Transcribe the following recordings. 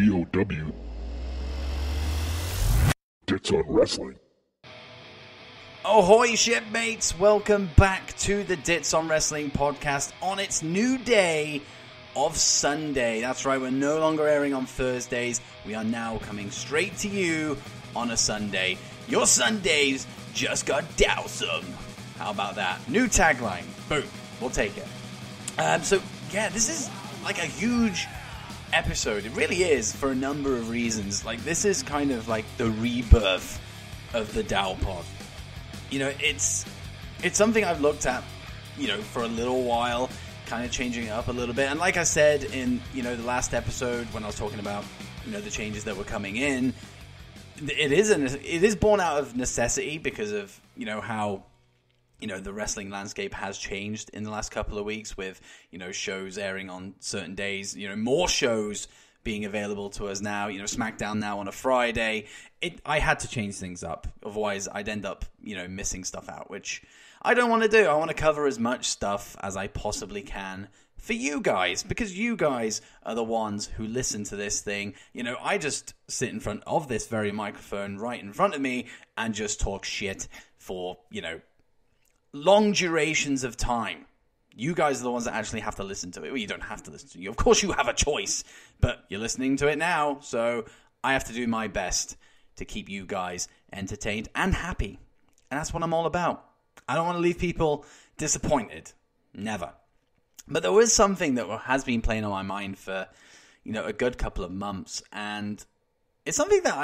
DOW. Dits on Wrestling. Ahoy, shipmates! Welcome back to the Dits on Wrestling podcast on its new day of Sunday. That's right, we're no longer airing on Thursdays. We are now coming straight to you on a Sunday. Your Sundays just got dowsome. How about that? New tagline. Boom. We'll take it. This is like a huge episode. It really is, for a number of reasons. Like, this is kind of like the rebirth of the Dow Pod. You know, it's something I've looked at, you know, for a little while, kind of changing it up a little bit. And like I said in, you know, the last episode when I was talking about, you know, the changes that were coming in, it is born out of necessity because of, you know, how, you know, the wrestling landscape has changed in the last couple of weeks with, you know, shows airing on certain days, you know, more shows being available to us now, you know, SmackDown now on a Friday. I had to change things up. Otherwise, I'd end up, you know, missing stuff out, which I don't want to do. I want to cover as much stuff as I possibly can for you guys, because you guys are the ones who listen to this thing. You know, I just sit in front of this very microphone right in front of me and just talk shit for, you know, long durations of time. You guys are the ones that actually have to listen to it. Well, you don't have to listen to it. Of course you have a choice, but you're listening to it now, so I have to do my best to keep you guys entertained and happy. And that's what I'm all about. I don't want to leave people disappointed. Never. But there was something that has been playing on my mind for, you know, a good couple of months, and it's something that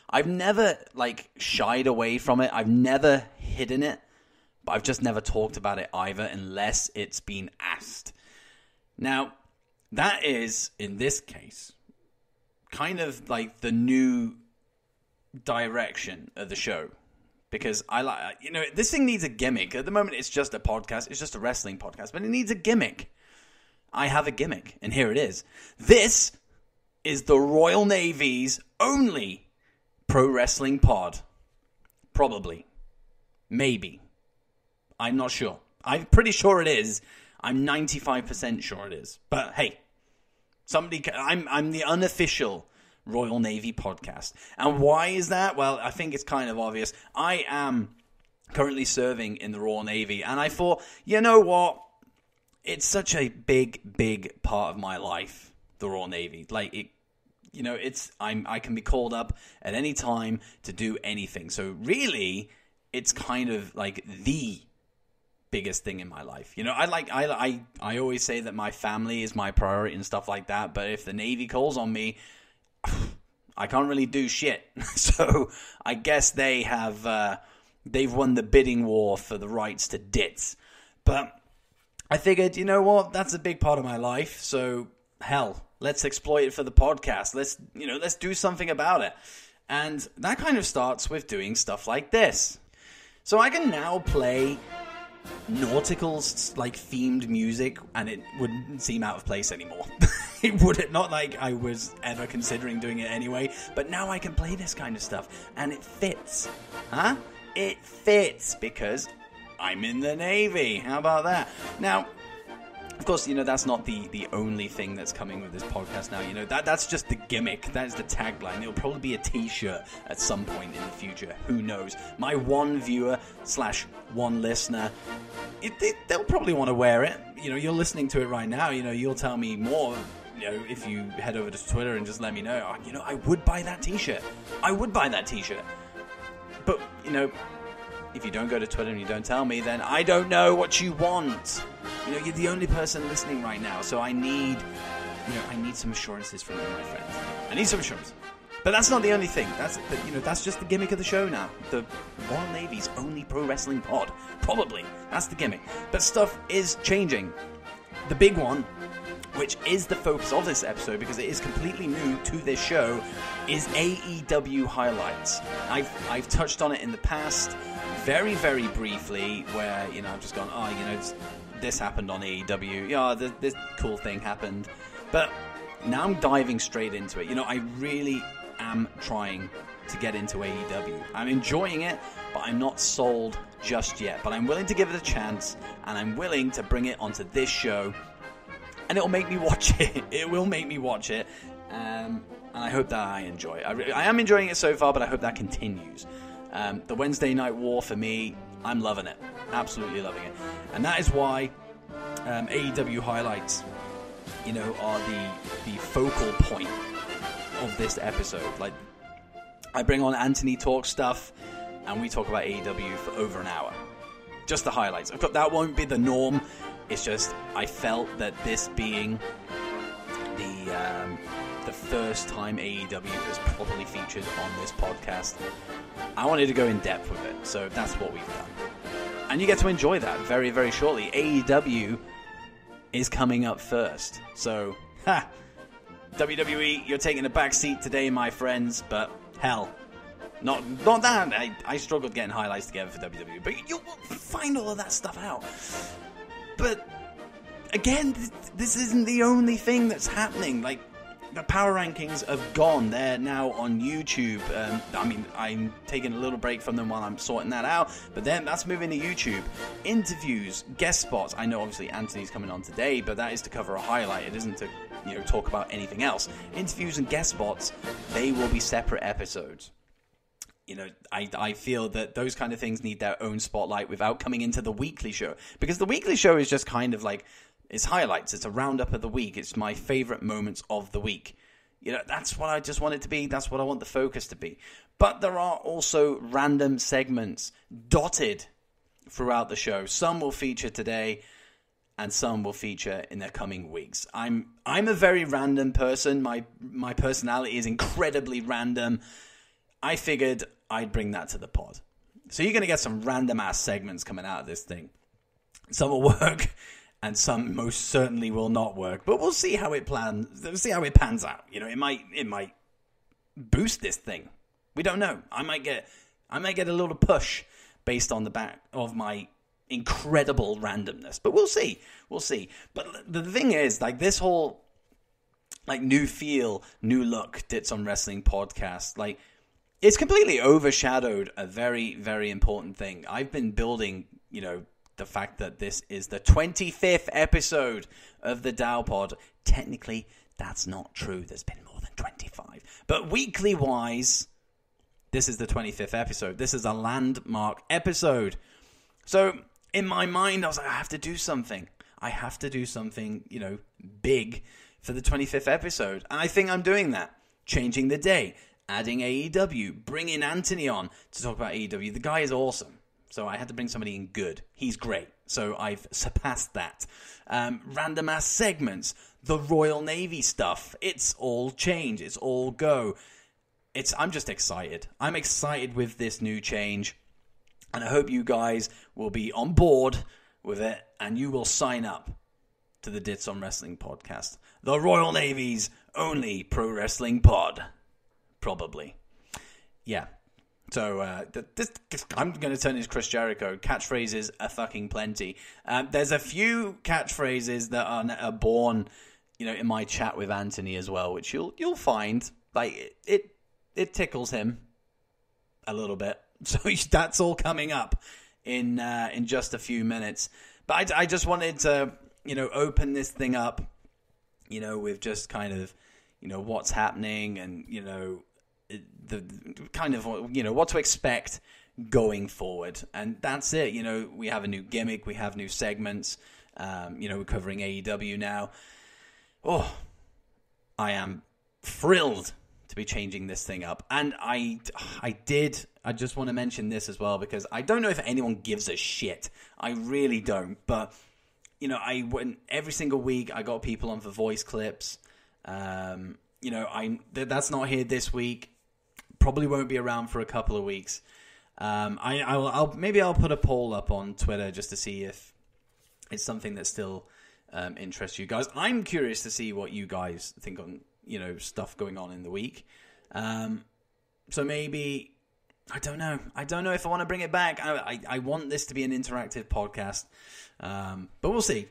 I've never, like, shied away from it. I've never hidden it. But I've just never talked about it either unless it's been asked. Now, that is, in this case, kind of like the new direction of the show. Because I like, you know, this thing needs a gimmick. At the moment, it's just a podcast. It's just a wrestling podcast. But it needs a gimmick. I have a gimmick, and here it is. This is the Royal Navy's only pro wrestling pod. Probably. Maybe. I'm not sure. I'm pretty sure it is. I'm 95% sure it is. But hey, I'm the unofficial Royal Navy podcast. And why is that? Well, I think it's kind of obvious. I am currently serving in the Royal Navy, and I thought, you know what? It's such a big part of my life, the Royal Navy. Like, it, you know, I can be called up at any time to do anything. So really, it's kind of like the biggest thing in my life. You know, I always say that my family is my priority and stuff like that, but if the Navy calls on me, I can't really do shit. So I guess they've won the bidding war for the rights to dits. But I figured, you know what, that's a big part of my life, so hell, let's exploit it for the podcast. Let's do something about it. And that kind of starts with doing stuff like this. So I can now play nautical, like, themed music, and it wouldn't seem out of place anymore. It would not like I was ever considering doing it anyway, but now I can play this kind of stuff, and it fits. Huh? It fits, because I'm in the Navy. How about that? Now, of course, you know, that's not the only thing that's coming with this podcast now. You know, that's just the gimmick. That is the tagline. It'll probably be a t-shirt at some point in the future. Who knows? My one viewer / one listener, they'll probably want to wear it. You know, you're listening to it right now. You know, you'll tell me more, you know, if you head over to Twitter and just let me know. Oh, you know, I would buy that t-shirt. I would buy that t-shirt. But, you know, if you don't go to Twitter and you don't tell me, then I don't know what you want. You know, you're the only person listening right now, so I need some assurances from you, my friends. I need some assurance. But that's not the only thing. That's just the gimmick of the show now. The Royal Navy's only pro wrestling pod. Probably. That's the gimmick. But stuff is changing. The big one, which is the focus of this episode because it is completely new to this show, is AEW highlights. I've touched on it in the past, very, very briefly, where, you know, I've just gone, oh, you know, this happened on AEW. Yeah, this cool thing happened. But now I'm diving straight into it. You know, I really am trying to get into AEW. I'm enjoying it, but I'm not sold just yet. But I'm willing to give it a chance, and I'm willing to bring it onto this show, and it'll make me watch it. It will make me watch it. and I hope that I enjoy it. I am enjoying it so far, but I hope that continues. The Wednesday Night War, for me, I'm loving it. Absolutely loving it. And that is why AEW highlights, are the focal point of this episode. Like, I bring on Anthony Talk stuff, and we talk about AEW for over an hour. Just the highlights. That won't be the norm. It's just, I felt that this being the first time AEW is properly featured on this podcast, I wanted to go in depth with it. So that's what we've done. And you get to enjoy that very, very shortly. AEW is coming up first. So, WWE, you're taking a back seat today, my friends, but hell, not that. I struggled getting highlights together for WWE, but you'll find all of that stuff out. But again, this isn't the only thing that's happening. Like, the power rankings have gone. They're now on YouTube. I'm taking a little break from them while I'm sorting that out, but then that's moving to YouTube. Interviews, guest spots. I know obviously Anthony's coming on today, but that is to cover a highlight. It isn't to talk about anything else. Interviews and guest spots, they will be separate episodes. I feel that those kind of things need their own spotlight without coming into the weekly show, because the weekly show is just kind of like, it's highlights. It's a roundup of the week. It's my favorite moments of the week. That's what I just want it to be. That's what I want the focus to be. But there are also random segments dotted throughout the show. Some will feature today, and some will feature in the coming weeks. I'm a very random person. My personality is incredibly random. I figured I'd bring that to the pod. So you're going to get some random ass segments coming out of this thing. Some will work, and some most certainly will not work. But we'll see how it pans out. It might boost this thing. We don't know. I might get a little push based on the back of my incredible randomness. But we'll see. But the thing is, like, this whole new feel, new look Dits on Wrestling podcast, like, it's completely overshadowed a very, very important thing. I've been building, the fact that this is the 25th episode of the Dow Pod. Technically, that's not true. There's been more than 25. But weekly-wise, this is the 25th episode. This is a landmark episode. So, in my mind, I was like, I have to do something. Big for the 25th episode. And I think I'm doing that. Changing the day. Adding AEW. Bringing Anthony on to talk about AEW. The guy is awesome. So I had to bring somebody in good. He's great. So I've surpassed that. Random ass segments. The Royal Navy stuff. It's all change. It's all go. I'm just excited. I'm excited with this new change. And I hope you guys will be on board with it. And you will sign up to the Dits on Wrestling podcast. The Royal Navy's only pro wrestling pod. Probably. Yeah. So, I'm going to turn into Chris Jericho. Catchphrases are fucking plenty. There's a few catchphrases that are born, in my chat with Anthony as well, which you'll find. Like, it tickles him a little bit. So that's all coming up in just a few minutes. But I just wanted to, open this thing up, with just kind of, what's happening and, the kind of, what to expect going forward. And that's it. We have a new gimmick. We have new segments. We're covering AEW now. Oh, I am thrilled to be changing this thing up. And I just want to mention this as well, because I don't know if anyone gives a shit. I really don't. But, I went every single week. I got people on for voice clips. That's not here this week. Probably won't be around for a couple of weeks. I'll put a poll up on Twitter just to see if it's something that still interests you guys. I'm curious to see what you guys think on stuff going on in the week. So maybe I don't know if I want to bring it back. I want this to be an interactive podcast, but we'll see.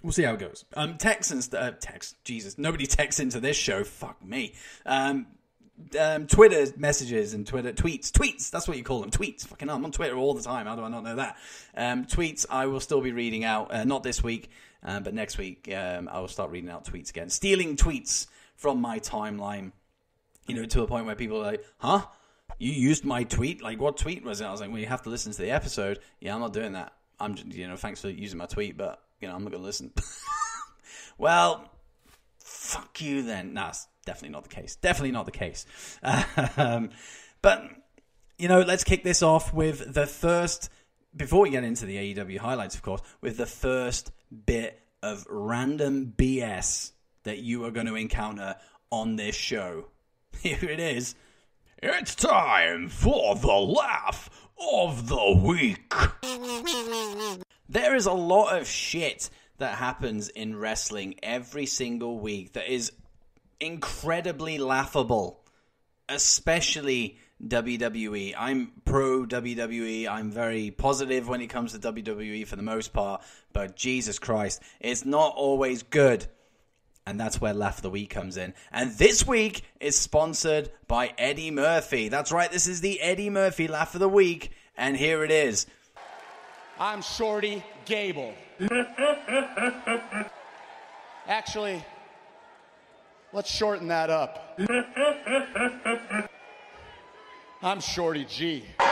We'll see how it goes. Jesus, nobody texts into this show. Fuck me. Twitter messages and Twitter tweets. That's what you call them. Tweets. Fucking hell, I'm on Twitter all the time. How do I not know that? Tweets I will still be reading out. Not this week, but next week I will start reading out tweets again. Stealing tweets from my timeline, to a point where people are like, huh? You used my tweet? Like, what tweet was it? I was like, well, you have to listen to the episode. Yeah, I'm not doing that. I'm just, thanks for using my tweet, but, I'm not going to listen. Well, fuck you then. No, it's definitely not the case. Definitely not the case. But, let's kick this off with the first, before we get into the AEW highlights, of course, with the first bit of random BS that you are going to encounter on this show. Here it is. It's time for the laugh of the week. There is a lot of shit that happens in wrestling every single week that is incredibly laughable, especially WWE. I'm pro WWE. I'm very positive when it comes to WWE for the most part, but Jesus Christ, it's not always good. And that's where Laugh of the Week comes in. And this week is sponsored by Eddie Murphy. That's right, this is the Eddie Murphy Laugh of the Week, and here it is. I'm Shorty Gable. Actually, let's shorten that up. I'm Shorty G. I'll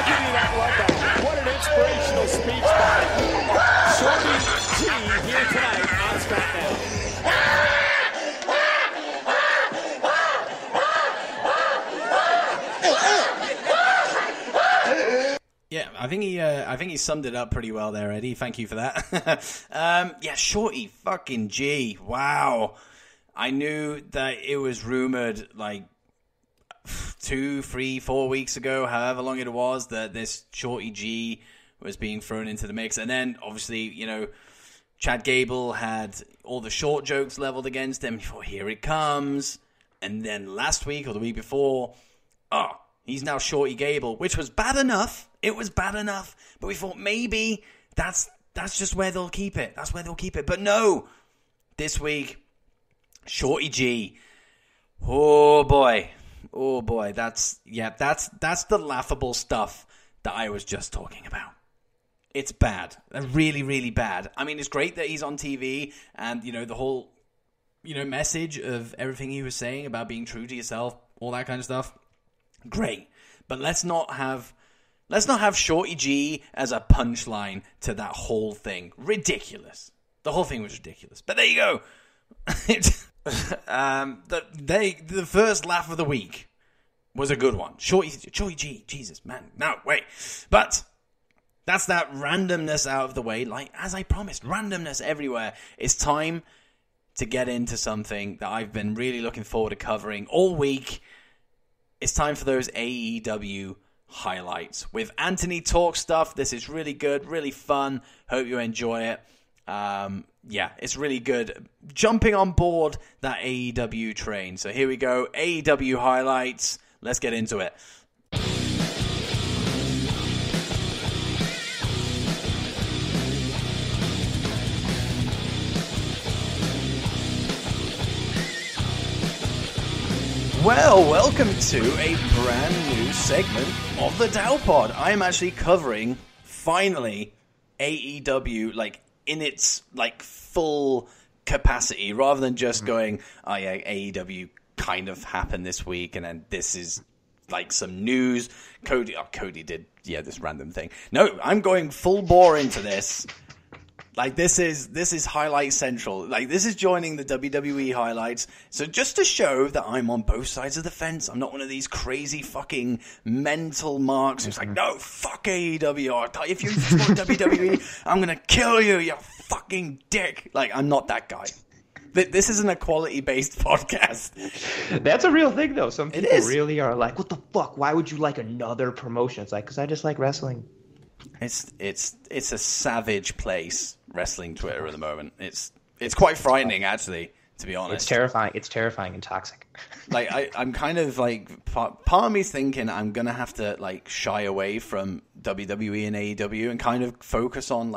give you that love. What an inspirational speech by Shorty G here tonight on SmackDown. Yeah, I think he summed it up pretty well there, Eddie. Thank you for that. Yeah, Shorty fucking G. Wow. I knew that it was rumored like 2, 3, 4 weeks ago, however long it was, that this Shorty G was being thrown into the mix. And then, obviously, Chad Gable had all the short jokes leveled against him. Before, here it comes. And then last week or the week before, he's now Shorty Gable, which was bad enough. It was bad enough. But we thought maybe that's just where they'll keep it. That's where they'll keep it. But no. This week, Shorty G. Oh boy. That's the laughable stuff that I was just talking about. It's bad. Really, really bad. I mean, it's great that he's on TV and, the whole, message of everything he was saying about being true to yourself, all that kind of stuff. Great. But let's not have Shorty G as a punchline to that whole thing. Ridiculous. The whole thing was ridiculous. But there you go. The first laugh of the week was a good one. Shorty G. Jesus, man. No, wait. But that's that randomness out of the way. Like, as I promised, randomness everywhere. It's time to get into something that I've been really looking forward to covering all week. It's time for those AEW highlights. With Anthony Talk stuff, this is really good, really fun. Hope you enjoy it. Yeah, it's really good. Jumping on board that AEW train. So here we go. AEW highlights. Let's get into it. Well, welcome to a brand new segment of the Dowpod. I'm actually covering, finally, AEW, in its, full capacity, rather than just going, oh yeah, AEW kind of happened this week, and then this is, some news. Cody did, this random thing. No, I'm going full bore into this. This is Highlight Central. This is joining the WWE highlights. So just to show that I'm on both sides of the fence. I'm not one of these crazy fucking mental marks who's no, fuck AEW. If you support WWE, I'm going to kill you, you fucking dick. I'm not that guy. This is an equality-based podcast. That's a real thing, though. Some people really are like, what the fuck? Why would you like another promotion? It's because I just like wrestling. It's a savage place, wrestling Twitter at the moment. It's quite frightening, actually, to be honest. It's terrifying and toxic. I'm kind of part of me thinking I'm gonna have to shy away from WWE and AEW and kind of focus on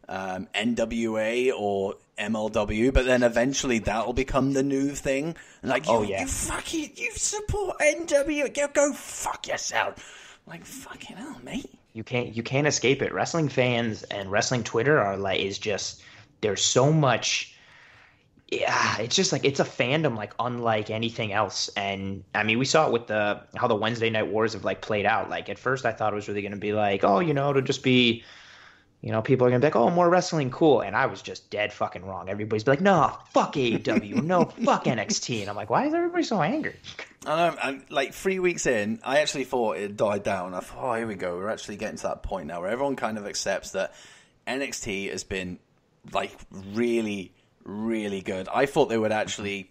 NWA or MLW, but then eventually that'll become the new thing. You support NWA, go fuck yourself. Fucking hell, mate. You can't escape it. Wrestling fans and wrestling Twitter there's so much Yeah, it's just like it's a fandom like unlike anything else. And I mean, we saw it with how the Wednesday Night Wars have like played out. Like at first I thought it was really going to be like, oh, it'll just be, people are going to be like, oh, more wrestling, cool. And I was just dead fucking wrong. Everybody's be like, no, fuck AEW, no, fuck NXT. And I'm like, why is everybody so angry? I know, and like 3 weeks in, I actually thought it died down. I thought, oh, here we go. We're actually getting to that point now where everyone kind of accepts that NXT has been like really, really good. I thought they would actually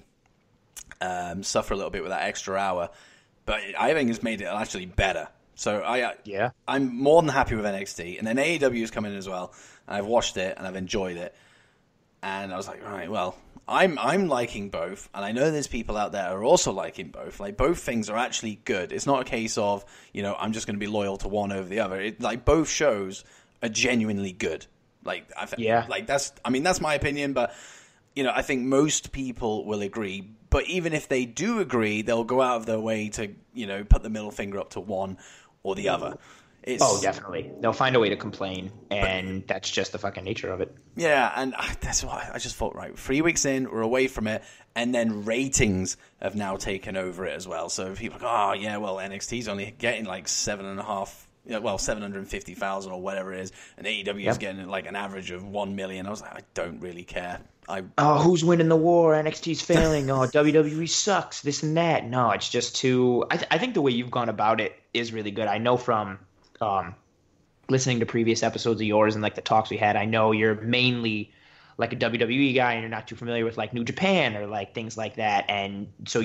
suffer a little bit with that extra hour, but I think it's made it actually better. So I'm more than happy with NXT, and then AEW is coming in as well. And I've watched it and I've enjoyed it, and I was like, all right, well, I'm liking both, and I know there's people out there who are also liking both. Like both things are actually good. It's not a case of I'm just going to be loyal to one over the other. Like both shows are genuinely good. Like that's my opinion, but. I think most people will agree. But even if they do agree, they'll go out of their way to, put the middle finger up to one or the other. Definitely. They'll find a way to complain, and that's just the fucking nature of it. Yeah, and that's why I just thought, right, 3 weeks in, we're away from it, and then ratings have now taken over it as well. So people are like, oh, yeah, well, NXT's only getting like 750,000 or whatever it is, and AEW is getting like an average of 1 million. I was like, I don't really care. Who's winning the war? NXT's failing. Oh, WWE sucks. This and that. No, it's just too. I think the way you've gone about it is really good. I know from listening to previous episodes of yours and like the talks we had. I know you're mainly like a WWE guy, and you're not too familiar with like New Japan or like things like that. And so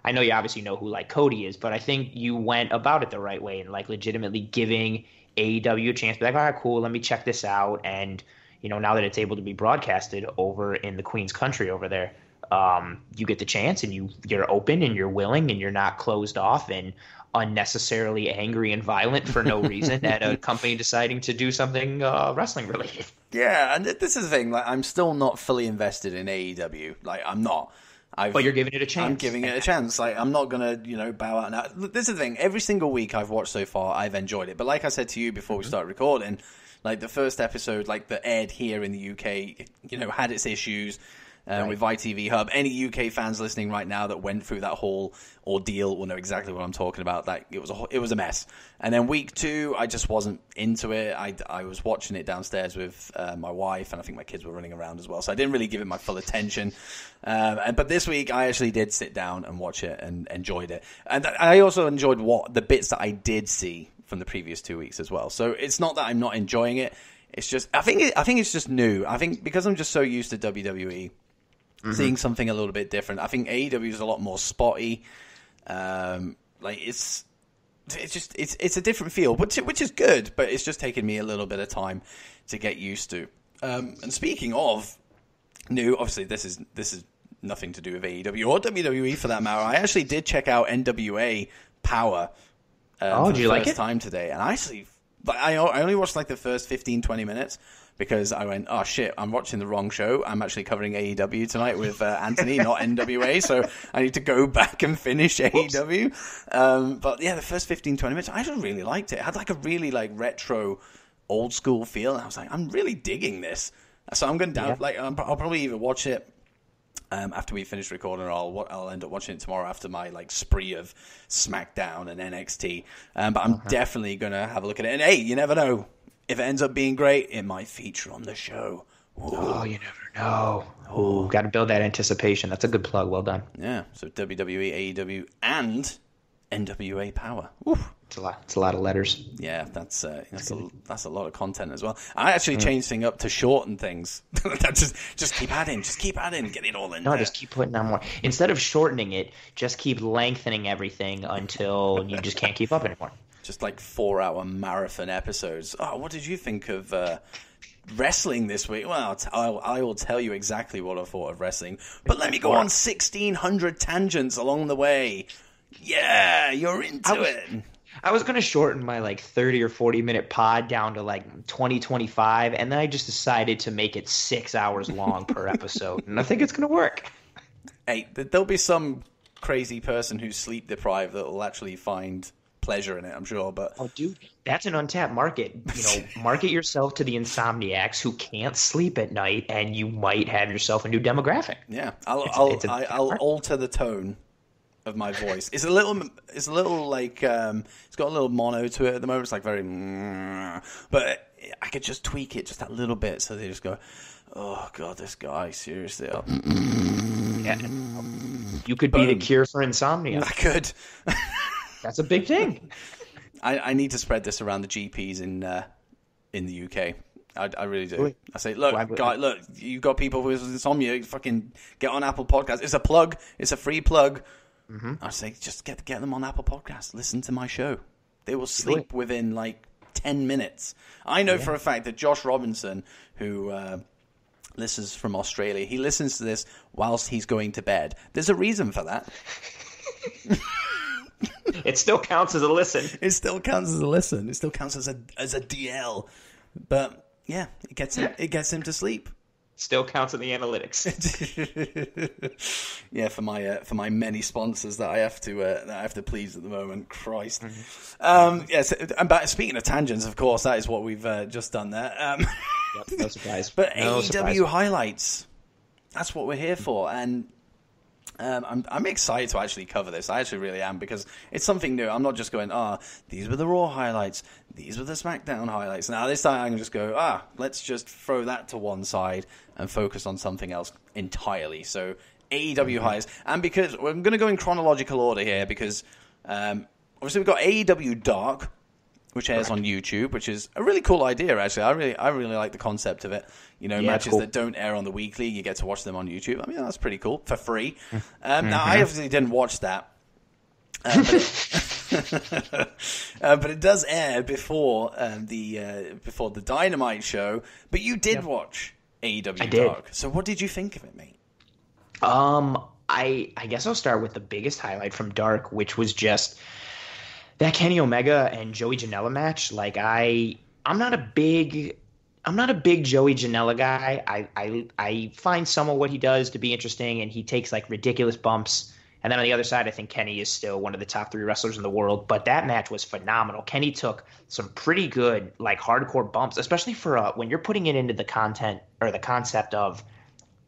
I know you obviously know who like Cody is, but I think you went about it the right way and like legitimately giving AEW a chance to be like, all right, cool, let me check this out. And now that it's able to be broadcasted over in the Queen's country over there, you get the chance and you're open and you're willing and you're not closed off and unnecessarily angry and violent for no reason at a company deciding to do something wrestling related. Yeah, and this is the thing. Like, I'm still not fully invested in AEW. Like, I'm not. But you're giving it a chance. I'm giving it a chance. Like, I'm not gonna, bow out now. This is the thing. Every single week I've watched so far, I've enjoyed it. But like I said to you before we started recording, like the first episode, like that aired here in the UK, had its issues with ITV Hub. Any UK fans listening right now that went through that whole ordeal will know exactly what I'm talking about. That it was a mess. And then week 2, I just wasn't into it. I was watching it downstairs with my wife, and I think my kids were running around as well. So I didn't really give it my full attention. But this week, I actually did sit down and watch it and enjoyed it. And I also enjoyed the bits that I did see from the previous 2 weeks as well. So it's not that I'm not enjoying it. It's just I think it's just new. I think because I'm just so used to WWE, seeing something a little bit different. I think AEW is a lot more spotty. It's a different feel, which is good, but it's just taken me a little bit of time to get used to. And speaking of new, obviously this is nothing to do with AEW or WWE for that matter. I actually did check out NWA Power. For the first time today, and I only watched like the first 15-20 minutes because I went, oh shit, I'm watching the wrong show. I'm actually covering AEW tonight with Anthony, not NWA, so I need to go back and finish AEW. But yeah, the first 15-20 minutes, I just really liked it. It had like a really like retro, old school feel, and I was like, I'm really digging this. So I'm going to I'll probably either watch it after we finish recording, or I'll end up watching it tomorrow after my like spree of SmackDown and NXT. But I'm definitely gonna have a look at it. And hey, you never know, if it ends up being great, it might feature on the show. Ooh. Oh, you never know. Oh, got to build that anticipation. That's a good plug. Well done. Yeah. So WWE, AEW, and NWA Power. Oof. It's a lot of letters. Yeah, that's a lot of content as well. I actually changed things up to shorten things. just keep adding, get it all in. No, just keep putting on more. Instead of shortening it, just keep lengthening everything until you just can't keep up anymore. Just like 4-hour marathon episodes. Oh, what did you think of wrestling this week? Well, I will tell you exactly what I thought of wrestling. But let me go on 1,600 tangents along the way. Yeah, you're into it. I was going to shorten my like 30 or 40 minute pod down to like 20, 25, and then I just decided to make it 6 hours long per episode, and I think it's going to work. Hey, there'll be some crazy person who's sleep deprived that will actually find pleasure in it, I'm sure. But Oh, dude, that's an untapped market. Market yourself to the insomniacs who can't sleep at night, and you might have yourself a new demographic. yeah, I'll market. alter the tone of my voice. It's a little like it's got a little mono to it at the moment. It's like very, but I could just tweak it just that little bit so they just go, oh god, this guy seriously. Yeah. You could be the cure for insomnia. I could. That's a big thing. I need to spread this around the GPs in the UK. I really do. Really? I say, look, guy, look, you got people with insomnia. You fucking get on Apple Podcasts. It's a plug. It's a free plug. Mm-hmm. I say, just get them on Apple Podcasts. Listen to my show. They will sleep within like 10 minutes. I know for a fact that Josh Robinson, who listens from Australia, he listens to this whilst he's going to bed. There's a reason for that. It still counts as a listen. It still counts as a listen. It still counts as a DL. But yeah, it gets him to sleep. Still counts in the analytics. Yeah, for my many sponsors that I have to please at the moment. Christ. Mm-hmm. Yes, and speaking of tangents, of course, that is what we've just done there. Yep, no surprise. But no AEW surprise. highlights. That's what we're here for, and I'm excited to actually cover this. I actually really am, because it's something new. I'm not just going, these were the Raw highlights, these were the SmackDown highlights. Now this time I can just go, let's just throw that to one side and focus on something else entirely. So AEW highlights, and because we're going to go in chronological order here, because obviously we've got AEW Dark, which airs on YouTube, which is a really cool idea, actually. I really like the concept of it. Matches that don't air on the weekly, you get to watch them on YouTube. I mean, that's pretty cool, for free. Now, I obviously didn't watch that. But it does air before the Dynamite show. But you did watch AEW Dark. So what did you think of it, mate? I guess I'll start with the biggest highlight from Dark, which was just that Kenny Omega and Joey Janela match. Like, I'm not a big Joey Janela guy. I find some of what he does to be interesting, and he takes like ridiculous bumps. And then on the other side, I think Kenny is still one of the top 3 wrestlers in the world. But that match was phenomenal. Kenny took some pretty good, like, hardcore bumps, especially for when you're putting it into the content or the concept of,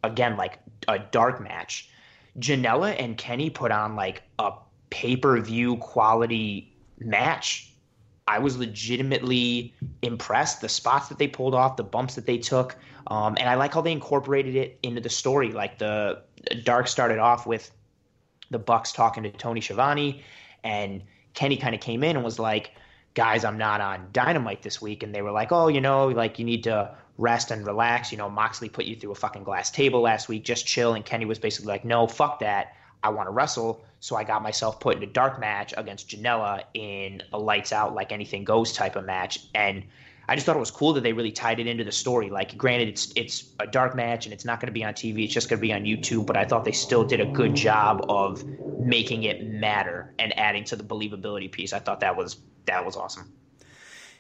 again, like a dark match. Janela and Kenny put on like a pay-per-view quality match. I was legitimately impressed. The spots that they pulled off, the bumps that they took, and I like how they incorporated it into the story. Like, the Dark started off with the Bucks talking to Tony Schiavone, and Kenny kind of came in and was like, guys, I'm not on Dynamite this week. And they were like, oh, like, you need to rest and relax. Moxley put you through a fucking glass table last week. Just chill. And Kenny was basically like, no, fuck that. I want to wrestle. So I got myself put in a dark match against Janela in a lights out, like anything goes type of match. And I just thought it was cool that they really tied it into the story. Like, granted, it's a dark match and it's not going to be on TV. It's just going to be on YouTube. But I thought they still did a good job of making it matter and adding to the believability piece. I thought that was awesome.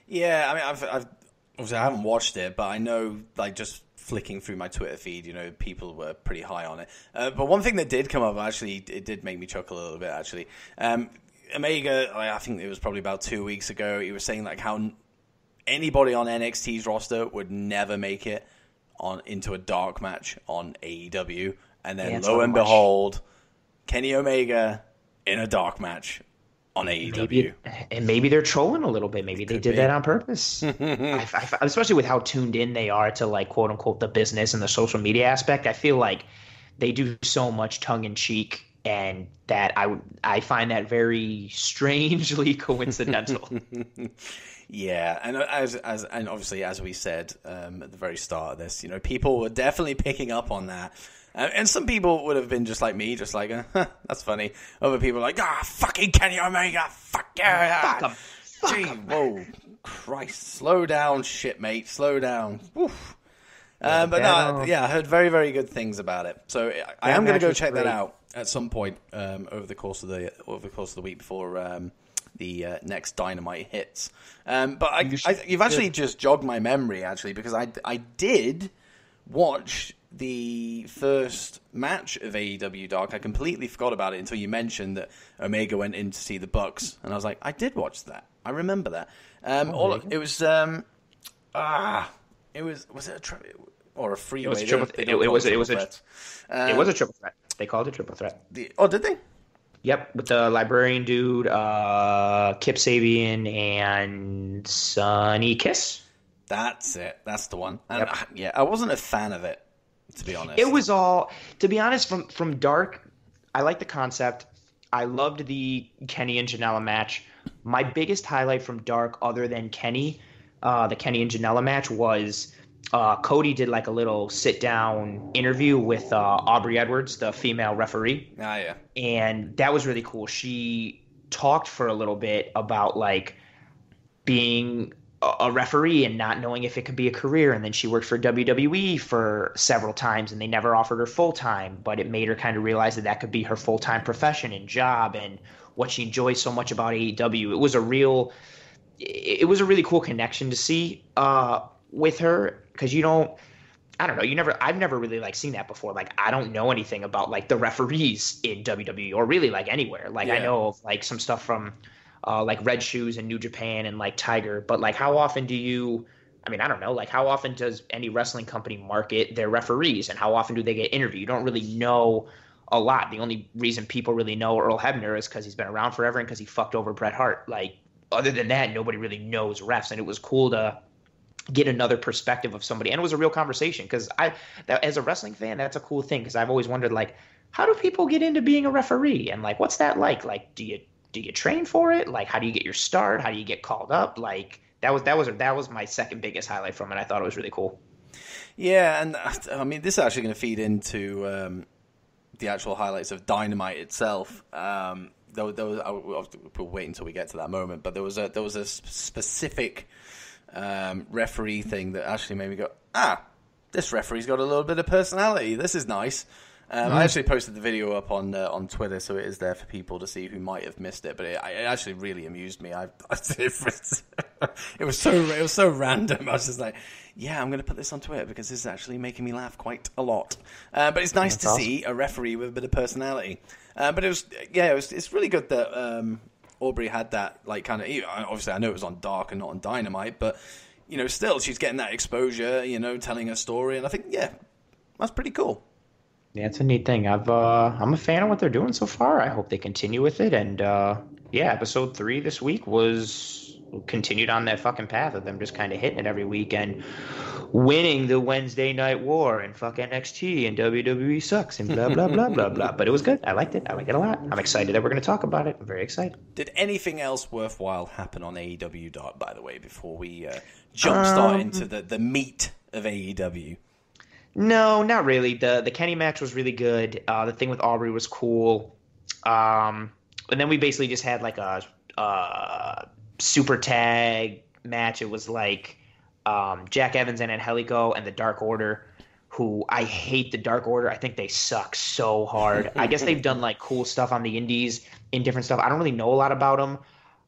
Yeah, I mean, I've obviously I haven't watched it, but I know, like, just flicking through my Twitter feed, people were pretty high on it. But one thing that did come up, actually, it did make me chuckle a little bit, actually. Omega, I think it was probably about 2 weeks ago, he was saying, like, how anybody on NXT's roster would never make it into a dark match on AEW. And then, lo and behold, Kenny Omega in a dark match on AEW. Maybe they're trolling a little bit. Maybe they did that on purpose. Especially with how tuned in they are to, like, quote unquote, the business and the social media aspect. I feel like they do so much tongue in cheek, and that I find that very strangely coincidental. Yeah, and and obviously, as we said at the very start of this, people were definitely picking up on that. And some people would have been just like me, just like, that's funny. Other people were like, fucking Kenny Omega, fuck yeah. Fuck him. Gee, whoa, Christ, slow down, shit, mate, slow down. Woof. But no, I heard very, very good things about it. So I am going to go check that out at some point over the course of the week before the next Dynamite hits. But you've actually just jogged my memory, actually, because I did watch the first match of AEW Dark. I completely forgot about it until you mentioned that Omega went in to see the Bucks, and I was like, I did watch that. I remember that. It was it a freeway? It was a triple. It was a triple threat. They called it triple threat. Did they? Yep, with the librarian dude, Kip Sabian, and Sonny Kiss. That's it. That's the one. And Yep. I wasn't a fan of it, to be honest. It was all, to be honest, from Dark, I like the concept. I loved the Kenny and Janela match. My biggest highlight from Dark, other than Kenny, the Kenny and Janela match, was Cody did like a little sit-down interview with Aubrey Edwards, the female referee. Ah, yeah. And that was really cool. She talked for a little bit about like being a referee and not knowing if it could be a career. And then she worked for WWE for several times and they never offered her full-time, but it made her kind of realize that could be her full-time profession and job and what she enjoys so much about AEW. It was a really cool connection to see with her, because I've never really like seen that before. Like, I don't know anything about like the referees in WWE or really like anywhere. Like, I know of like some stuff from like Red Shoes and New Japan and like Tiger, but like how often I don't know, like how often does any wrestling company market their referees and how often do they get interviewed? You don't really know a lot. The only reason people really know Earl Hebner is because he's been around forever and because he fucked over Bret Hart. Like, other than that, nobody really knows refs, and it was cool to get another perspective of somebody. And it was a real conversation, because as a wrestling fan, that's a cool thing, because I've always wondered, like, how do people get into being a referee? And like, what's that like? Like, do you train for it? Like, how do you get your start? How do you get called up? Like, that was my second biggest highlight from it. I thought it was really cool. Yeah, and I mean, this is actually going to feed into the actual highlights of Dynamite itself. We'll wait until we get to that moment, but there was a specific referee thing that actually made me go, this referee's got a little bit of personality. This is nice. I actually posted the video up on Twitter, so it is there for people to see who might have missed it. But it actually really amused me. It was so random. I was just like, yeah, I'm going to put this on Twitter because this is actually making me laugh quite a lot. But it's nice to see a referee with a bit of personality. But it's really good that Aubrey had that, like, kind of, obviously I know it was on Dark and not on Dynamite, but still she's getting that exposure, telling her story, and I think that's pretty cool. Yeah, it's a neat thing. I'm a fan of what they're doing so far. I hope they continue with it. And episode 3 this week continued on that fucking path of them just kind of hitting it every week and winning the Wednesday Night War and fuck NXT and WWE sucks and blah blah blah blah blah. But it was good. I liked it. I liked it a lot. I'm excited that we're going to talk about it. I'm very excited. Did anything else worthwhile happen on AEW Dark, by the way, before we jumpstart into the meat of AEW? No, not really. The Kenny match was really good. The thing with Aubrey was cool. And then we basically just had like a super tag match. It was like Jack Evans and Angelico and the Dark Order, who I hate the Dark Order. I think they suck so hard. I guess they've done like cool stuff on the indies in different stuff. I don't really know a lot about them.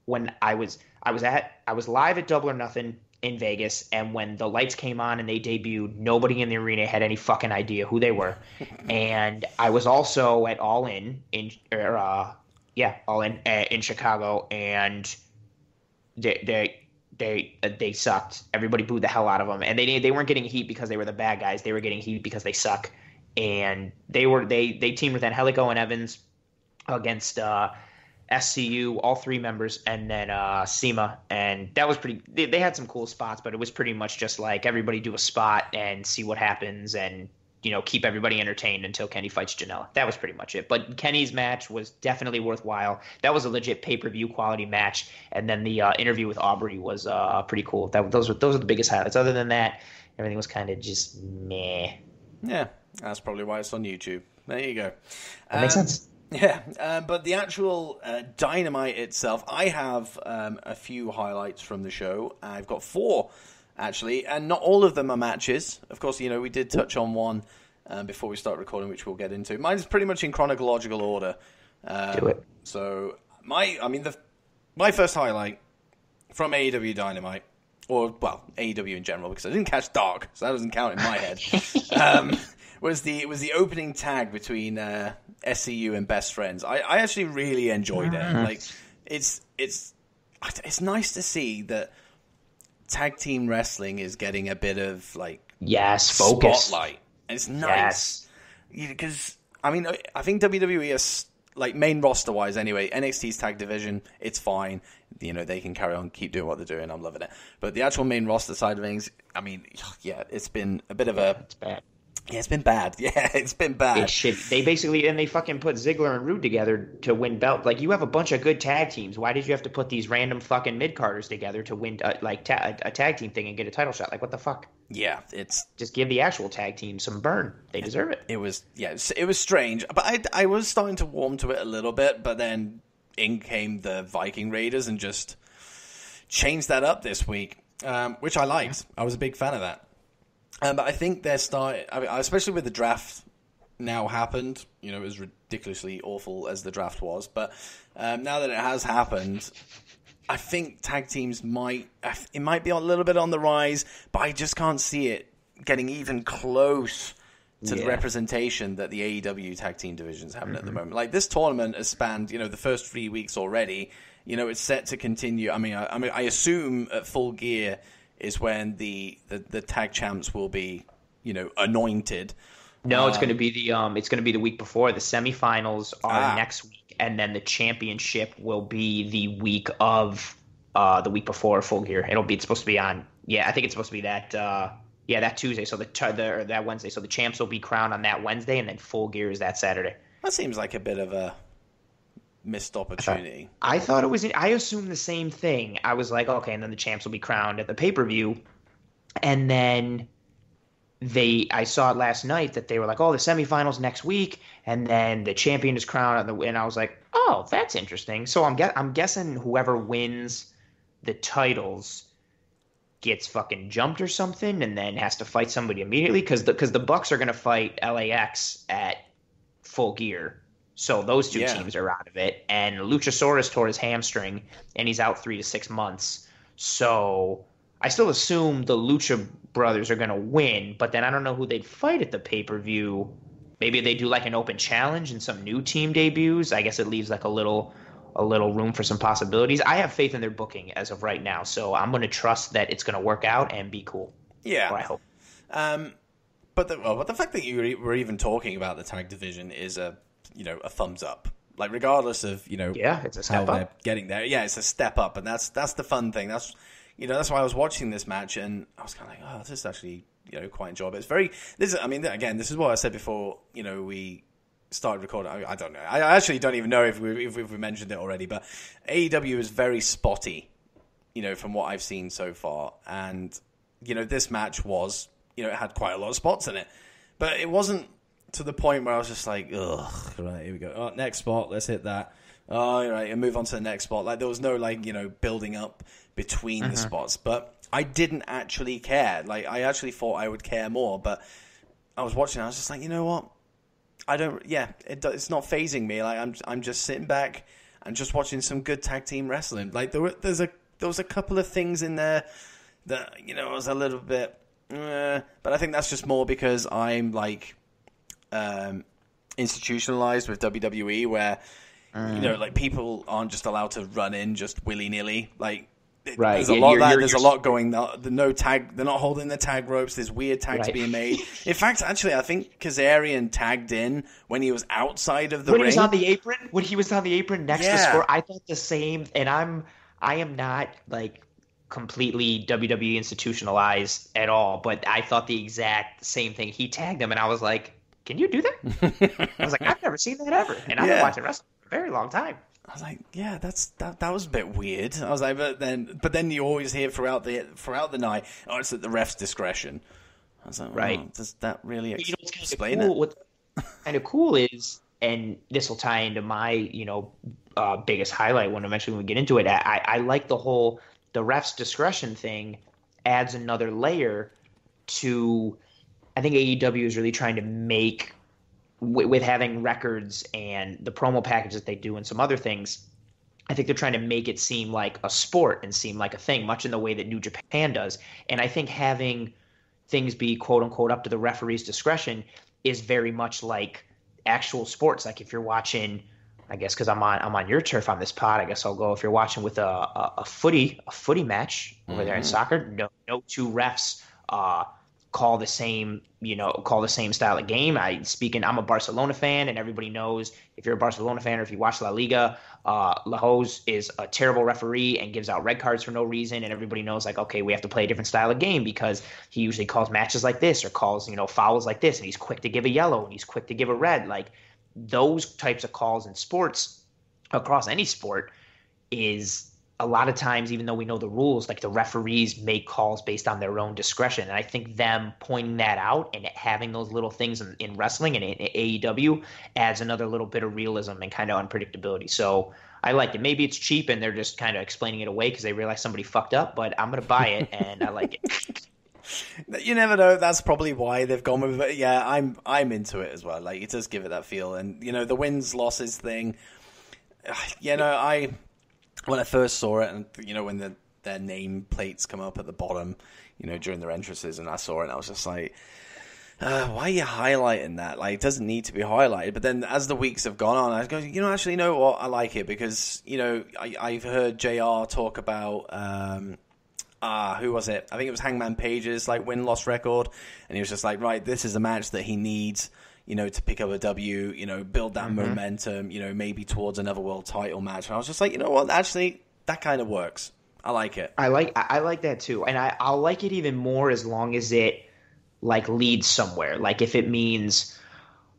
When I was live at Double or Nothing in Vegas, and when the lights came on and they debuted, nobody in the arena had any fucking idea who they were. And I was also at All In in Chicago, and they sucked. Everybody booed the hell out of them, and they weren't getting heat because they were the bad guys. They were getting heat because they suck. And they teamed with Angelico and Evans against SCU, all 3 members, and then SEMA, and that was pretty. They had some cool spots, but it was pretty much just like everybody do a spot and see what happens, and keep everybody entertained until Kenny fights Janela. That was pretty much it. But Kenny's match was definitely worthwhile. That was a legit pay-per-view quality match, and then the interview with Aubrey was pretty cool. Those are the biggest highlights. Other than that, everything was kind of just meh. Yeah, that's probably why it's on YouTube. There you go. That makes sense. Yeah, but the actual Dynamite itself, I have a few highlights from the show. I've got 4, actually, and not all of them are matches. Of course, we did touch on one before we start recording, which we'll get into. Mine's pretty much in chronological order. Do it. So, my first highlight from AEW Dynamite, or, well, AEW in general, because I didn't catch Dark, so that doesn't count in my head. was the opening tag between SCU and Best Friends. I actually really enjoyed it. Like it's nice to see that tag team wrestling is getting a bit of like focus spotlight. It's nice because I mean I think WWE is like main roster wise anyway. NXT's tag division, it's fine. You know, they can carry on, keep doing what they're doing. I'm loving it. But the actual main roster side of things, I mean, yeah, it's been a bit of a. It's bad. Yeah, it's been bad. Yeah, it's been bad. It's shit. They basically, and they fucking put Ziggler and Rude together to win belt. Like, you have a bunch of good tag teams. Why did you have to put these random fucking mid-carders together to win a tag team thing and get a title shot? Like, what the fuck? Yeah, it's... Just give the actual tag team some burn. They deserve it. It was strange. But I was starting to warm to it a little bit, but then in came the Viking Raiders and just changed that up this week, which I liked. I was a big fan of that. But I think they're starting, I mean, especially with the draft now happened, you know, as ridiculously awful as the draft was. But now that it has happened, I think tag teams might be a little bit on the rise, but I just can't see it getting even close to the representation that the AEW tag team division's having at the moment. Like, this tournament has spanned, you know, the first 3 weeks already. You know, it's set to continue. I mean, I assume at Full Gear is when the tag champs will be, you know, anointed. No, it's going to be the week before. The semifinals are next week, and then the championship will be the week before Full Gear. It's supposed to be on. Yeah, I think it's supposed to be that. That Tuesday. So that Wednesday. So the champs will be crowned on that Wednesday, and then Full Gear is that Saturday. That seems like a bit of a missed opportunity. I thought it was. I assumed the same thing. I was like, okay, and then the champs will be crowned at the pay-per-view, and then I saw it last night that they were like, oh, the semifinals next week, and then the champion is crowned, and I was like, oh, that's interesting. So I'm guessing whoever wins the titles gets fucking jumped or something, and then has to fight somebody immediately because the Bucks are going to fight LAX at Full Gear. So those two teams are out of it. And Luchasaurus tore his hamstring, and he's out 3 to 6 months. So I still assume the Lucha brothers are going to win, but then I don't know who they'd fight at the pay-per-view. Maybe they do like an open challenge and some new team debuts. I guess it leaves like a little room for some possibilities. I have faith in their booking as of right now, so I'm going to trust that it's going to work out and be cool. Yeah. Or I hope. But the fact that you were even talking about the tag division is a thumbs up. Like, regardless of, you know, it's a step up. They're getting there. Yeah, it's a step up, and that's the fun thing. That's why I was watching this match, and I was kind of like, oh, this is actually, you know, quite enjoyable. This is what I said before, you know, we started recording. I don't know. I actually don't even know if we mentioned it already, but AEW is very spotty, you know, from what I've seen so far. And, you know, this match was, you know, it had quite a lot of spots in it, but it wasn't to the point where I was just like, ugh, right, here we go. Oh, next spot, let's hit that. Oh, right, and move on to the next spot. Like, there was no, like, you know, building up between the spots. But I didn't actually care. Like, I actually thought I would care more. But I was watching, I was just like, you know what? It's not phasing me. Like, I'm just sitting back and just watching some good tag team wrestling. Like, there was a couple of things in there that, you know, I was a little bit, but I think that's just more because I'm, like, institutionalized with WWE, where you know, like, people aren't just allowed to run in just willy-nilly. Like, there's a lot going on. No tag, they're not holding the tag ropes. There's weird tags being made. In fact, actually, I think Kazarian tagged in when he was outside of the ring. When he was on the apron next to Score, I thought the same. And I am not, like, completely WWE institutionalized at all, but I thought the exact same thing. He tagged him, and I was like, can you do that? I was like, I've never seen that ever. And I've been watching wrestling for a very long time. I was like, yeah, that was a bit weird. I was like, but then you always hear throughout the night, oh, it's at the ref's discretion. I was like, right? Does that really explain it? What's kind of cool is, and this will tie into my, you know, biggest highlight when eventually we get into it. I like the ref's discretion thing adds another layer to. I think AEW is really trying to make, with having records and the promo packages they do and some other things, I think they're trying to make it seem like a sport and seem like a thing, much in the way that New Japan does. And I think having things be, quote unquote, up to the referee's discretion is very much like actual sports. Like if you're watching, I guess because I'm on your turf on this pod, I guess I'll go. If you're watching with a footy match over there in soccer, no two refs call the same style of game. I'm a Barcelona fan, and everybody knows if you're a Barcelona fan or if you watch La Liga, Lahoz is a terrible referee and gives out red cards for no reason, and everybody knows like, okay, we have to play a different style of game because he usually calls matches like this or calls fouls like this, and he's quick to give a yellow and he's quick to give a red. Like those types of calls in sports, across any sport, is a lot of times, even though we know the rules, like the referees make calls based on their own discretion. And I think them pointing that out and having those little things in wrestling and in AEW adds another little bit of realism and kind of unpredictability. So I like it. Maybe it's cheap and they're just kind of explaining it away because they realize somebody fucked up, but I'm going to buy it and I like it. You never know. That's probably why they've gone with it. Yeah, I'm into it as well. Like it does give it that feel. And, the wins, losses thing, when I first saw it, and when their name plates come up at the bottom, during their entrances, and I saw it, and I was just like, why are you highlighting that? Like, it doesn't need to be highlighted. But then, as the weeks have gone on, I go, actually, you know what? I like it because I've heard JR talk about who was it? I think it was Hangman Page's like win-loss record, and he was just like, right, this is a match that he needs. To pick up a W, build that momentum, maybe towards another world title match. And I was just like, you know what? Actually, that kind of works. I like it. I like that too. And I'll like it even more as long as it like leads somewhere. Like if it means,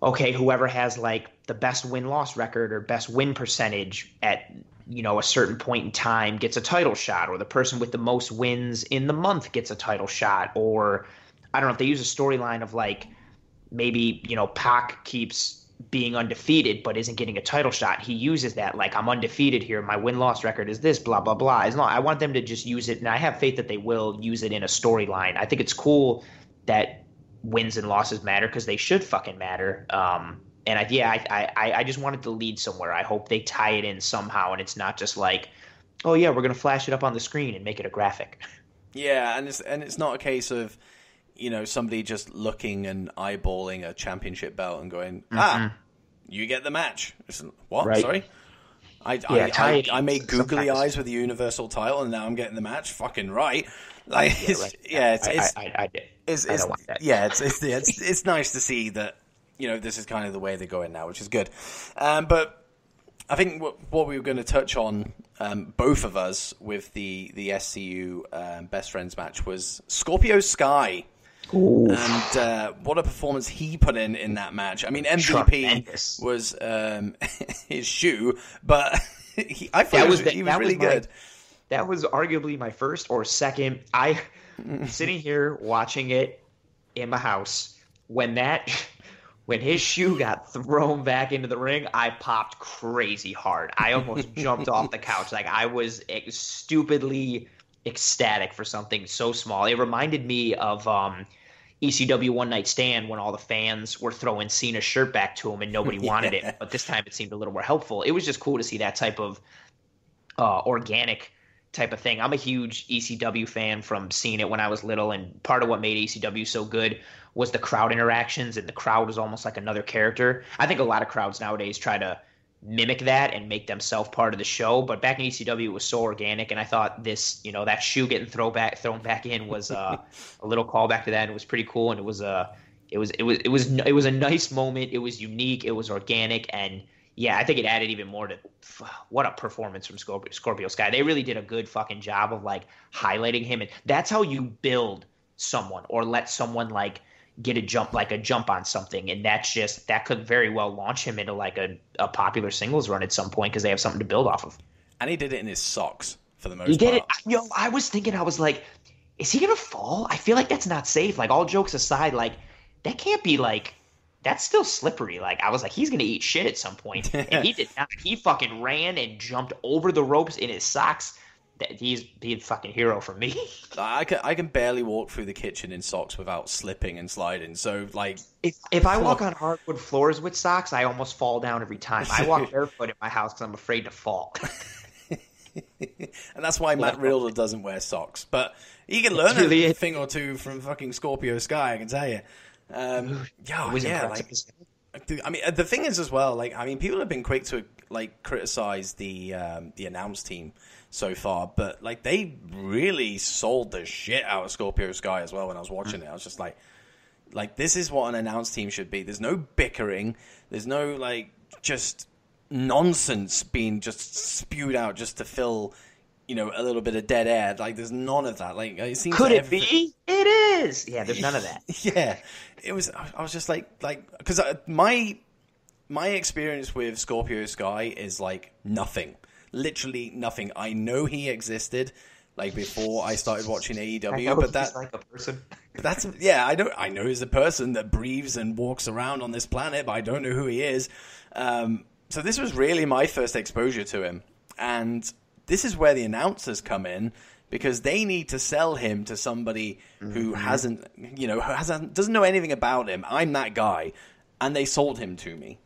okay, whoever has like the best win-loss record or best win percentage at, a certain point in time gets a title shot, or the person with the most wins in the month gets a title shot. Or I don't know if they use a storyline of like, maybe, Pac keeps being undefeated but isn't getting a title shot. He uses that like, I'm undefeated here. My win-loss record is this, blah, blah, blah. I want them to just use it, and I have faith that they will use it in a storyline. I think it's cool that wins and losses matter because they should fucking matter. And I just want it to lead somewhere. I hope they tie it in somehow, and it's not just like, oh, yeah, we're going to flash it up on the screen and make it a graphic. Yeah, and it's not a case of somebody just looking and eyeballing a championship belt and going, you get the match. What? Right. Sorry? I made googly eyes with the Universal title and now I'm getting the match? Fucking right. Like, I did. I don't want that. Yeah, it's nice to see that, this is kind of the way they're going now, which is good. But I think what we were going to touch on, both of us, with the SCU Best Friends match was Scorpio Sky. Ooh. And what a performance he put in that match. I mean, MVP Tremendous. Was his shoe, but I thought he was really good. That was arguably my first or second. I sitting here watching it in my house when his shoe got thrown back into the ring, I popped crazy hard. I almost jumped off the couch. Like I was stupidly ecstatic for something so small. It reminded me of ECW One Night Stand when all the fans were throwing Cena's shirt back to him and nobody wanted it, but this time it seemed a little more helpful. It was just cool to see that type of organic type of thing. I'm a huge ECW fan from seeing it when I was little, and part of what made ECW so good was the crowd interactions, and the crowd was almost like another character. I think a lot of crowds nowadays try to mimic that and make themselves part of the show, but back in ECW it was so organic, and I thought this, that shoe getting thrown back in was a little callback to that, and it was pretty cool, and it was a nice moment. It was unique, it was organic, and yeah, I think it added even more to what a performance from Scorpio Sky. They really did a good fucking job of like highlighting him, and that's how you build someone or let someone like get a jump on something, and that could very well launch him into like a popular singles run at some point because they have something to build off of. And he did it in his socks for the most part. He did it. I was thinking, I was like, is he gonna fall? I feel like that's not safe. Like all jokes aside, like that can't be like. That's still slippery. Like I was like, he's gonna eat shit at some point, and he did not. He fucking ran and jumped over the ropes in his socks. He's a fucking hero for me. I can barely walk through the kitchen in socks without slipping and sliding. So like, if I walk on hardwood floors with socks, I almost fall down every time. I walk barefoot in my house because I'm afraid to fall. And that's why Matt Riddle doesn't wear socks. But he can learn a thing or two from fucking Scorpio Sky, I can tell you. Yeah, It was yeah. impressive. I mean, the thing is as well. Like, I mean, people have been quick to like criticize the announce team so far, but like they really sold the shit out of Scorpio Sky as well. When I was watching it, I was just like this is what an announce team should be. There's no bickering. There's no like just nonsense being just spewed out just to fill, a little bit of dead air. Like, there's none of that. Like, it seems. Could it be? It is. Yeah, there's none of that. Yeah, it was. I was just like, because my experience with Scorpio Sky is like nothing, literally nothing. I know he existed, like before I started watching AEW, but that's like a person. I know he's a person that breathes and walks around on this planet, but I don't know who he is. So this was really my first exposure to him, and this is where the announcers come in, because they need to sell him to somebody who doesn't know anything about him. I'm that guy, and they sold him to me.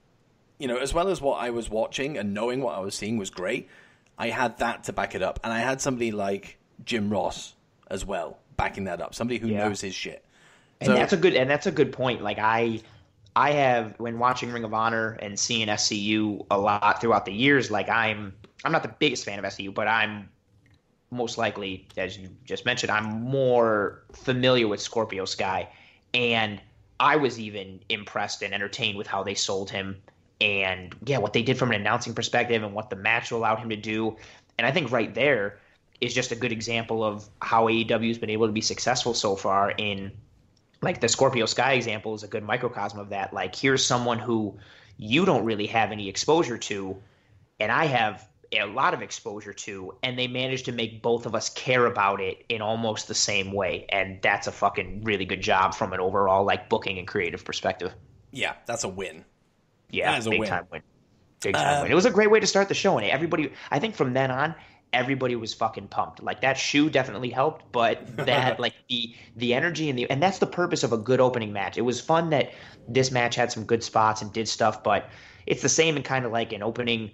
As well as what I was watching and knowing what I was seeing was great, I had that to back it up, and I had somebody like Jim Ross as well backing that up, somebody who knows his shit. And that's a good point. Like I have, when watching Ring of Honor and seeing SCU a lot throughout the years, like I'm not the biggest fan of SCU, but I'm most likely, as you just mentioned, I'm more familiar with Scorpio Sky, and I was even impressed and entertained with how they sold him, and what they did from an announcing perspective and what the match allowed him to do. And I think right there is just a good example of how AEW has been able to be successful so far. In like the Scorpio Sky example is a good microcosm of that. Like, here's someone who you don't really have any exposure to, and I have a lot of exposure to, and they managed to make both of us care about it in almost the same way. And that's a fucking really good job from an overall like booking and creative perspective. Yeah, that's a win. Yeah, big time win. Big time win. It was a great way to start the show, and everybody, I think from then on, everybody was fucking pumped. Like, that shoe definitely helped, but that like the energy and that's the purpose of a good opening match. It was fun that this match had some good spots and did stuff, but it's the same in kind of like an opening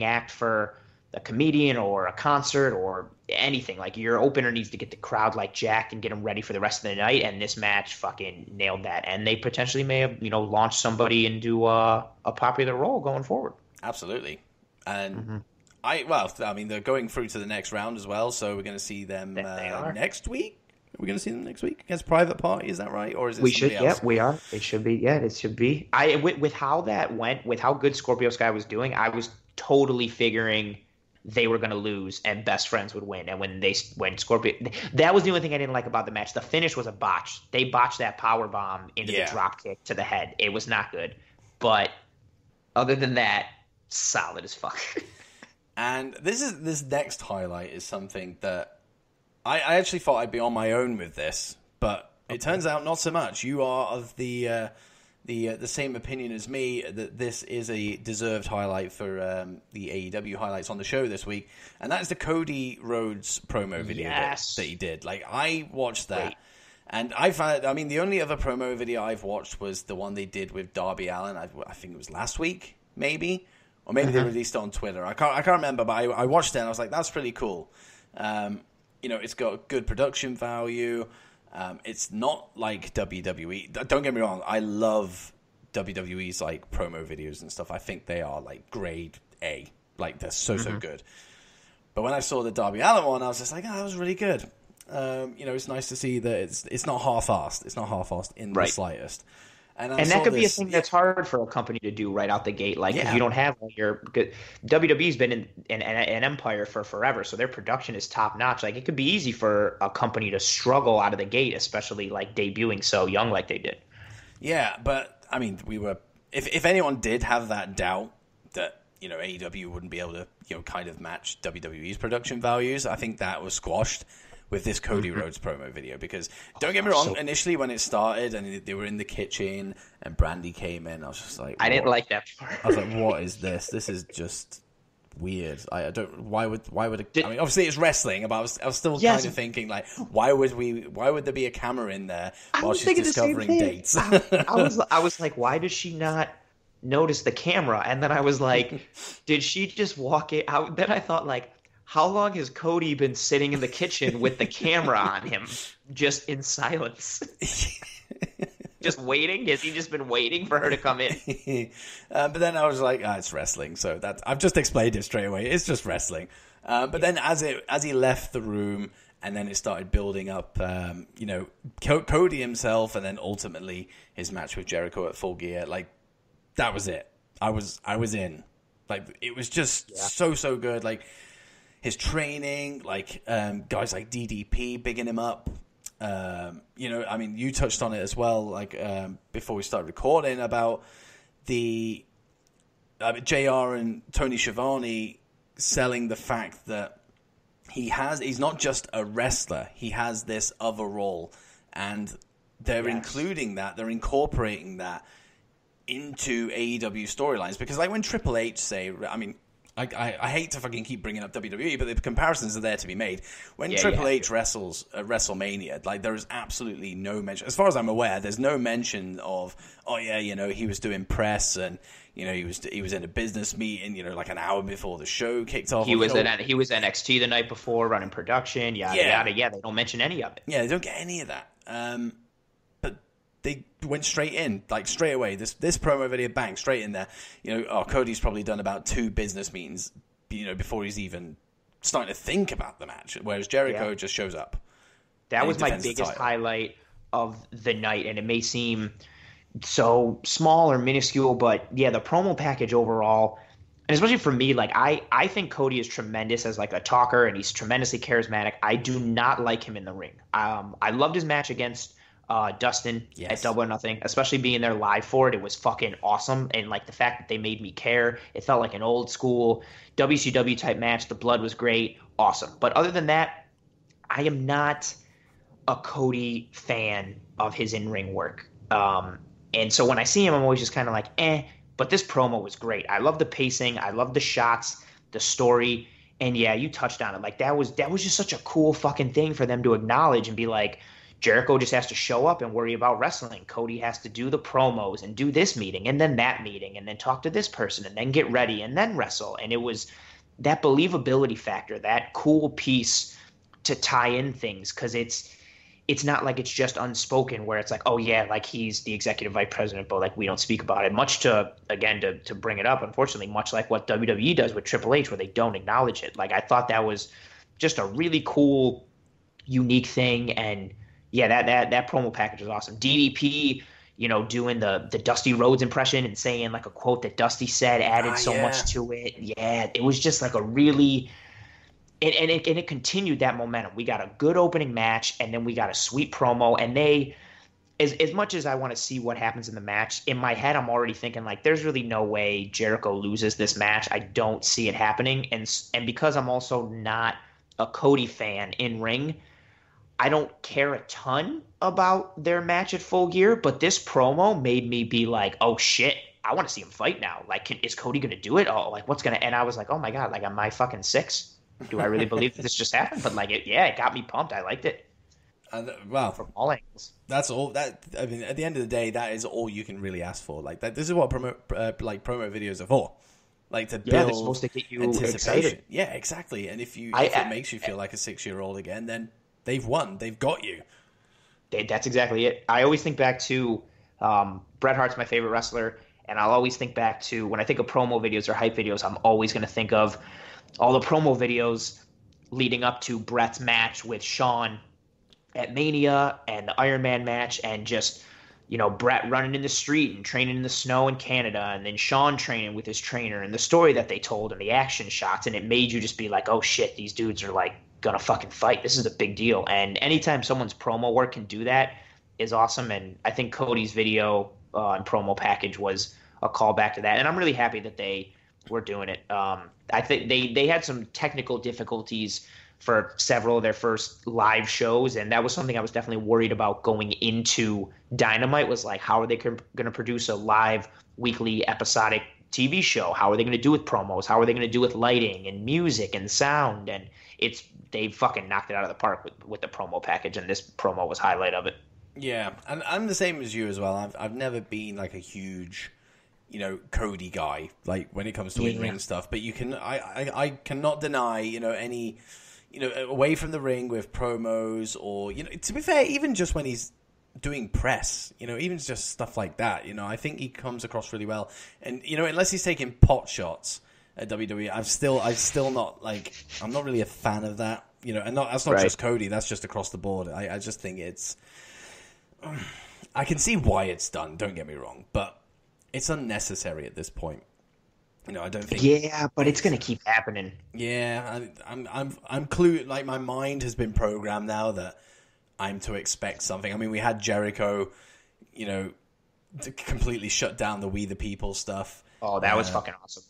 act for a comedian or a concert or anything. Like, your opener needs to get the crowd like jacked and get them ready for the rest of the night, and this match fucking nailed that. And they potentially may have launched somebody into a popular role going forward. Absolutely. And they're going through to the next round as well, so we're going to see them next week. Are we going to see them next week against Private Party? Is that right, or is it somebody else? Yeah, we are. It should be. Yeah, it should be. With how that went, with how good Scorpio Sky was doing, I was totally figuring they were going to lose and Best Friends would win. And when Scorpio, that was the only thing I didn't like about the match. The finish was a botch. They botched that power bomb into the drop kick to the head. It was not good. But other than that, solid as fuck. And this next highlight is something that I actually thought I'd be on my own with this, but it turns out not so much. You are of the same opinion as me that this is a deserved highlight for the AEW highlights on the show this week, and that is the Cody Rhodes promo video that he did. Like, I watched that, and the only other promo video I've watched was the one they did with Darby Allin. I think it was last week, maybe. Or maybe they released it on Twitter. I can't remember, but I watched it and I was like, that's pretty cool. It's got good production value. It's not like WWE. Don't get me wrong. I love WWE's like promo videos and stuff. I think they are like grade A. Like, they're so good. But when I saw the Darby Allin one, I was just like, that was really good. It's nice to see that it's not half-assed. It's not half-assed in the slightest. And that could be a thing that's hard for a company to do right out the gate. Like, if you don't have your good, WWE's been in an empire for forever, so their production is top notch. Like, it could be easy for a company to struggle out of the gate, especially like debuting so young like they did. Yeah, but I mean, if anyone did have that doubt that AEW wouldn't be able to kind of match WWE's production values, I think that was squashed with this Cody Rhodes promo video, because don't get me wrong, initially when it started and they were in the kitchen and Brandy came in, I was just like, I didn't like that part. I was like, what is this? This is just weird. I don't. Why would I mean, obviously it's wrestling, but I was still kind of thinking like, why would there be a camera in there while she's discovering dates? I was like, why does she not notice the camera? And then I was like, did she just walk it out? Then I thought, like, how long has Cody been sitting in the kitchen with the camera on him, just in silence? Just waiting? Has he just been waiting for her to come in? But then I was like, it's wrestling. So I've just explained it straight away. It's just wrestling. But then as he left the room, and then it started building up, Cody himself, and then ultimately his match with Jericho at Full Gear. Like, that was it. I was in. Like, it was just so good. Like, his training, like, guys like DDP bigging him up. You touched on it as well, like, before we started recording, about the JR and Tony Schiavone selling the fact that he's not just a wrestler, he has this other role, and they're including that, they're incorporating that into AEW storylines. Because like when Triple H I hate to fucking keep bringing up WWE, but the comparisons are there to be made. When Triple H wrestles at WrestleMania, like, there is absolutely no mention, as far as I'm aware, there's no mention of, he was doing press, and he was in a business meeting, like an hour before the show kicked off. He was NXT the night before running production, yada. They don't mention any of it. Yeah, they don't get any of that. But they went straight in, like, straight away. This promo video, bang, straight in there. Cody's probably done about 2 business meetings, before he's even starting to think about the match. Whereas Jericho just shows up. That was my biggest highlight of the night, and it may seem so small or minuscule, but the promo package overall, and especially for me, like, I think Cody is tremendous as like a talker, and he's tremendously charismatic. I do not like him in the ring. I loved his match against Dustin at Double or Nothing, especially being there live for it. It was fucking awesome, and like the fact that they made me care, it felt like an old school WCW type match. The blood was great, awesome. But other than that, I am not a Cody fan of his in-ring work. And so when I see him, I'm always just kind of like, but this promo was great. I love the pacing, I love the shots, the story, and you touched on it. Like, that was just such a cool fucking thing for them to acknowledge and be like, Jericho just has to show up and worry about wrestling. Cody has to do the promos and do this meeting and then that meeting and then talk to this person and then get ready and then wrestle. And it was that believability factor, that cool piece to tie in things, because it's not like it's just unspoken where it's like, like he's the executive vice president, but like we don't speak about it. Much to bring it up, unfortunately, much like what WWE does with Triple H, where they don't acknowledge it. Like, I thought that was just a really cool, unique thing, and that promo package was awesome. DDP, doing the Dusty Rhodes impression and saying like a quote that Dusty said added so much to it. Yeah, it was just like a really. And it continued that momentum. We got a good opening match, and then we got a sweet promo. And they, as much as I want to see what happens in the match, in my head I'm already thinking like, there's really no way Jericho loses this match. I don't see it happening. And because I'm also not a Cody fan in ring, I don't care a ton about their match at Full Gear. But this promo made me be like, oh shit, I want to see him fight now. Like, is Cody gonna do it? Oh, like what's gonna? And I was like, oh my god, like, am I fucking 6? Do I really believe that this just happened? But like, it got me pumped. I liked it. From all angles. That's all. At the end of the day, that is all you can really ask for. Like, this is what promo videos are for. Like, to build they're supposed to get you excited. Yeah, exactly. And if it makes you feel like a 6-year-old again, then they've won. They've got you. That's exactly it. I always think back to Bret Hart's my favorite wrestler, and I'll always think back to when I think of promo videos or hype videos, I'm always going to think of all the promo videos leading up to Bret's match with Shawn at Mania and the Iron Man match, and just, Bret running in the street and training in the snow in Canada, and then Shawn training with his trainer, and the story that they told and the action shots, and it made you just be like, oh shit, these dudes are like gonna fucking fight. This is a big deal. And anytime someone's promo work can do that is awesome. And I think Cody's video and promo package was a callback to that, and I'm really happy that they were doing it. I think they had some technical difficulties for several of their first live shows, and that was something I was definitely worried about going into Dynamite, was like, how are they going to produce a live weekly episodic TV show? How are they going to do with promos? How are they going to do with lighting and music and sound? And they fucking knocked it out of the park with the promo package, and this promo was highlight of it. Yeah, and I'm the same as you as well. I've never been like a huge Cody guy, like when it comes to in-ring stuff, but I cannot deny, any, away from the ring with promos, or, to be fair, even just when he's doing press, even just stuff like that. I think he comes across really well. And unless he's taking pot shots at WWE, I'm still not like, I'm not really a fan of that. And that's not just Cody. That's just across the board. I just think it's. I can see why it's done. Don't get me wrong, but it's unnecessary at this point. I don't think. Yeah, but it's gonna keep happening. Yeah, I'm clued. Like, my mind has been programmed now that I'm to expect something. I mean, we had Jericho, to completely shut down the We the People stuff. Oh, that was fucking awesome.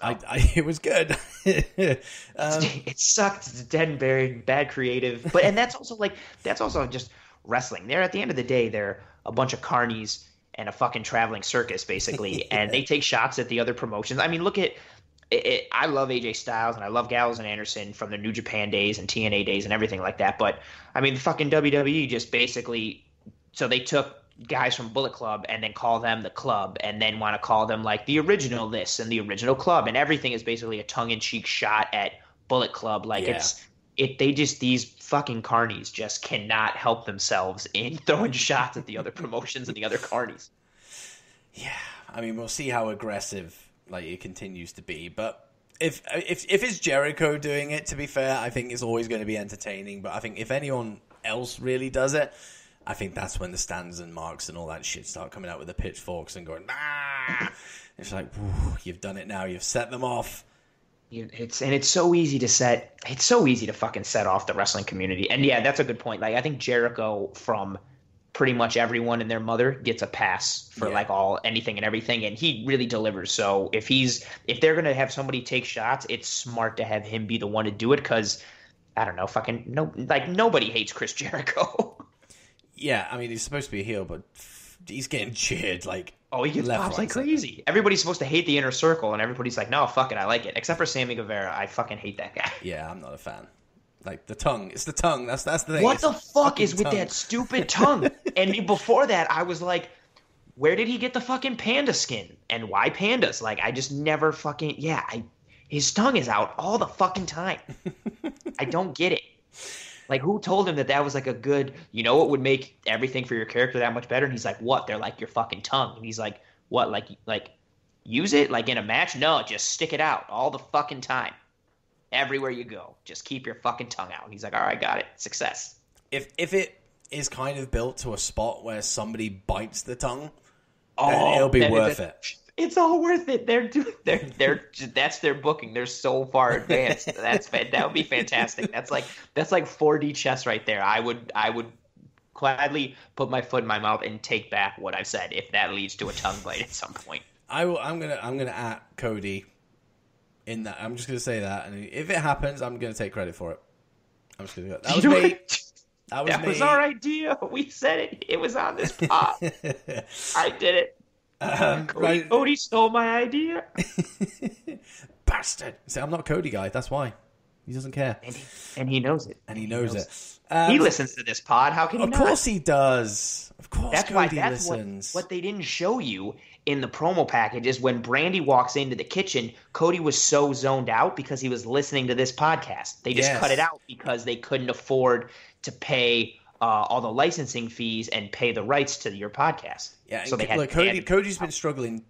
It was good. It sucked. It's dead and buried, bad creative. But that's also just wrestling. They're, at the end of the day, they're a bunch of carnies and a fucking traveling circus, basically, and they take shots at the other promotions. I mean, look at it. I love AJ Styles and I love Gallows and Anderson from the New Japan days and TNA days and everything like that. But I mean, the fucking WWE just basically, so they took guys from Bullet Club and then call them the Club and then want to call them like the original this and the original Club, and everything is basically a tongue-in-cheek shot at Bullet Club. Like, these fucking carnies just cannot help themselves in throwing shots at the other promotions and the other carnies. Yeah, I mean, we'll see how aggressive it continues to be, but if it's Jericho doing it, to be fair, I think it's always going to be entertaining. But I think if anyone else really does it, I think that's when the stands and marks and all that shit start coming out with the pitchforks and going, ah! It's like, you've done it now. You've set them off. It's so easy to fucking set off the wrestling community. And yeah, that's a good point. Like, I think Jericho, from pretty much everyone and their mother, gets a pass for anything and everything, and he really delivers. So if they're gonna have somebody take shots, it's smart to have him be the one to do it, because I don't know, nobody hates Chris Jericho. Yeah, I mean, he's supposed to be a heel, but he's getting cheered like. Oh, he gets pops like crazy. Everybody's supposed to hate the Inner Circle, and everybody's like, no, fuck it, I like it. Except for Sammy Guevara. I fucking hate that guy. Yeah, I'm not a fan. Like, the tongue. It's the tongue. That's the thing. What the fuck is with that stupid tongue? And before that, I was like, where did he get the fucking panda skin? And why pandas? Like, I just never fucking... his tongue is out all the fucking time. I don't get it. Like, who told him that was like a good, what would make everything for your character that much better? And he's like, what? They're like your fucking tongue. And he's like, what? Like use it like in a match? No, just stick it out all the fucking time. Everywhere you go, just keep your fucking tongue out. And he's like, all right, got it. Success. If it is kind of built to a spot where somebody bites the tongue, it'll be worth it. It's all worth it. That's their booking. They're so far advanced. That would be fantastic. That's like 4D chess right there. I would gladly put my foot in my mouth and take back what I said if that leads to a tongue bite at some point. I'm gonna at Cody in that. I'm just gonna say that, and if it happens, I'm gonna take credit for it. I'm just gonna go. That was me. That was our idea. We said it. It was on this pod. I did it. Cody stole my idea. Bastard. See, I'm not a Cody guy. That's why. He doesn't care. And he knows it. And he knows it. He listens to this pod. How can he not? Of course he does. Of course Cody listens. What they didn't show you in the promo package is when Brandy walks into the kitchen, Cody was so zoned out because he was listening to this podcast. They just cut it out because they couldn't afford to pay all the licensing fees and pay the rights to your podcast. Yeah, so Cody's been struggling,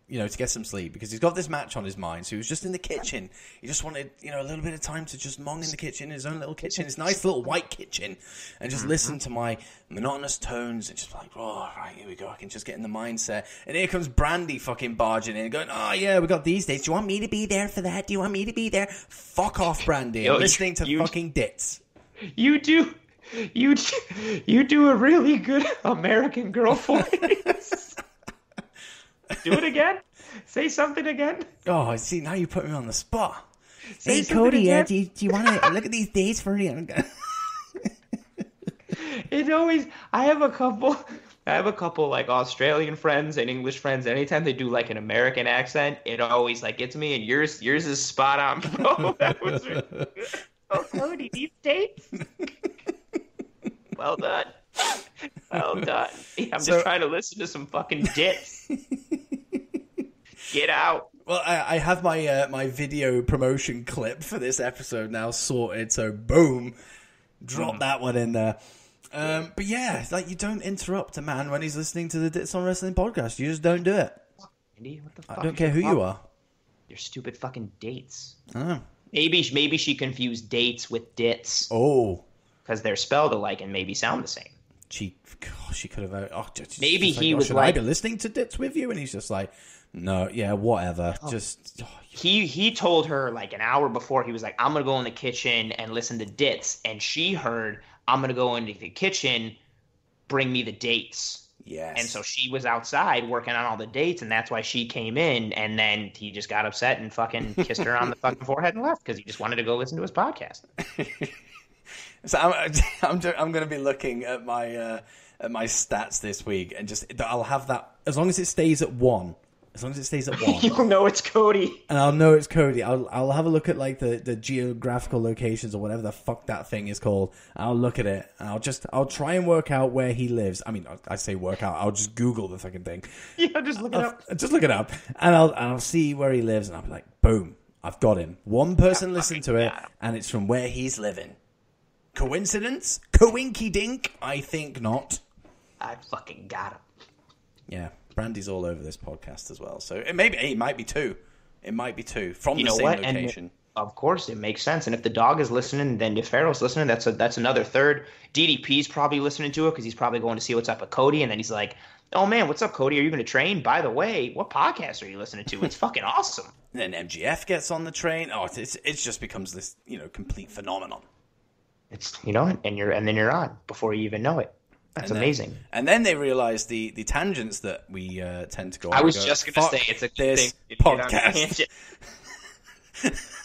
to get some sleep because he's got this match on his mind. So he was just in the kitchen. He just wanted, a little bit of time to just mong in the kitchen, his own little kitchen, his nice little white kitchen, and just listen to my monotonous tones and just like, oh, right, here we go. I can just get in the mindset. And here comes Brandy fucking barging in and going, oh, yeah, we got these dates. Do you want me to be there for that? Do you want me to be there? Fuck off, Brandy. I'm listening to fucking dits. You do a really good American Girl voice. Do it again. Say something again. Oh, see, now you put me on the spot. Hey, Cody, do you want to look at these dates for you? I have a couple like Australian friends and English friends. Anytime they do like an American accent, it always like gets me. And yours is spot on, bro. That was really good. Oh, Cody, these dates. Well done. I'm just trying to listen to some fucking dits. Get out. Well, I have my video promotion clip for this episode now sorted, so boom, drop that one in there. But yeah, like, you don't interrupt a man when he's listening to the Dits on Wrestling podcast. You just don't do it. Andy, what the fuck? I don't care who you are. Your stupid fucking dates. Oh. Maybe she confused dates with dits. Oh. Because they're spelled alike and maybe sound the same. She could have. Maybe just he like, was should like, I be listening to Dits with you? And he's just like, no, yeah, whatever. Just. He told her like an hour before, he was like, I'm going to go in the kitchen and listen to Dits. And she heard, I'm going to go into the kitchen, bring me the dates. Yes. And so she was outside working on all the dates, and that's why she came in. And then he just got upset and fucking kissed her on the fucking forehead and left because he just wanted to go listen to his podcast. So I'm going to be looking at my stats this week, and I'll have that as long as it stays at 1. As long as it stays at 1. You'll know it's Cody. And I'll know it's Cody. I'll have a look at like the geographical locations or whatever the fuck that thing is called. I'll look at it and I'll try and work out where he lives. I mean, I say work out. I'll just Google the fucking thing. Yeah, just look it up. Just look it up, and I'll see where he lives, and I'll be like, boom, I've got him. One person listened to it, and it's from where he's living. Coincidence? Coinky dink? I think not. I fucking got him. Yeah. Brandy's all over this podcast as well, so it might be 2. It might be 2 from the same location. And of course, it makes sense. And if the dog is listening, then if Farrell's listening, that's another third. DDP's probably listening to it because he's probably going to see what's up with Cody, and then he's like, "Oh man, what's up, Cody? Are you going to train? By the way, what podcast are you listening to? It's fucking awesome." And then MGF gets on the train. Oh, it just becomes this complete phenomenon. It's and then you're on before you even know it. That's amazing. And then they realize the tangents that we tend to go on. I was just going to say, it's a good this thing. podcast.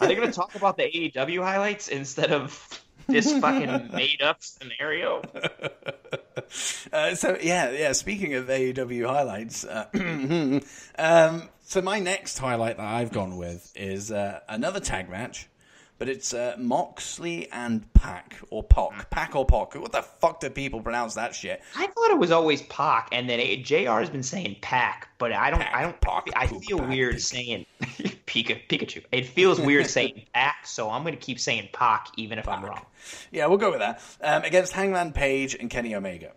Are they going to talk about the AEW highlights instead of this fucking made-up scenario? Speaking of AEW highlights, so my next highlight that I've gone with is another tag match. But it's Moxley and Pac or Pac. Pac or Pac. What the fuck do people pronounce that shit? I thought it was always Pac, and then JR has been saying Pac, but I feel weird saying Pikachu. It feels weird saying Pac, so I'm going to keep saying Pac even if I'm wrong. Yeah, we'll go with that. Against Hangman Page and Kenny Omega.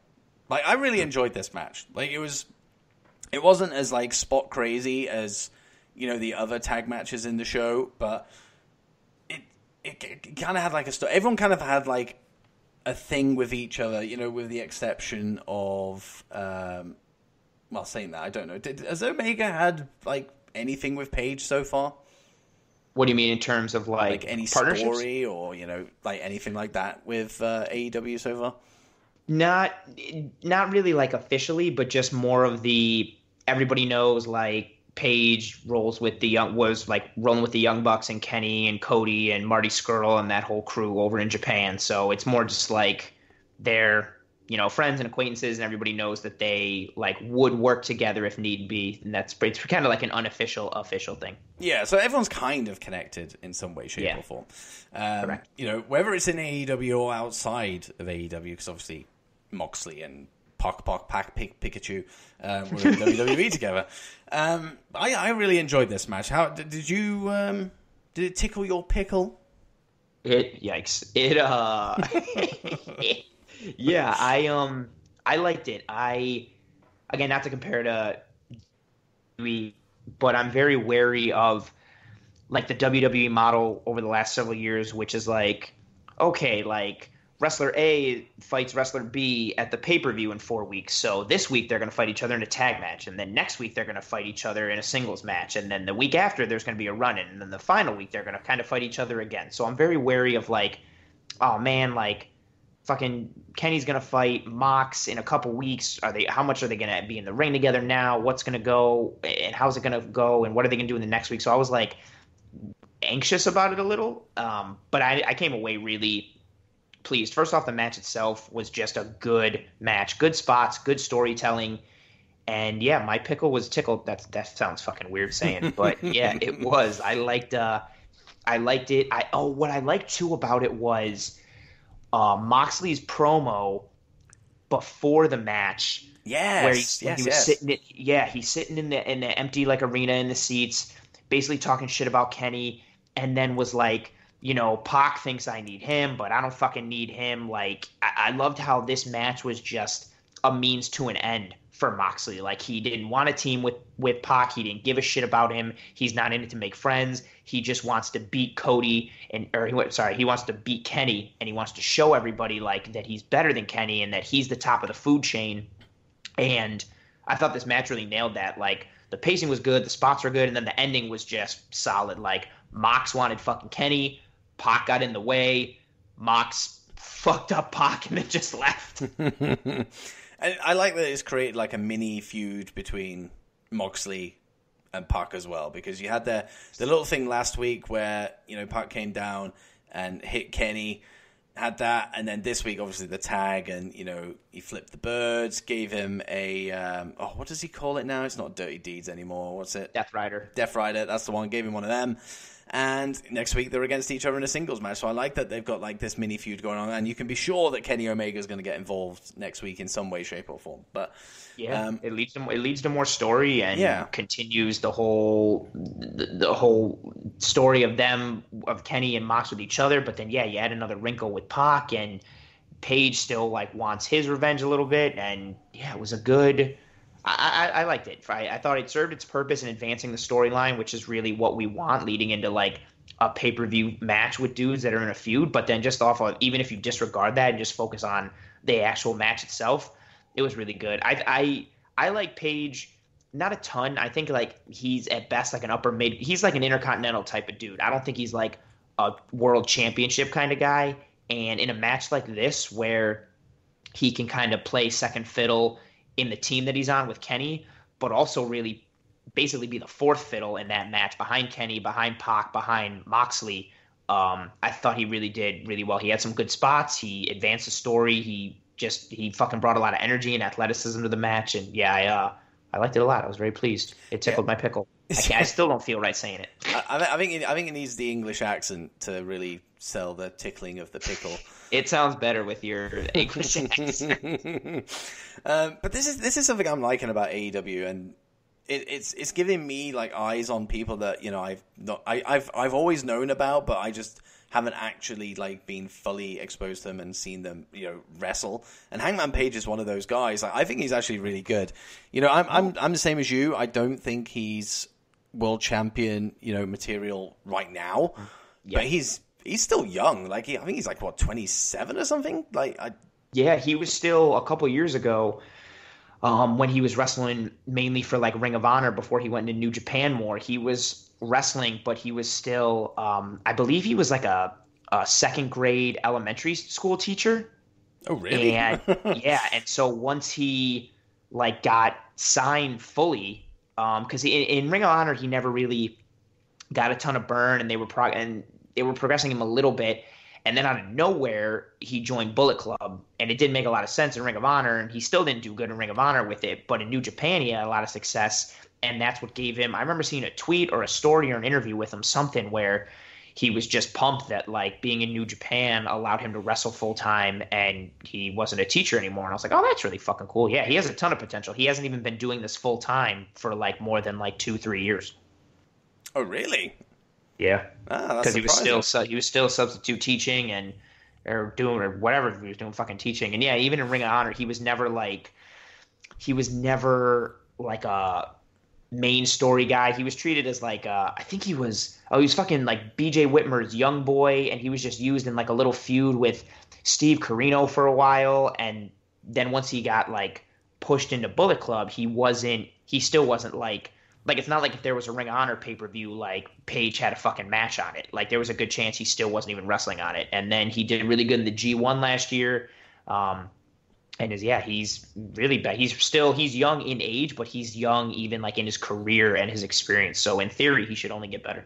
Like, I really enjoyed this match. Like, it wasn't as like spot crazy as the other tag matches in the show, but it kind of had like a story. Everyone kind of had like a thing with each other, with the exception of, saying that, I don't know. Has Omega had like anything with Paige so far? What do you mean in terms of like any story or, like anything like that with AEW so far? Not really like officially, but just more of the, everybody knows like, Paige was rolling with the Young Bucks and Kenny and Cody and Marty Scurll and that whole crew over in Japan. So it's more just like they're, friends and acquaintances, and everybody knows that they like would work together if need be. And it's kind of like an unofficial official thing. Yeah. So everyone's kind of connected in some way, shape, or form. Correct. Whether it's in AEW or outside of AEW, because obviously Moxley and Pac, Pikachu were in WWE together. I really enjoyed this match. How did you? Did it tickle your pickle? Yikes! Yeah, I liked it. Again, not to compare to but I'm very wary of like the WWE model over the last several years, which is like, okay, like Wrestler A fights Wrestler B at the pay-per-view in 4 weeks. So this week they're going to fight each other in a tag match. And then next week they're going to fight each other in a singles match. And then the week after there's going to be a run-in. And then the final week they're going to kind of fight each other again. So I'm very wary of like, oh man, like fucking Kenny's going to fight Mox in a couple weeks. How much are they going to be in the ring together now? What's going to go and how's it going to go? And what are they going to do in the next week? So I was like anxious about it a little. But I came away really pleased. First off, the match itself was just a good match, good spots, good storytelling, and yeah, my pickle was tickled. That sounds fucking weird saying, but yeah, it was. I liked it. What I liked too about it was Moxley's promo before the match. Yes, where he was sitting. He's sitting in the empty like arena in the seats, basically talking shit about Kenny, and then was like, Pac thinks I need him, but I don't fucking need him. Like, I loved how this match was just a means to an end for Moxley. Like, he didn't want a team with Pac. He didn't give a shit about him. He's not in it to make friends. He just wants to beat Cody he wants to beat Kenny, and he wants to show everybody like that he's better than Kenny and that he's the top of the food chain. And I thought this match really nailed that. Like, the pacing was good, the spots were good, and then the ending was just solid. Like, Mox wanted fucking Kenny, Pac got in the way, Mox fucked up Pac and then just left. And I like that it's created like a mini feud between Moxley and Pac as well, because you had the little thing last week where, Pac came down and hit Kenny, had that, and then this week, obviously, the tag, and, he flipped the birds, gave him a, what does he call it now? It's not Dirty Deeds anymore. What's it? Death Rider. Death Rider, that's the one. Gave him one of them. And next week, they're against each other in a singles match. So I like that they've got, like, this mini feud going on, and you can be sure that Kenny Omega is going to get involved next week in some way, shape, or form. But yeah, it leads to more story and continues the whole story of Kenny and Mox with each other. But then you add another wrinkle with Pac, and Page still like wants his revenge a little bit. And it was a good. I liked it. I thought it served its purpose in advancing the storyline, which is really what we want leading into like a pay-per-view match with dudes that are in a feud. But then just off of, even if you disregard that and just focus on the actual match itself, it was really good. I like Page, not a ton. I think like he's at best like an upper mid. He's like an intercontinental type of dude. I don't think he's like a world championship kind of guy. And in a match like this where he can kind of play second fiddle in the team that he's on with Kenny, but also really basically be the fourth fiddle in that match behind Kenny, behind Pac, behind Moxley. I thought he really did really well. He had some good spots. He advanced the story. He fucking brought a lot of energy and athleticism to the match. And I liked it a lot. I was very pleased. It tickled my pickle. I still don't feel right saying it. I think it needs the English accent to really sell the tickling of the pickle. It sounds better with your English accent. But this is something I'm liking about AEW, and it's giving me like eyes on people that I've always known about, but I just haven't actually like been fully exposed to them and seen them wrestle. And Hangman Page is one of those guys. Like, I think he's actually really good. I'm the same as you. I don't think he's world champion material right now, but he's still young. Like I think he's like 27 or something. He was still a couple years ago. When he was wrestling mainly for like Ring of Honor before he went into New Japan more, he was wrestling, but he was still, I believe he was like a second grade elementary school teacher. Oh, really? And and so once he like got signed fully, because in Ring of Honor he never really got a ton of burn, and they were progressing him a little bit. And then out of nowhere, he joined Bullet Club, and it didn't make a lot of sense in Ring of Honor, and he still didn't do good in Ring of Honor with it. But in New Japan, he had a lot of success, and that's what gave him – I remember seeing a tweet or a story or an interview with him, something where he was just pumped that, like, being in New Japan allowed him to wrestle full-time, and he wasn't a teacher anymore. And I was like, oh, that's really fucking cool. Yeah, he has a ton of potential. He hasn't even been doing this full-time for, like, more than, like, 2-3 years. Oh, really? Yeah, because he was still substitute teaching or whatever he was doing, fucking teaching. And even in Ring of Honor, he was never like a main story guy. He was treated as like I think he was fucking like BJ Whitmer's young boy, and he was just used in like a little feud with Steve Corino for a while. And then once he got like pushed into Bullet Club, he still wasn't like it's not like if there was a Ring of Honor pay-per-view, like Page had a fucking match on it. Like there was a good chance he still wasn't even wrestling on it. And then he did really good in the G1 last year. He's really bad. He's young in age, but he's young even like in his career and his experience. So in theory, he should only get better.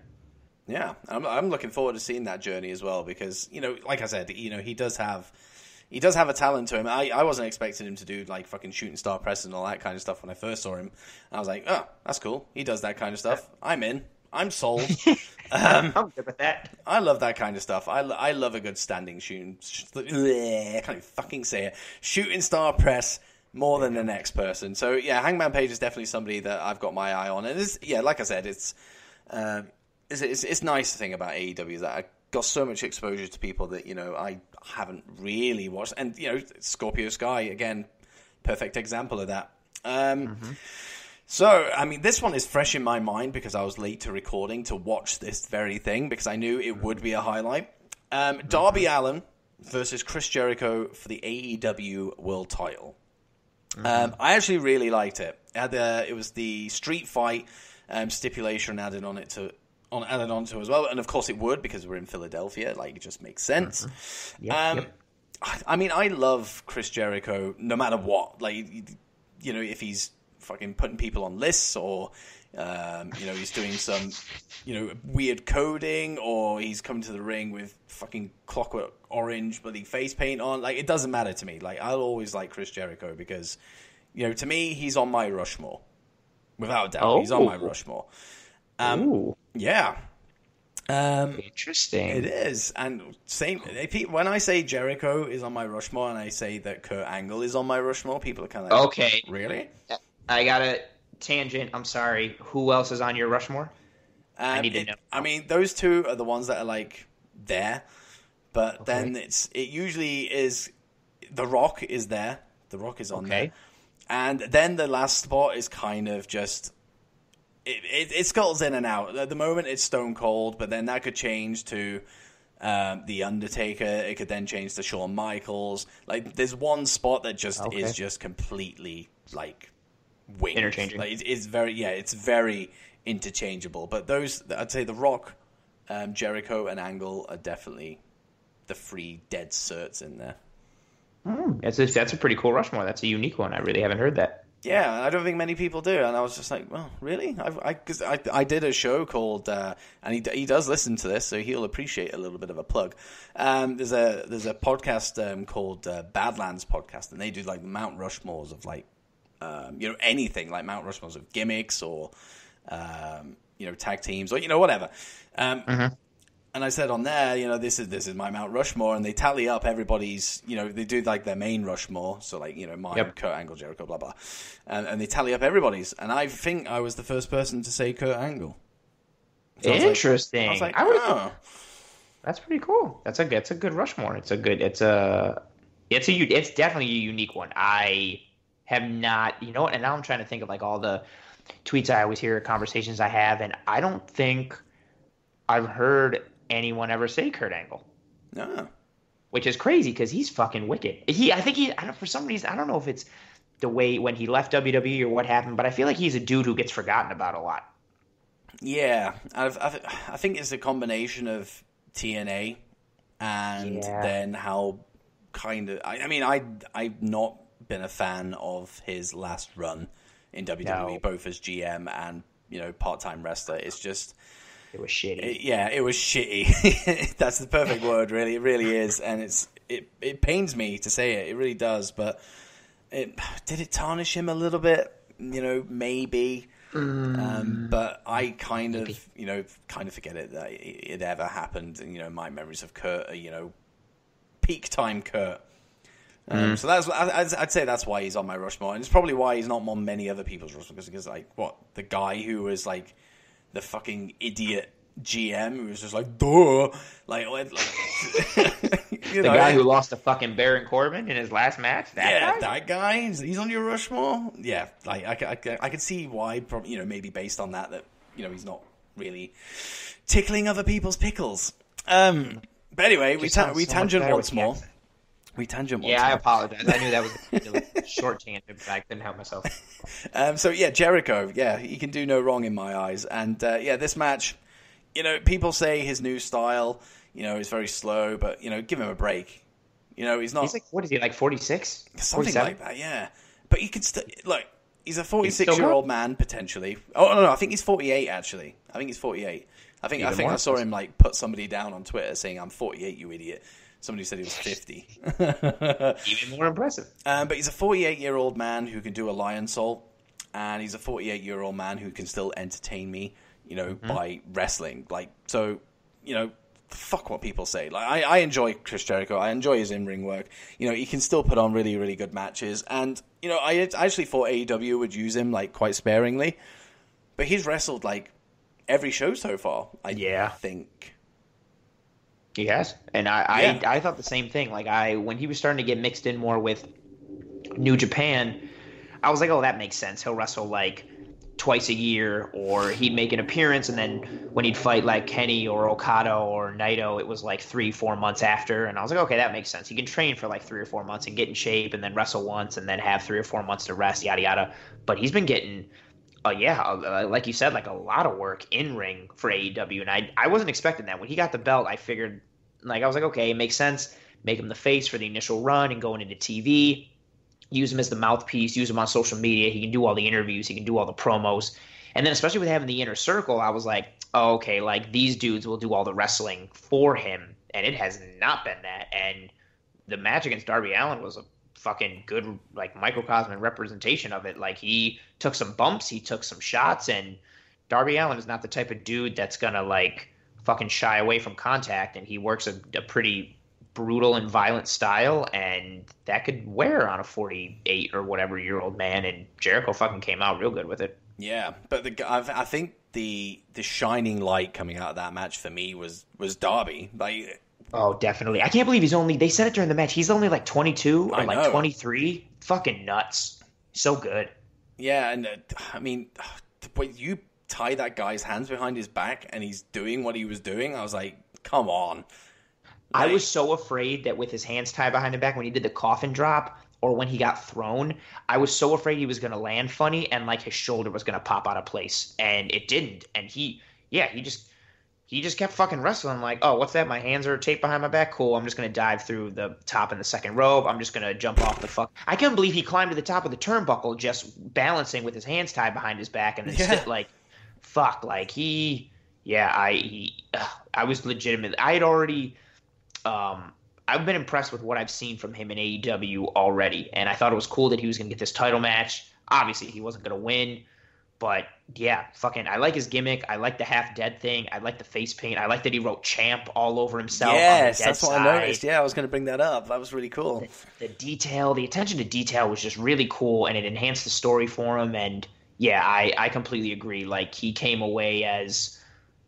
Yeah, I'm looking forward to seeing that journey as well, because like I said, he does have a talent to him. I wasn't expecting him to do like fucking shooting star press and all that kind of stuff when I first saw him. I was like, oh, that's cool. He does that kind of stuff. I'm in. I'm sold. I'm good with that. I love that kind of stuff. I love a good standing shooting. I can't even fucking say it. Shooting star press more than the next person. So yeah, Hangman Page is definitely somebody that I've got my eye on. And like I said, it's nice thing about AEW that got so much exposure to people that, you know, I haven't really watched. And, you know, Scorpio Sky, again, perfect example of that. So, I mean, this one is fresh in my mind because I was late to recording to watch this very thing because I knew it would be a highlight. Darby Allin versus Chris Jericho for the AEW World Title. I actually really liked it. It was the street fight stipulation added on to as well, and of course it would because we're in Philadelphia. Like, it just makes sense. Yep. I mean, I love Chris Jericho no matter what. Like, you know, if he's fucking putting people on lists or, you know, he's doing some, you know, weird coding or he's coming to the ring with fucking Clockwork Orange bloody face paint on. Like, it doesn't matter to me. Like, I'll always like Chris Jericho because, you know, to me, he's on my Rushmore. Without a doubt, he's on my Rushmore. Yeah. Interesting. It is. And same when I say Jericho is on my Rushmore and I say that Kurt Angle is on my Rushmore, people are kind of like, okay. Really? I got a tangent. I'm sorry. Who else is on your Rushmore? I need to know. I mean, those two are the ones that are like there, but then it usually is The Rock is there. The Rock is on there. And then the last spot is kind of just it scuttles in and out. At the moment, it's Stone Cold, but then that could change to The Undertaker. It could then change to Shawn Michaels. Like, there's one spot that just is just completely like winged. Interchanging. Like, it's very interchangeable. But those, I'd say, The Rock, Jericho, and Angle are definitely the three dead certs in there. That's a pretty cool Rushmore. That's a unique one. I really haven't heard that. Yeah, I don't think many people do, and I was just like, well, really? Because I did a show called, and he does listen to this, so he'll appreciate a little bit of a plug. There's a podcast called Badlands Podcast, and they do like Mount Rushmores of like, you know, anything like Mount Rushmores of gimmicks or, you know, tag teams or, you know, whatever. And I said on there, you know, this is my Mount Rushmore, and they tally up everybody's, you know, they do like their main Rushmore, so like, you know, mine, Kurt Angle, Jericho, blah blah, and they tally up everybody's, and I think I was the first person to say Kurt Angle. So interesting. I was like, that's pretty cool. That's a good Rushmore. It's definitely a unique one. I have not, you know what, and now I'm trying to think of like all the tweets I always hear, conversations I have, and I don't think I've heard anyone ever say Kurt Angle. No. Which is crazy because he's fucking wicked. For some reason, I don't know if it's the way when he left WWE or what happened, but I feel like he's a dude who gets forgotten about a lot. Yeah. I think it's a combination of TNA and then how kind of... I mean, I've not been a fan of his last run in WWE, both as GM and, you know, part-time wrestler. It's just... It was shitty. It was shitty. That's the perfect word, really. It really is, and it pains me to say it. It really does. But did it tarnish him a little bit? You know, maybe. But I kind of forget it that it ever happened. And, you know, my memories of Kurt are, you know, peak time Kurt. So I'd say that's why he's on my Rushmore, and it's probably why he's not on many other people's Rushmore because like the guy who was like the fucking idiot GM who was just like, duh. Like the guy who lost to fucking Baron Corbin in his last match? That guy? He's on your Rushmore? Yeah, like I could see why, you know, maybe based on that, you know, he's not really tickling other people's pickles. But anyway, we tangent once more. Yeah, I apologize. I knew that was a short tangent, but I couldn't help myself. So, yeah, Jericho. Yeah, he can do no wrong in my eyes. And, this match, you know, people say his new style, you know, is very slow, but, you know, give him a break. You know, he's not... He's like, what is he, like 46? Something 47? Like that, yeah. But you can still... Look, he's a 46-year-old man, potentially. Oh, no, I think he's 48, actually. I think he's 48. I think I saw him, like, put somebody down on Twitter saying, I'm 48, you idiot. Somebody said he was 50. Even more impressive. But he's a 48-year-old man who can do a lion salt, and he's a 48-year-old man who can still entertain me, you know, by wrestling. Like, so, you know, fuck what people say. Like, I enjoy Chris Jericho. I enjoy his in-ring work. You know, he can still put on really, really good matches. And, you know, I actually thought AEW would use him, like, quite sparingly. But he's wrestled, like, every show so far, I think. He has, and I thought the same thing. Like when he was starting to get mixed in more with New Japan, I was like, oh, that makes sense. He'll wrestle like twice a year, or he'd make an appearance, and then when he'd fight like Kenny or Okada or Naito, it was like 3-4 months after, and I was like, okay, that makes sense. He can train for like 3 or 4 months and get in shape, and then wrestle once, and then have 3 or 4 months to rest, yada yada. But he's been getting, like you said, like a lot of work in ring for AEW, and I wasn't expecting that. When he got the belt, I figured, like, I was like, okay, it makes sense. Make him the face for the initial run and going into TV. Use him as the mouthpiece, use him on social media. He can do all the interviews. He can do all the promos. And then especially with having the inner circle, I was like, oh, okay, like these dudes will do all the wrestling for him. And it has not been that. And the match against Darby Allin was a fucking good, like, microcosm and representation of it. Like, he took some bumps, he took some shots, and Darby Allin is not the type of dude that's going to, like, fucking shy away from contact. And he works a pretty brutal and violent style, and that could wear on a 48 or whatever year old man, and Jericho fucking came out real good with it. Yeah, but I think the shining light coming out of that match for me was Darby. Like, oh, definitely. I can't believe they said it during the match, he's only like 22 or like 23. Fucking nuts. So good. Yeah, and I mean, when you tie that guy's hands behind his back and he's doing what he was doing, I was like, come on. I was so afraid that with his hands tied behind the back when he did the coffin drop, or when he got thrown, I was so afraid he was going to land funny and like his shoulder was going to pop out of place, and it didn't. And he just kept fucking wrestling like, oh, what's that? My hands are taped behind my back. Cool. I'm just going to dive through the top and the second rope. I'm just going to jump off the fuck. I can't believe he climbed to the top of the turnbuckle just balancing with his hands tied behind his back, and then sit like, fuck, like I was legitimate. I had already. I've been impressed with what I've seen from him in AEW already, and I thought it was cool that he was going to get this title match. Obviously, he wasn't going to win, but yeah, fucking, I like his gimmick. I like the half-dead thing. I like the face paint. I like that he wrote champ all over himself. Yes, that's what I noticed. Yeah, I was going to bring that up. That was really cool. The detail, the attention to detail was just really cool, and it enhanced the story for him, and yeah, I completely agree. Like, he came away as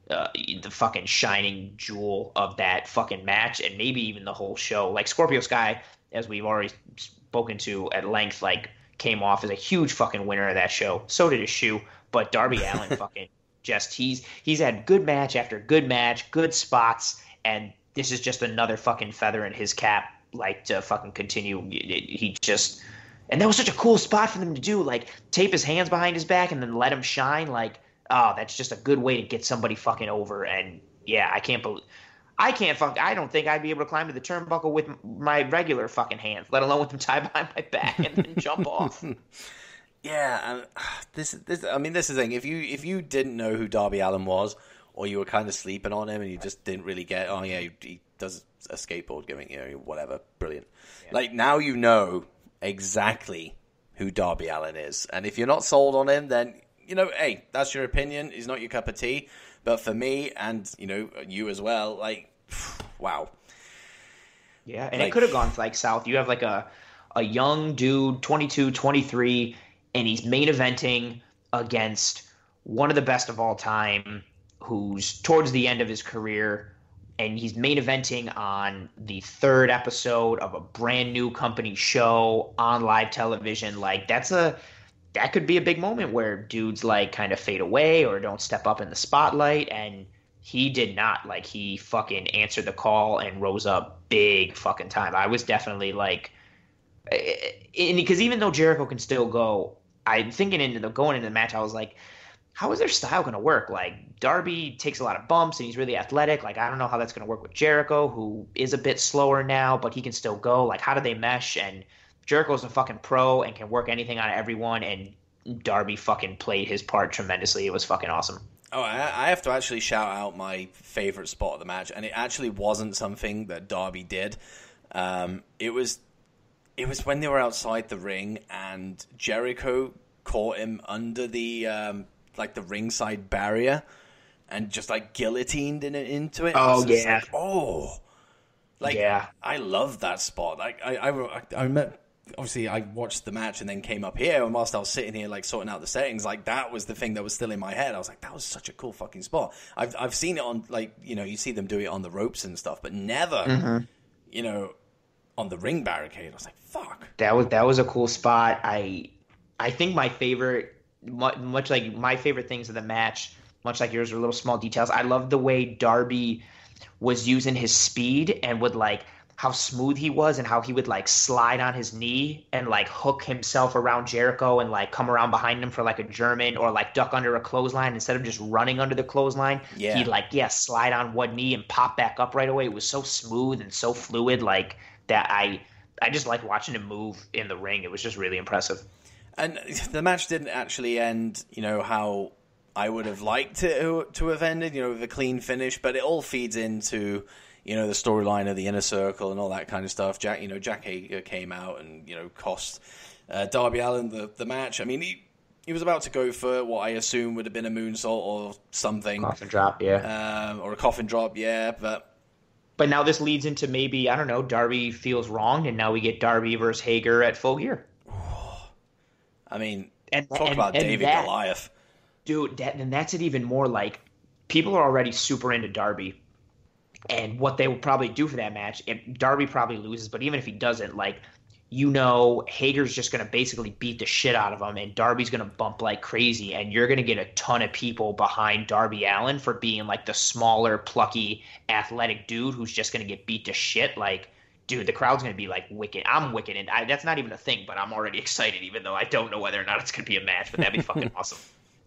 the fucking shining jewel of that fucking match, and maybe even the whole show. Like, Scorpio Sky, as we've already spoken to at length, like, came off as a huge fucking winner of that show. So did his shoe. But Darby Allin fucking just he's had good match after good match, good spots, and this is just another fucking feather in his cap, like, to fucking continue. He just, and that was such a cool spot for them to do, like, tape his hands behind his back and then let him shine. Like, oh, that's just a good way to get somebody fucking over. And yeah, I don't think I'd be able to climb to the turnbuckle with my regular fucking hands, let alone with them tied behind my back and then jump off. Yeah, and this is the thing. If you didn't know who Darby Allin was, or you were kind of sleeping on him and you just didn't really get, oh yeah, he does a skateboard gimmick, whatever, brilliant. Yeah. Like, now you know exactly who Darby Allin is, and if you're not sold on him, then hey, that's your opinion. He's not your cup of tea. But for me, and you as well, like, wow. Yeah, and it could have gone like south. You have like a young dude, 22, 23, and he's main eventing against one of the best of all time, who's towards the end of his career, and he's main eventing on the 3rd episode of a brand new company show on live television. Like, that could be a big moment where dudes like kind of fade away or don't step up in the spotlight, and he did not. Like, he fucking answered the call and rose up big fucking time. I was definitely like, because even though Jericho can still go, I'm thinking going into the match, I was like, how is their style going to work? Like, Darby takes a lot of bumps and he's really athletic. Like, I don't know how that's going to work with Jericho, who is a bit slower now, but he can still go. Like, how do they mesh? And Jericho's a fucking pro and can work anything on everyone, and Darby fucking played his part tremendously. It was fucking awesome. Oh, I have to actually shout out my favorite spot of the match, and it actually wasn't something that Darby did. It was when they were outside the ring and Jericho caught him under the the ringside barrier and just like guillotined into it. Oh yeah. I love that spot. Like I remember obviously I watched the match and then came up here, and whilst I was sitting here like sorting out the settings, like that was the thing that was still in my head. I was like, that was such a cool fucking spot. I've seen it on, like, you know, you see them do it on the ropes and stuff, but never, you know, on the ring barricade. I was like, fuck. That was a cool spot. I think my favorite, much like my favorite things of the match, much like yours, were little small details. I love the way Darby was using his speed and would like how smooth he was and how he would like slide on his knee and like hook himself around Jericho and like come around behind him for like a German or like duck under a clothesline instead of just running under the clothesline. Yeah. He'd like, slide on one knee and pop back up right away. It was so smooth and so fluid, like that. I just like watching him move in the ring. It was just really impressive. And the match didn't actually end, you know, how I would have liked it to have ended, you know, with a clean finish, but it all feeds into, you know, the storyline of the Inner Circle and all that kind of stuff. Jack Hager came out and, you know, cost Darby Allin the match. I mean, he was about to go for what I assume would have been a moonsault or something. Coffin drop, yeah. Or a coffin drop, yeah, But now this leads into maybe, I don't know, Darby feels wronged, and now we get Darby versus Hager at Full Gear. I mean, and David Goliath. Dude, and that's it even more. Like, people are already super into Darby, and what they will probably do for that match, if Darby probably loses, but even if he doesn't, like, you know, Hager's just going to basically beat the shit out of him, and Darby's going to bump like crazy, and you're going to get a ton of people behind Darby Allin for being like the smaller, plucky, athletic dude who's just going to get beat to shit. Like, dude, the crowd's going to be like wicked. I'm wicked, and that's not even a thing, but I'm already excited, even though I don't know whether or not it's going to be a match, but that'd be fucking awesome.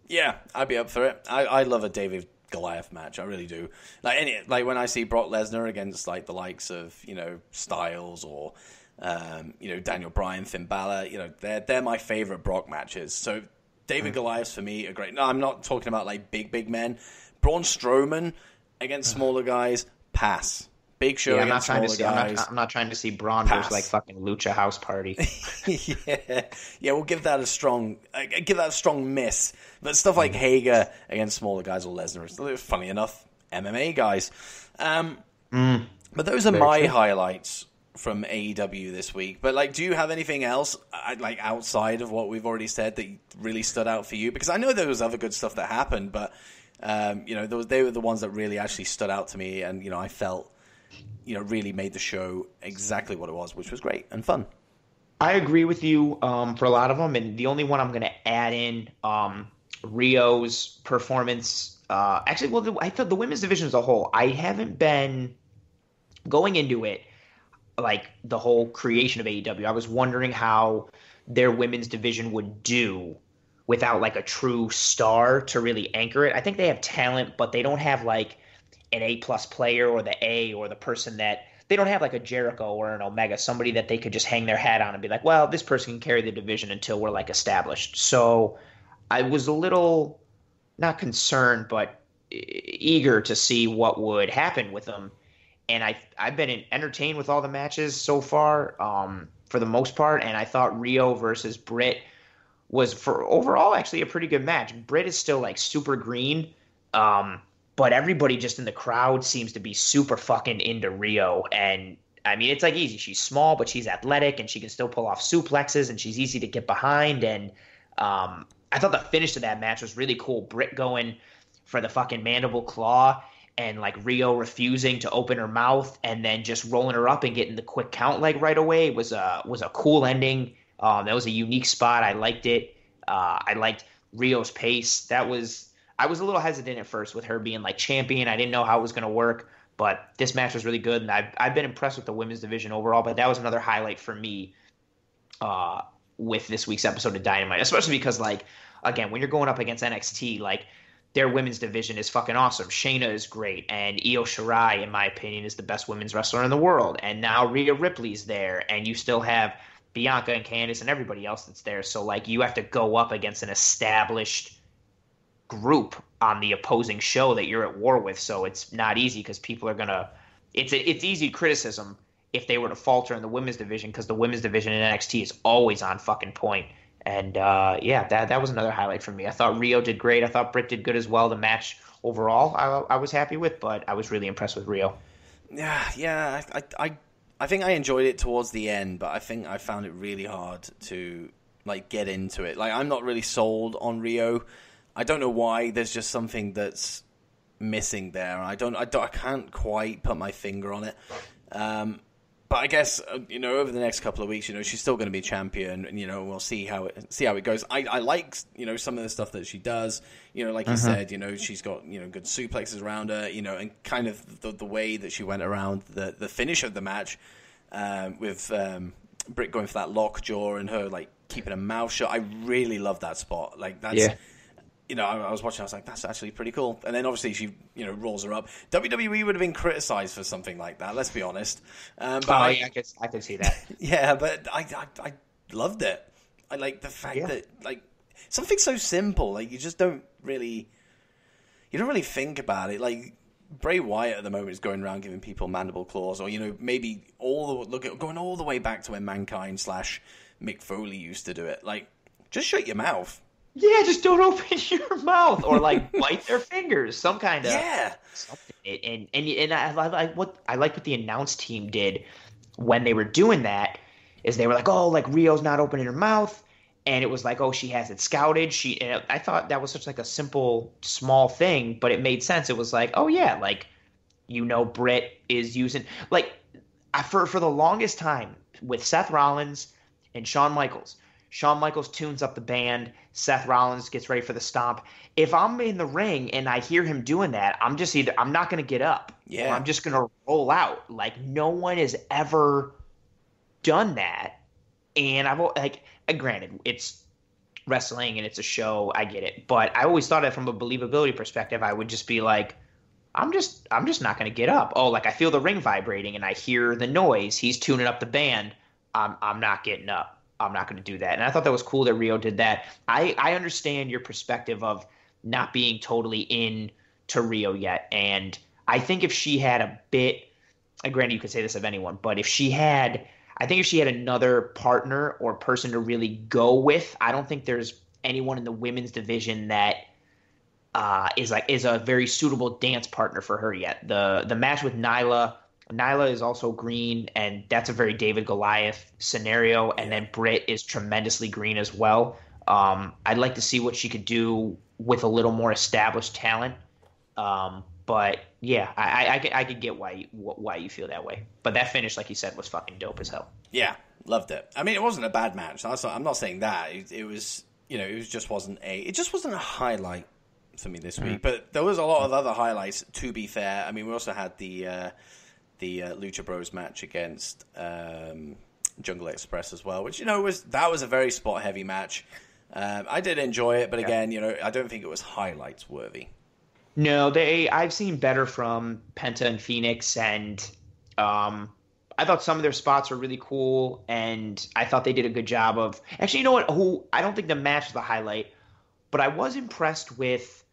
Yeah, I'd be up for it. I love a David Goliath match. I really do. Like when I see Brock Lesnar against like the likes of, you know, Styles or you know, Daniel Bryan, Finn Balor, you know, they're my favorite Brock matches. So David Goliath for me are great. No, I'm not talking about like big men. Braun Strowman against smaller guys, pass. Big Show against smaller guys. I'm not trying to see Braun versus like fucking Lucha House Party. yeah, we'll give that a strong miss. But stuff like Hager against smaller guys or Lesnar, funny enough, MMA guys. But those are my highlights from AEW this week. But like, do you have anything else like outside of what we've already said that really stood out for you? Because I know there was other good stuff that happened, but you know, they were the ones that really actually stood out to me, and you know, I felt, you know, really made the show exactly what it was, which was great and fun. I agree with you for a lot of them, and the only one I'm going to add in, Rio's performance. Actually, well, I thought the women's division as a whole, I haven't been going into it like the whole creation of AEW. I was wondering how their women's division would do without like a true star to really anchor it. I think they have talent, but they don't have like an A-plus player or the A or the person that they don't have like a Jericho or an Omega, somebody that they could just hang their hat on and be like, well, this person can carry the division until we're like established. So I was a little not concerned, but eager to see what would happen with them. And I've been entertained with all the matches so far, for the most part. And I thought Rio versus Britt was, for overall, actually a pretty good match. Britt is still like super green, but everybody just in the crowd seems to be super fucking into Rio. And I mean, it's like easy. She's small, but she's athletic, and she can still pull off suplexes, and she's easy to get behind. And I thought the finish to that match was really cool. Britt going for the fucking mandible claw, and like Rio refusing to open her mouth, and then just rolling her up and getting the quick count like right away was a cool ending. That was a unique spot. I liked it. I liked Rio's pace. I was a little hesitant at first with her being like champion. I didn't know how it was going to work, but this match was really good, and I've been impressed with the women's division overall. But that was another highlight for me with this week's episode of Dynamite, especially because, like, again, when you're going up against NXT, like, their women's division is fucking awesome. Shayna is great, and Io Shirai, in my opinion, is the best women's wrestler in the world. And now Rhea Ripley's there, and you still have Bianca and Candice and everybody else that's there. So, like, you have to go up against an established group on the opposing show that you're at war with. So it's not easy, because people are gonna. It's easy criticism if they were to falter in the women's division, because the women's division in NXT is always on fucking point. And yeah, that was another highlight for me. I thought Rio did great. I thought Britt did good as well. The match overall, I was happy with, but I was really impressed with Rio. Yeah, I I think I enjoyed it towards the end, but I think I found it really hard to like get into it. Like, I'm not really sold on Rio. I don't know why. There's just something that's missing there. I can't quite put my finger on it. But I guess over the next couple of weeks, she's still going to be champion, and we'll see how it goes. I like some of the stuff that she does. Like you said, she's got good suplexes around her. And kind of the way that she went around the finish of the match with Britt going for that lockjaw and her like keeping her mouth shut. I really love that spot. Like that's. Yeah. I was watching, I was like, that's actually pretty cool. And then obviously she, rolls her up. WWE would have been criticized for something like that, let's be honest. But I can see that. Yeah, but I loved it. I like the fact that, like, something so simple, like, you don't really think about it. Like, Bray Wyatt at the moment is going around giving people mandible claws, or, maybe going all the way back to when Mankind / Mick Foley used to do it. Like, just shut your mouth. Yeah, just don't open your mouth or like bite their fingers, some kind of something. And I like what the announce team did when they were doing that is they were like, oh, like Rio's not opening her mouth, and it was like, oh, she has it scouted. I thought that was such like a simple, small thing, but it made sense. It was like, oh yeah, like Britt is using like for the longest time with Seth Rollins and Shawn Michaels. Shawn Michaels tunes up the band. Seth Rollins gets ready for the stomp. If I'm in the ring and I hear him doing that, I'm not going to get up. Yeah. Or I'm just going to roll out. Like, no one has ever done that. And granted, it's wrestling and it's a show. I get it. But I always thought that from a believability perspective, I would just be like, I'm just not going to get up. Oh, like I feel the ring vibrating and I hear the noise. He's tuning up the band. I'm not getting up. I'm not going to do that. And I thought that was cool that Rio did that. I understand your perspective of not being totally into Rio yet. And I think if she had a bit, granted you could say this of anyone, but if she had another partner or person to really go with, I don't think there's anyone in the women's division that is a very suitable dance partner for her yet. The match with Nyla is also green, and that's a very David Goliath scenario. And then Britt is tremendously green as well. I'd like to see what she could do with a little more established talent. But yeah, I could get why you feel that way. But that finish, like you said, was fucking dope as hell. Yeah, loved it. I mean, it wasn't a bad match. I'm not saying that. It just wasn't a highlight for me this week. But there was a lot of other highlights. To be fair, I mean, we also had the Lucha Bros match against Jungle Express as well, which was a very spot heavy match. I did enjoy it, but again, I don't think it was highlights worthy. No, I've seen better from Penta and Phoenix, and I thought some of their spots were really cool, and I thought they did a good job of actually. You know what? I don't think the match was the highlight, but I was impressed with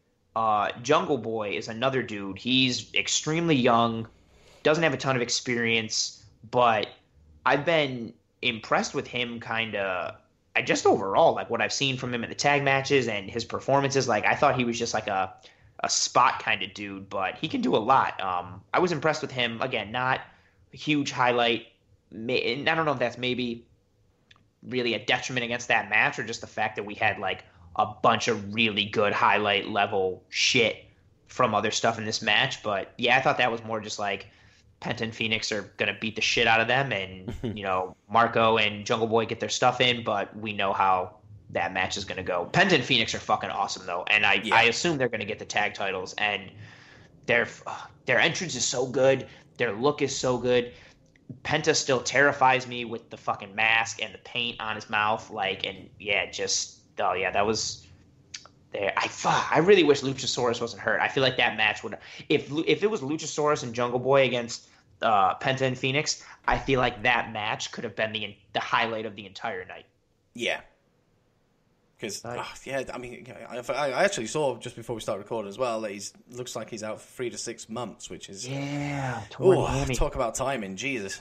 Jungle Boy. Is another dude. He's extremely young. Doesn't have a ton of experience, but I've been impressed with him just overall, like what I've seen from him in the tag matches and his performances. Like I thought he was just like a spot kind of dude, but he can do a lot. I was impressed with him. Again, not a huge highlight. And I don't know if that's maybe really a detriment against that match or just the fact that we had like a bunch of really good highlight level shit from other stuff in this match. But yeah, I thought that was more just like, Penta and Phoenix are going to beat the shit out of them, and, Marco and Jungle Boy get their stuff in, but we know how that match is going to go. Penta and Phoenix are fucking awesome, though, and I assume they're going to get the tag titles, and their entrance is so good. Their look is so good. Penta still terrifies me with the fucking mask and the paint on his mouth, that was... There, I really wish Luchasaurus wasn't hurt. I feel like that match would, if it was Luchasaurus and Jungle Boy against Penta and Phoenix, I feel like that match could have been the highlight of the entire night. Yeah, because I mean, I actually saw just before we started recording as well that looks like he's out for 3 to 6 months, which is talk about timing, Jesus.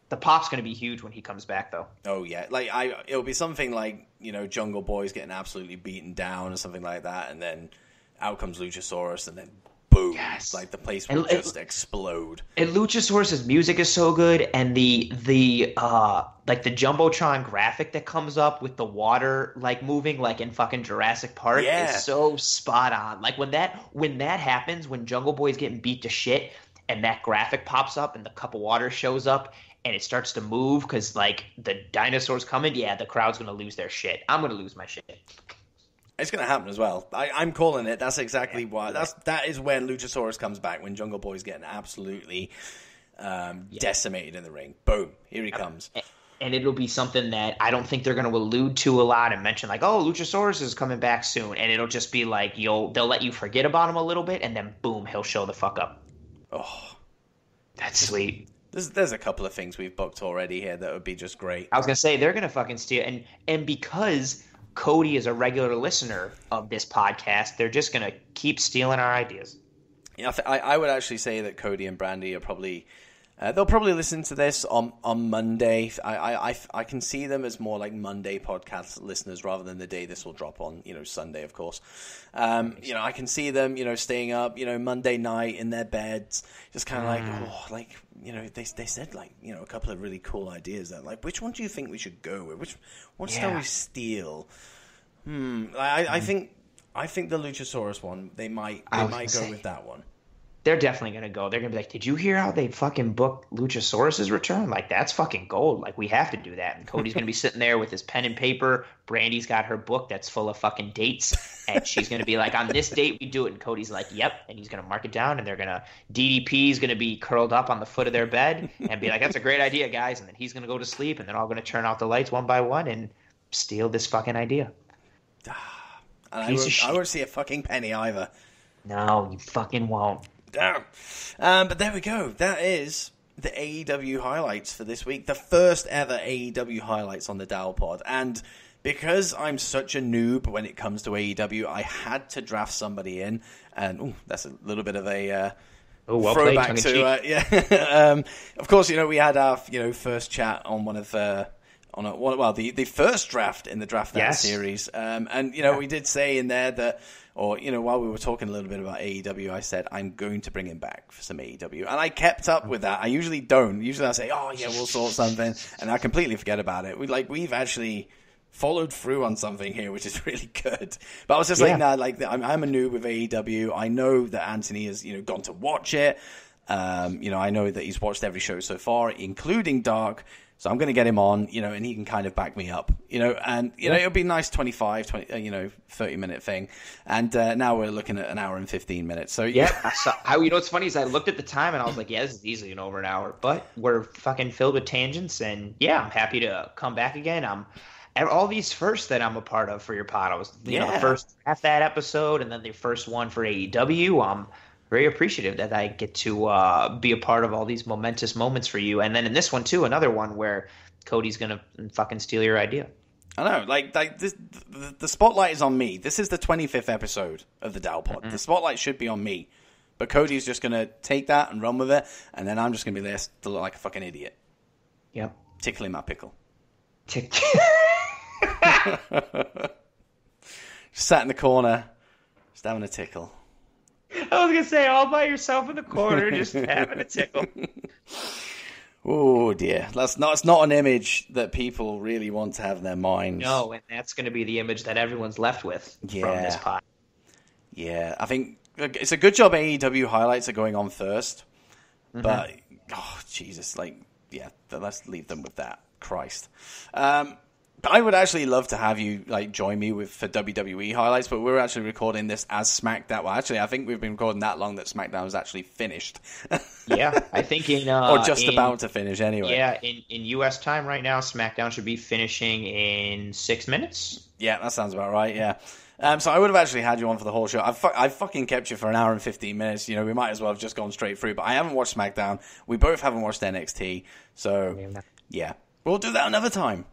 The pop's going to be huge when he comes back, though. Oh, yeah. It'll be something like, Jungle Boy's getting absolutely beaten down or something like that, and then out comes Luchasaurus, and then boom. Yes. Like the place will just explode. And Luchasaurus's music is so good, and the like the Jumbotron graphic that comes up with the water like moving like in fucking Jurassic Park is so spot on. Like when that happens, when Jungle Boy's getting beat to shit and that graphic pops up and the cup of water shows up and it starts to move because like the dinosaur's coming, yeah, the crowd's gonna lose their shit. I'm gonna lose my shit. It's going to happen as well. I'm calling it. That's exactly why. That is when Luchasaurus comes back, when Jungle Boy's getting absolutely decimated in the ring. Boom. Here he comes. And it'll be something that I don't think they're going to allude to a lot and mention like, oh, Luchasaurus is coming back soon. And it'll just be like, they'll let you forget about him a little bit, and then boom, he'll show the fuck up. Oh. That's sweet. There's a couple of things we've booked already here that would be just great. I was going to say, they're going to fucking steal. And because Cody is a regular listener of this podcast, they're just going to keep stealing our ideas. Yeah, I would actually say that Cody and Brandy are probably they'll probably listen to this on Monday. I can see them as more like Monday podcast listeners rather than the day this will drop on, Sunday, of course. I can see them, staying up, Monday night in their beds, just kind of they said like, a couple of really cool ideas that like, which one do you think we should go with? What shall we steal? I think the Luchasaurus one, they might go with that one. They're definitely going to go. They're going to be like, did you hear how they fucking booked Luchasaurus's return? Like, that's fucking gold. Like, we have to do that. And Cody's going to be sitting there with his pen and paper. Brandy's got her book that's full of fucking dates. And she's going to be like, on this date, we do it. And Cody's like, yep. And he's going to mark it down. And DDP's going to be curled up on the foot of their bed and be like, that's a great idea, guys. And then he's going to go to sleep. And they're all going to turn out the lights one by one and steal this fucking idea. And I won't see a fucking penny either. No, you fucking won't. Damn. But there we go. That is the AEW highlights for this week. The first ever AEW highlights on the Dowell Pod. And because I'm such a noob when it comes to AEW, I had to draft somebody in. And that's a little bit of a throwback to of course, we had our first chat on one of the first draft in the Draft That series. We did say in there that, while we were talking a little bit about AEW, I said, I'm going to bring him back for some AEW. And I kept up with that. I usually don't. Usually I say, oh, yeah, we'll sort something. And I completely forget about it. We've actually followed through on something here, which is really good. But I was just I'm a noob with AEW. I know that Anthony has, gone to watch it. I know that he's watched every show so far, including Dark. So I'm going to get him on, and he can kind of back me up, and, it'll be a nice 30-minute thing. And now we're looking at an hour and 15 minutes. So, what's funny is I looked at the time and I was like, this is easily over an hour. But we're fucking filled with tangents. And, I'm happy to come back again. All these firsts that I'm a part of for your pod. I was, the first half that episode and then the first one for AEW. Very appreciative that I get to be a part of all these momentous moments for you. And then in this one, too, another one where Cody's going to fucking steal your idea. I know. The spotlight is on me. This is the 25th episode of the Dowell Pod. The spotlight should be on me. But Cody's just going to take that and run with it. And then I'm just going to be there to look like a fucking idiot. Yep. Tickling my pickle. Sat in the corner, just having a tickle. I was going to say, all by yourself in the corner, just having a tickle. Oh, dear. It's not an image that people really want to have in their minds. No, and that's going to be the image that everyone's left with from this pod. Yeah, I think it's a good job AEW highlights are going on first. Mm-hmm. But, Jesus, let's leave them with that. Christ. I would actually love to have you join me for WWE highlights, but we're actually recording this as SmackDown. Well, actually, I think we've been recording that long that SmackDown is actually finished. Yeah, I think or just about to finish anyway. Yeah, in U.S. time right now, SmackDown should be finishing in 6 minutes. Yeah, that sounds about right. Yeah. So I would have actually had you on for the whole show. I've fucking kept you for an hour and 15 minutes. We might as well have just gone straight through. But I haven't watched SmackDown. We both haven't watched NXT. So yeah, we'll do that another time.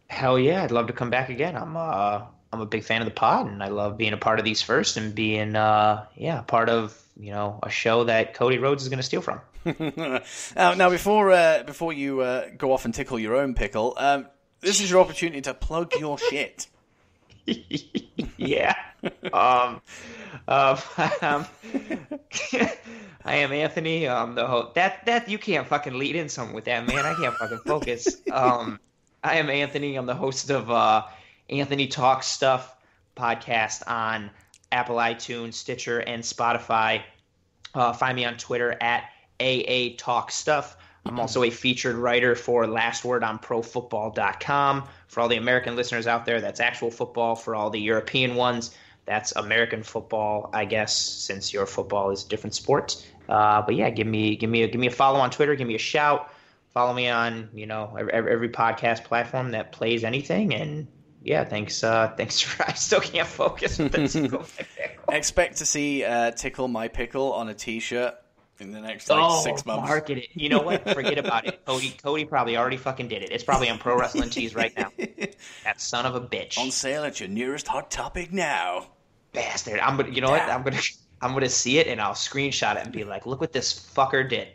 Hell yeah, I'd love to come back again. I'm a big fan of the pod, and I love being a part of these first and being part of a show that Cody Rhodes is going to steal from. Now before you go off and tickle your own pickle, this is your opportunity to plug your shit. Yeah. I am Anthony. The host. That you can't fucking lead in something with that, man. I can't fucking focus. I am Anthony. I'm the host of Anthony Talks Stuff podcast on Apple iTunes, Stitcher, and Spotify. Find me on Twitter at AA Talk Stuff. I'm also a featured writer for Last Word on ProFootball.com. For all the American listeners out there, that's actual football. For all the European ones, that's American football, I guess, since your football is a different sport. But yeah, give me a follow on Twitter. Give me a shout. Follow me on every podcast platform that plays anything. And yeah, thanks for I still can't focus with this. Expect to see Tickle My Pickle on a t-shirt in the next 6 months. Market it. You know what? Forget about it. Cody probably already fucking did it. It's probably on Pro Wrestling Tees right now. That son of a bitch. On sale at your nearest Hot Topic now. Bastard. I'm gonna see it and I'll screenshot it and be like, look what this fucker did.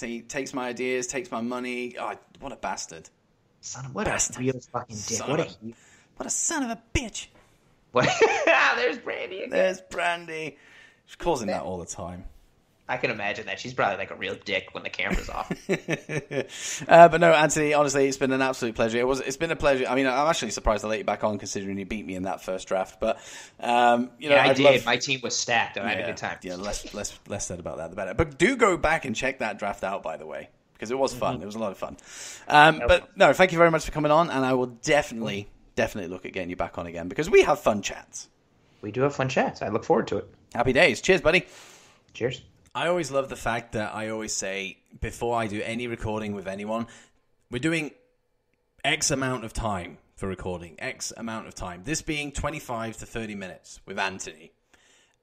He takes my ideas, takes my money. Oh, what a bastard. Son of a real fucking dick. What a son of a bitch. What? There's Brandy again. There's Brandy. She's causing that all the time. I can imagine that. She's probably like a real dick when the camera's off. But no, Anthony, honestly, it's been an absolute pleasure. It's been a pleasure. I mean, I'm actually surprised I let you back on considering you beat me in that first draft. But, I did. My team was stacked. I had a good time. Yeah, less said about that, the better. But do go back and check that draft out, by the way, because it was fun. It was a lot of fun. But no, thank you very much for coming on, and I will definitely look at getting you back on again because we have fun chats. We do have fun chats. I look forward to it. Happy days. Cheers, buddy. Cheers. I always love the fact that I always say, before I do any recording with anyone, we're doing X amount of time for recording, X amount of time. This being 25 to 30 minutes with Anthony.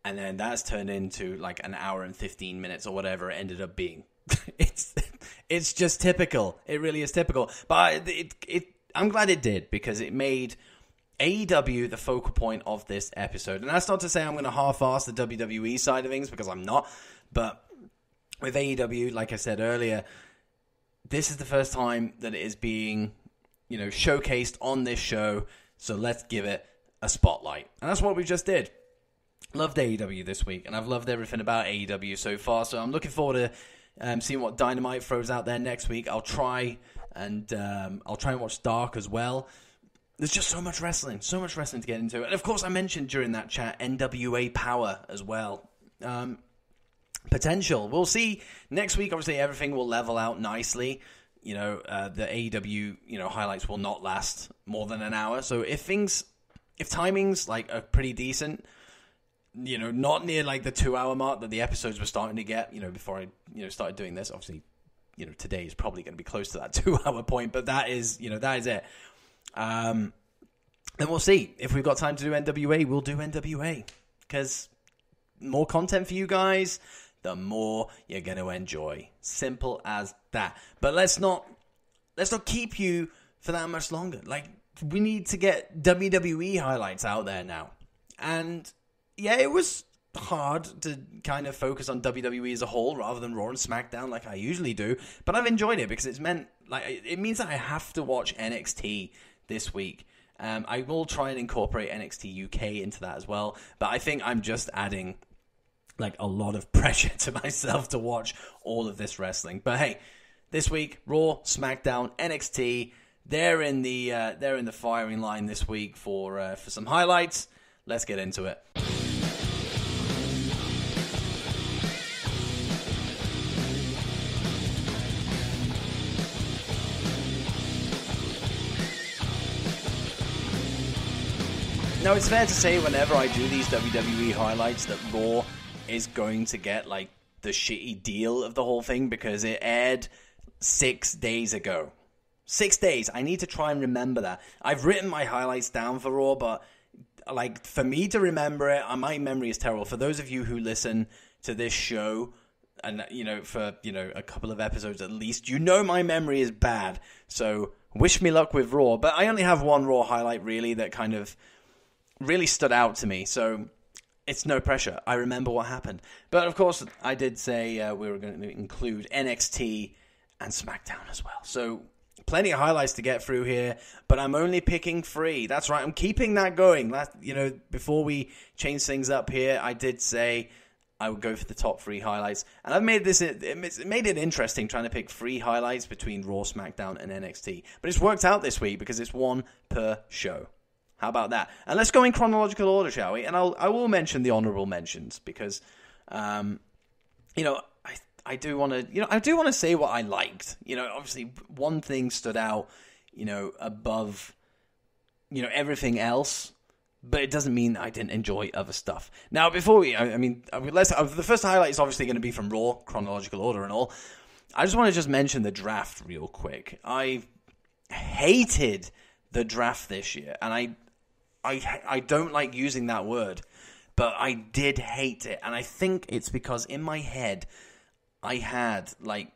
And then that's turned into like an hour and 15 minutes or whatever it ended up being. It's just typical. It really is typical. But I'm glad it did because it made AEW the focal point of this episode. And that's not to say I'm going to half-ass the WWE side of things because I'm not. But with AEW, like I said earlier, this is the first time that it is being, showcased on this show. So let's give it a spotlight. And that's what we just did. Loved AEW this week. And I've loved everything about AEW so far. So I'm looking forward to seeing what Dynamite throws out there next week. I'll try and watch Dark as well. There's just so much wrestling to get into. And of course, I mentioned during that chat NWA Power as well. Potential. We'll see next week. Obviously, everything will level out nicely. The AEW, highlights will not last more than an hour. So if timings are pretty decent, not near like the 2-hour mark that the episodes were starting to get, before I, started doing this. Obviously, today is probably going to be close to that 2-hour point, but that is it. Then we'll see. If we've got time to do NWA, we'll do NWA. Because more content for you guys, the more you're going to enjoy. Simple as that. But let's not keep you for that much longer. We need to get WWE highlights out there now. And yeah, it was hard to kind of focus on WWE as a whole rather than Raw and SmackDown like I usually do. But I've enjoyed it because it means that I have to watch NXT this week. I will try and incorporate NXT UK into that as well, but I think I'm just adding a lot of pressure to myself to watch all of this wrestling. But hey, this week Raw, SmackDown, NXT, they're in the firing line this week for some highlights. Let's get into it. Now, it's fair to say whenever I do these WWE highlights that Raw is going to get, the shitty deal of the whole thing because it aired 6 days ago. 6 days. I need to try and remember that. I've written my highlights down for Raw, but, for me to remember it, my memory is terrible. For those of you who listen to this show, and, for, a couple of episodes at least, my memory is bad. So, wish me luck with Raw. But I only have one Raw highlight, really, that kind of really stood out to me, so it's no pressure. I remember what happened. But of course, I did say we were going to include NXT and SmackDown as well. So Plenty of highlights to get through here, but I'm only picking 3. That's right, I'm keeping that going. Before we change things up here, I did say I would go for the top 3 highlights, and I've made it interesting trying to pick 3 highlights between Raw, SmackDown, and NXT. But it's worked out this week because it's 1 per show. How about that? And let's go in chronological order, shall we? And I will mention the honorable mentions because, I do want to say what I liked. Obviously one thing stood out, above, everything else, but it doesn't mean I didn't enjoy other stuff. Now, before the first highlight is obviously going to be from Raw, chronological order and all. I just want to mention the draft real quick. I hated the draft this year, and I don't like using that word, but I did hate it, and I think it's because in my head I had like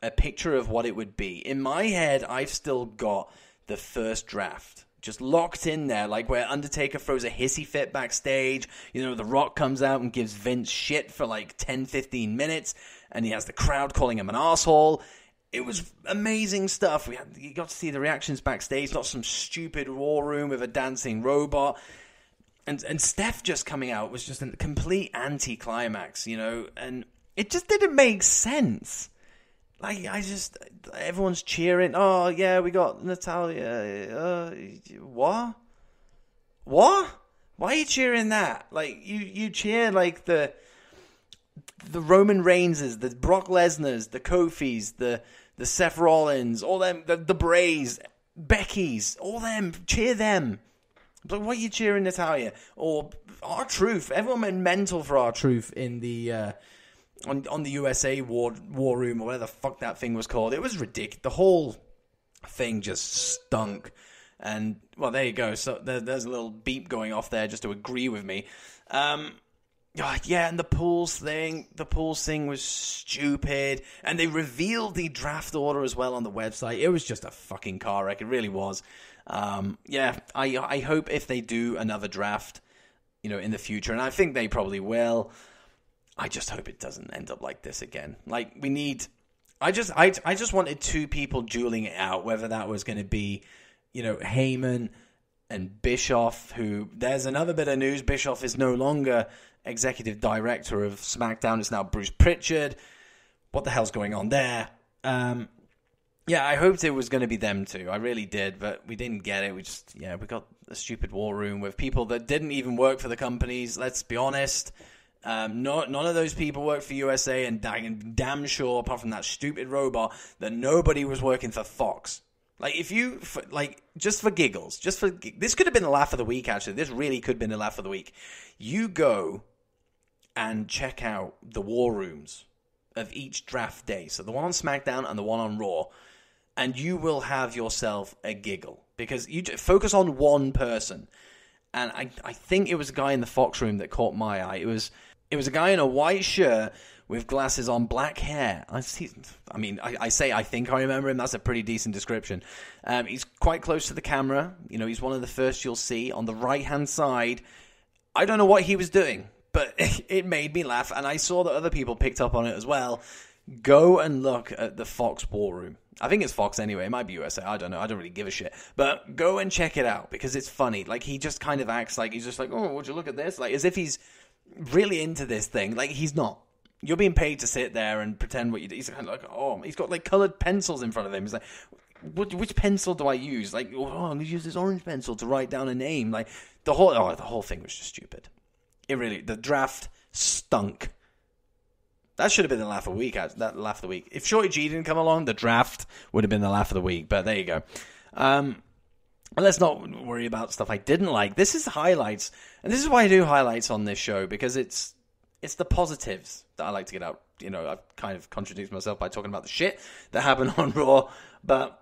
a picture of what it would be. In my head, I've still got the first draft just locked in there, like where Undertaker throws a hissy fit backstage. The Rock comes out and gives Vince shit for like 10-15 minutes, and he has the crowd calling him an asshole. It was amazing stuff. You got to see the reactions backstage, not some stupid war room with a dancing robot. And Steph just coming out was just a complete anti-climax, and it just didn't make sense. Like, everyone's cheering. Oh, yeah, we got Natalya. What? Why are you cheering that? Like, you cheer, like, the Roman Reigns', the Brock Lesnar's, the Kofi's, the Seth Rollins, all them, the Brays, Becky's, all them, cheer them. But what are you cheering Natalya? Or R-Truth. Everyone went mental for R-Truth in the on the USA war room, or whatever the fuck that thing was called. It was ridiculous. The whole thing just stunk. And, well, there you go. So there's a little beep going off there just to agree with me. Yeah, and the Pools thing was stupid. And they revealed the draft order as well on the website. It was just a fucking car wreck. It really was. I hope if they do another draft, in the future, and I think they probably will, I just hope it doesn't end up like this again. Like, I just wanted 2 people dueling it out, whether that was going to be, Heyman and Bischoff, who, there's another bit of news. Bischoff is no longer executive director of SmackDown. It's now Bruce Pritchard. What the hell's going on there? Yeah, I hoped it was going to be them 2. I really did, but we didn't get it. We got a stupid war room with people that didn't even work for the companies. Let's be honest. None of those people worked for USA, and damn sure, apart from that stupid robot, that nobody was working for Fox. Like, just for giggles, this could have been the laugh of the week, actually. This really could have been the laugh of the week. You go and check out the war rooms of each draft day. So the one on SmackDown and the one on Raw. And you will have yourself a giggle. Because you focus on one person. And I think it was a guy in the Fox room that caught my eye. It was a guy in a white shirt with glasses on, black hair. I say I think I remember him. That's a pretty decent description. He's quite close to the camera. He's one of the first you'll see on the right-hand side. I don't know what he was doing, but it made me laugh. And I saw that other people picked up on it as well. Go and look at the Fox War Room. I think it's Fox anyway. It might be USA. I don't know. I don't really give a shit. But go and check it out because it's funny. Like, he just kind of acts like he's just like, oh, would you look at this? Like, as if he's really into this thing. Like, he's not. You're being paid to sit there and pretend what you do. He's kind of like, oh, he's got like colored pencils in front of him. He's like, which pencil do I use? Like, oh, I'm going to use this orange pencil to write down a name. Like, the whole thing was just stupid. The draft stunk. That should have been the laugh of the week. If Shorty G didn't come along, the draft would have been the laugh of the week. But there you go. Let's not worry about stuff I didn't like. This is highlights. And this is why I do highlights on this show. Because it's the positives that I like to get out. I've kind of contradicted myself by talking about the shit that happened on Raw. But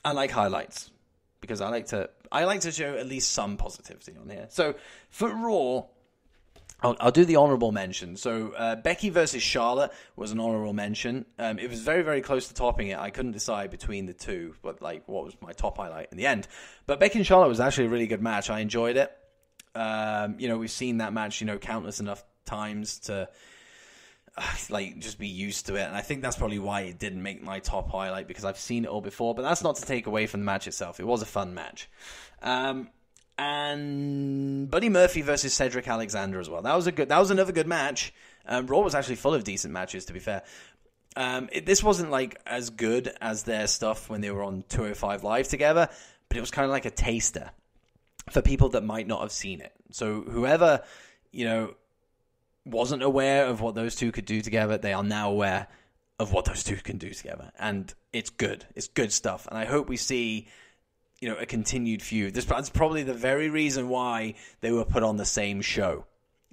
I like highlights. Because I like to show at least some positivity on here. So for Raw, I'll do the honorable mention. So Becky versus Charlotte was an honorable mention. It was very, very close to topping it. I couldn't decide between the two, but what was my top highlight in the end. But Becky and Charlotte was actually a really good match. I enjoyed it. We've seen that match, countless enough times to like just be used to it. And I think that's probably why it didn't make my top highlight, because I've seen it all before. But that's not to take away from the match itself. It was a fun match. And Buddy Murphy versus Cedric Alexander as well. That was another good match. Raw was actually full of decent matches, to be fair. This wasn't like as good as their stuff when they were on 205 Live together, but it was kind of like a taster for people that might not have seen it. So whoever, wasn't aware of what those two could do together, they are now aware of what those two can do together. And it's good. It's good stuff. And I hope we see, a continued feud. That's probably the very reason why they were put on the same show.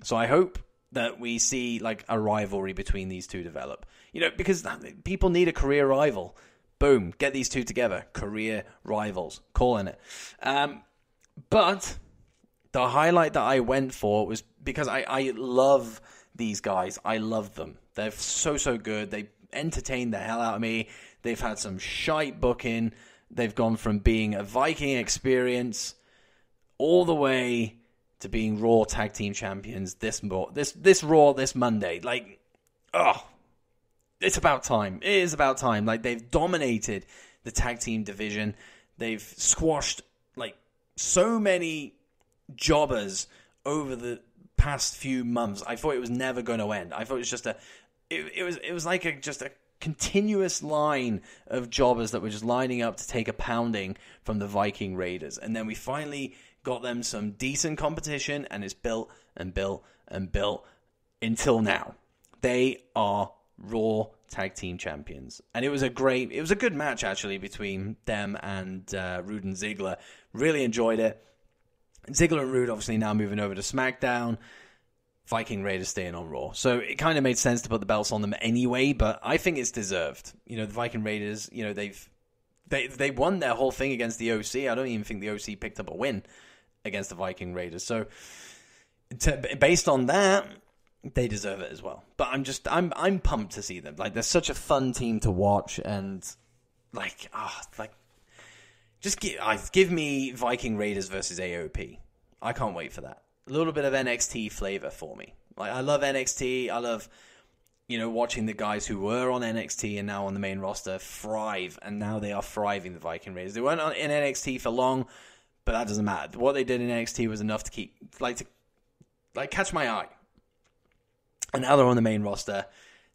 So I hope that we see like a rivalry between these two develop. Because people need a career rival. Boom, get these two together. Career rivals. Calling it. But the highlight that I went for was because I love these guys. I love them. They're so good. They entertain the hell out of me. They've had some shite booking. They've gone from being a Viking experience all the way to being Raw Tag Team Champions this Raw this Monday. Like, it's about time. It is about time. Like, they've dominated the tag team division. They've squashed like so many jobbers over the past few months. I thought it was never going to end. I thought it was just it was like a continuous line of jobbers that were just lining up to take a pounding from the Viking Raiders. And then we finally got them some decent competition, and it's built and built and built until now. They are Raw Tag Team Champions. And it was a good match, actually, between them and Rude and Ziggler. Really enjoyed it. Ziggler and Rude obviously now moving over to SmackDown. Viking Raiders staying on Raw. So it kind of made sense to put the belts on them anyway, but I think it's deserved. The Viking Raiders, they won their whole thing against the OC. I don't even think the OC picked up a win against the Viking Raiders. So based on that, they deserve it as well. But I'm pumped to see them. Like, they're such a fun team to watch, and just give me Viking Raiders versus AOP. I can't wait for that. A little bit of NXT flavor for me. Like, I love NXT. I love, watching the guys who were on NXT and now on the main roster thrive, and now they are thriving, the Viking Raiders. They weren't in NXT for long, but that doesn't matter. What they did in NXT was enough to catch my eye. And now they're on the main roster.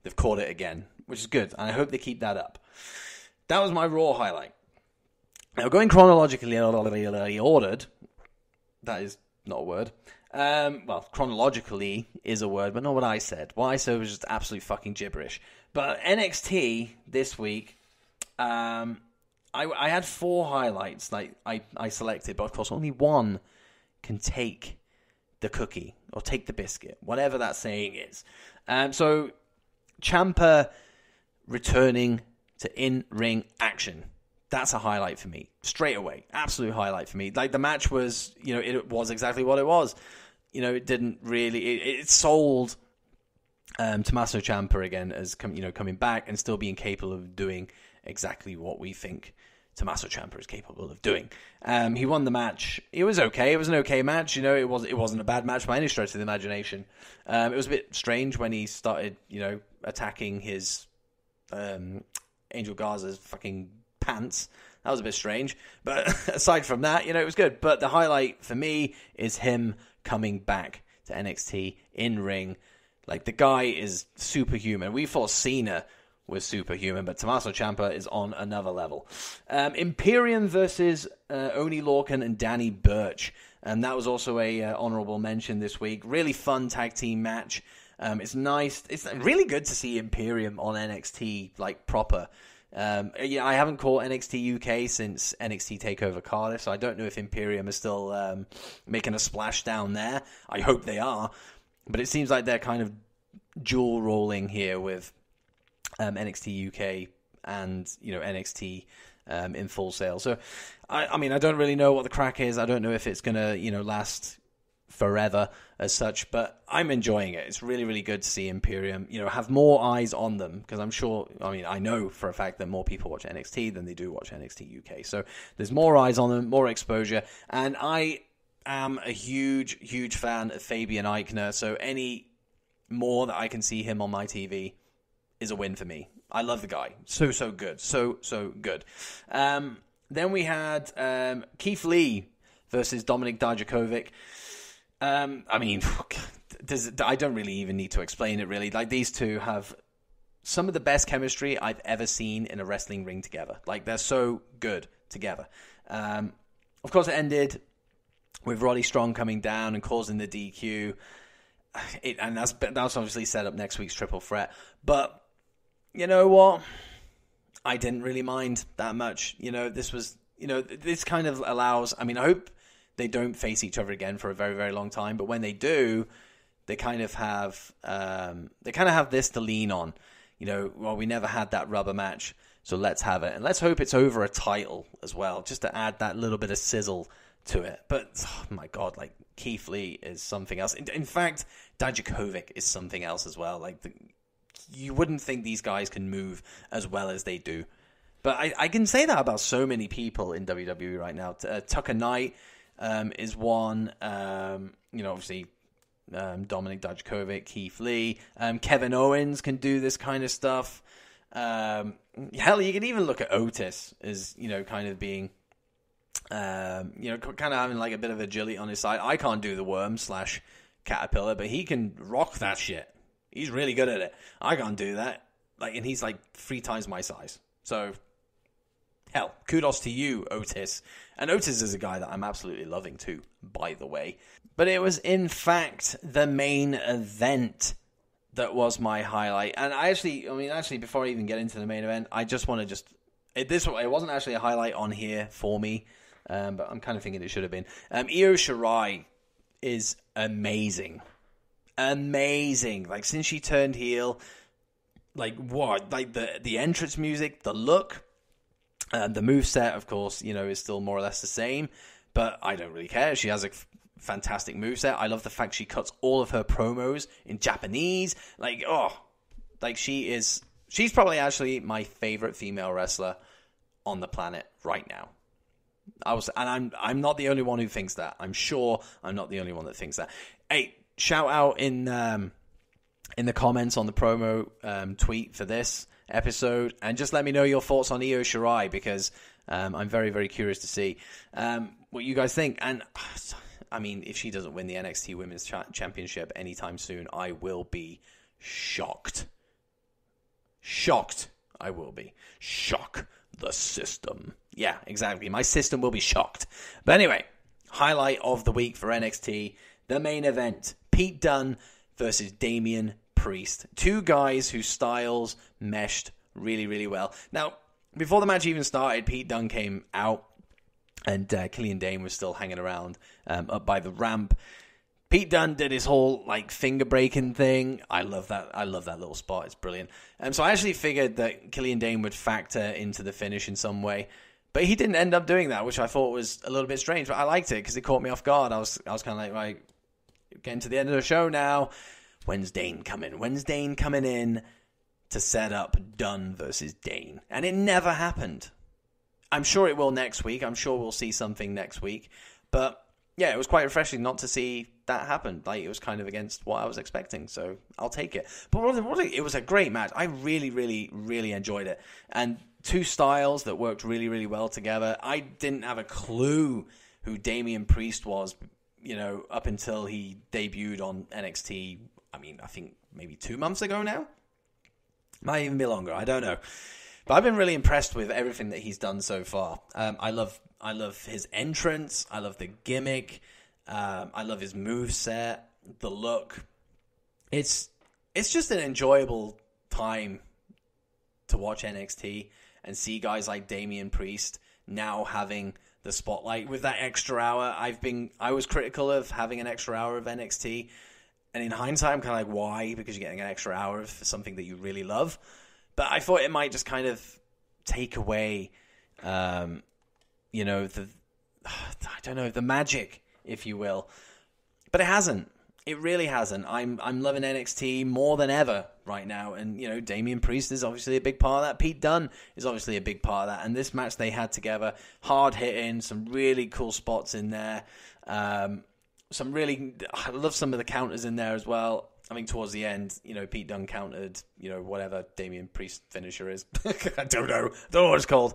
They've caught it again, which is good, and I hope they keep that up. That was my Raw highlight. Now, going chronologically ordered, that is not a word. Chronologically is a word, but not what I said. What I said was just absolute fucking gibberish. But NXT this week, I had 4 highlights like I selected, but of course only one can take the cookie or take the biscuit, whatever that saying is. So Ciampa returning to in-ring action. That's a highlight for me. Straight away. Absolute highlight for me. Like, the match was, it was exactly what it was. It didn't really... It sold Tommaso Ciampa again as, coming back and still being capable of doing exactly what we think Tommaso Ciampa is capable of doing. He won the match. It was okay. It was an okay match. It wasn't a bad match by any stretch of the imagination. It was a bit strange when he started, attacking his Angel Garza's fucking pants. That was a bit strange, but aside from that, it was good. But the highlight for me is him coming back to NXT in ring. Like, the guy is superhuman. We thought Cena was superhuman, but Tommaso Ciampa is on another level. Imperium versus Oney Lorcan and Danny Burch, and that was also a honorable mention this week. Really fun tag team match. It's nice. It's really good to see Imperium on NXT like proper. I haven't caught NXT UK since NXT TakeOver Cardiff, so I don't know if Imperium is still making a splash down there. I hope they are, but it seems like they're kind of dual rolling here with NXT UK and NXT in Full Sail. So I don't really know what the crack is. I don't know if it's gonna last forever as such, but I'm enjoying it. It's really, really good to see Imperium, have more eyes on them, because I know for a fact that more people watch NXT than they do watch NXT UK. So there's more eyes on them, more exposure, and I am a huge, huge fan of Fabian Eichner. So any more that I can see him on my TV is a win for me. I love the guy. So good. So good. Then we had Keith Lee versus Dominik Dijakovic. I mean, I don't really even need to explain it, really. Like, these two have some of the best chemistry I've ever seen in a wrestling ring together. Like, they're so good together. Of course, it ended with Roddy Strong coming down and causing the DQ. And that's obviously set up next week's Triple Threat. But you know what? I didn't really mind that much. This kind of allows... I mean, I hope they don't face each other again for a very, very long time. But when they do, they kind of have this to lean on. Well, we never had that rubber match, so let's have it. And let's hope it's over a title as well, just to add that little bit of sizzle to it. But, oh my God, like, Keith Lee is something else. In fact, Dijakovic is something else as well. Like, you wouldn't think these guys can move as well as they do. But I can say that about so many people in WWE right now. Tucker Knight is one. Obviously, Dominik Dijakovic, Keith Lee. Kevin Owens can do this kind of stuff. Hell, you can even look at Otis as, kind of being... kind of having like a bit of agility on his side. I can't do the worm / caterpillar, but he can rock that shit. He's really good at it. I can't do that. And he's like 3 times my size. So, hell, kudos to you, Otis. And Otis is a guy that I'm absolutely loving too, by the way. But it was, in fact, the main event that was my highlight. And actually, before I even get into the main event, I just want to it wasn't actually a highlight on here for me, but I'm kind of thinking it should have been. Io Shirai is amazing. Amazing. Like, since she turned heel, like, what? Like, the entrance music, the look, the moveset, of course, is still more or less the same, but I don't really care. She has a fantastic moveset. I love the fact she cuts all of her promos in Japanese. She's probably actually my favorite female wrestler on the planet right now. I'm not the only one who thinks that. I'm sure I'm not the only one that thinks that. Hey, shout out in the comments on the promo tweet for this episode, and just let me know your thoughts on Io Shirai, because I'm very, very curious to see what you guys think. And I mean, if she doesn't win the NXT Women's Championship anytime soon, I will be shocked. Shocked. I will be. Shock the system. Yeah, exactly. My system will be shocked. But anyway, highlight of the week for NXT, the main event, Pete Dunne versus Damian Priest. 2 guys whose styles meshed really, really well. Now, before the match even started, Pete Dunne came out, and Killian Dane was still hanging around up by the ramp. Pete Dunne did his whole finger breaking thing. I love that. I love that little spot. It's brilliant. So I actually figured that Killian Dane would factor into the finish in some way, but he didn't end up doing that, which I thought was a little bit strange. But I liked it because it caught me off guard. I was kind of like, right, getting to the end of the show now. When's Dane coming? When's Dane coming in to set up Dunne versus Dane? And it never happened. I'm sure it will next week. I'm sure we'll see something next week. But yeah, it was quite refreshing not to see that happen. It was kind of against what I was expecting, so I'll take it. But it was a great match. I really, really, really enjoyed it. And 2 styles that worked really, really well together. I didn't have a clue who Damian Priest was, up until he debuted on NXT. I mean, I think maybe 2 months ago now. Might even be longer. I don't know. But I've been really impressed with everything that he's done so far. I love his entrance. I love the gimmick. I love his moveset, the look. It's just an enjoyable time to watch NXT and see guys like Damian Priest now having the spotlight with that extra hour. I was critical of having an extra hour of NXT, and in hindsight, I'm kind of like, why? Because you're getting an extra hour of something that you really love. But I thought it might just kind of take away, the magic, if you will. But it hasn't. It really hasn't. I'm loving NXT more than ever right now. And, Damian Priest is obviously a big part of that. Pete Dunne is obviously a big part of that. And this match they had together, hard hitting, some really cool spots in there. I love some of the counters in there as well. I think towards the end, Pete Dunne countered, whatever Damian Priest finisher is. I don't know what it's called.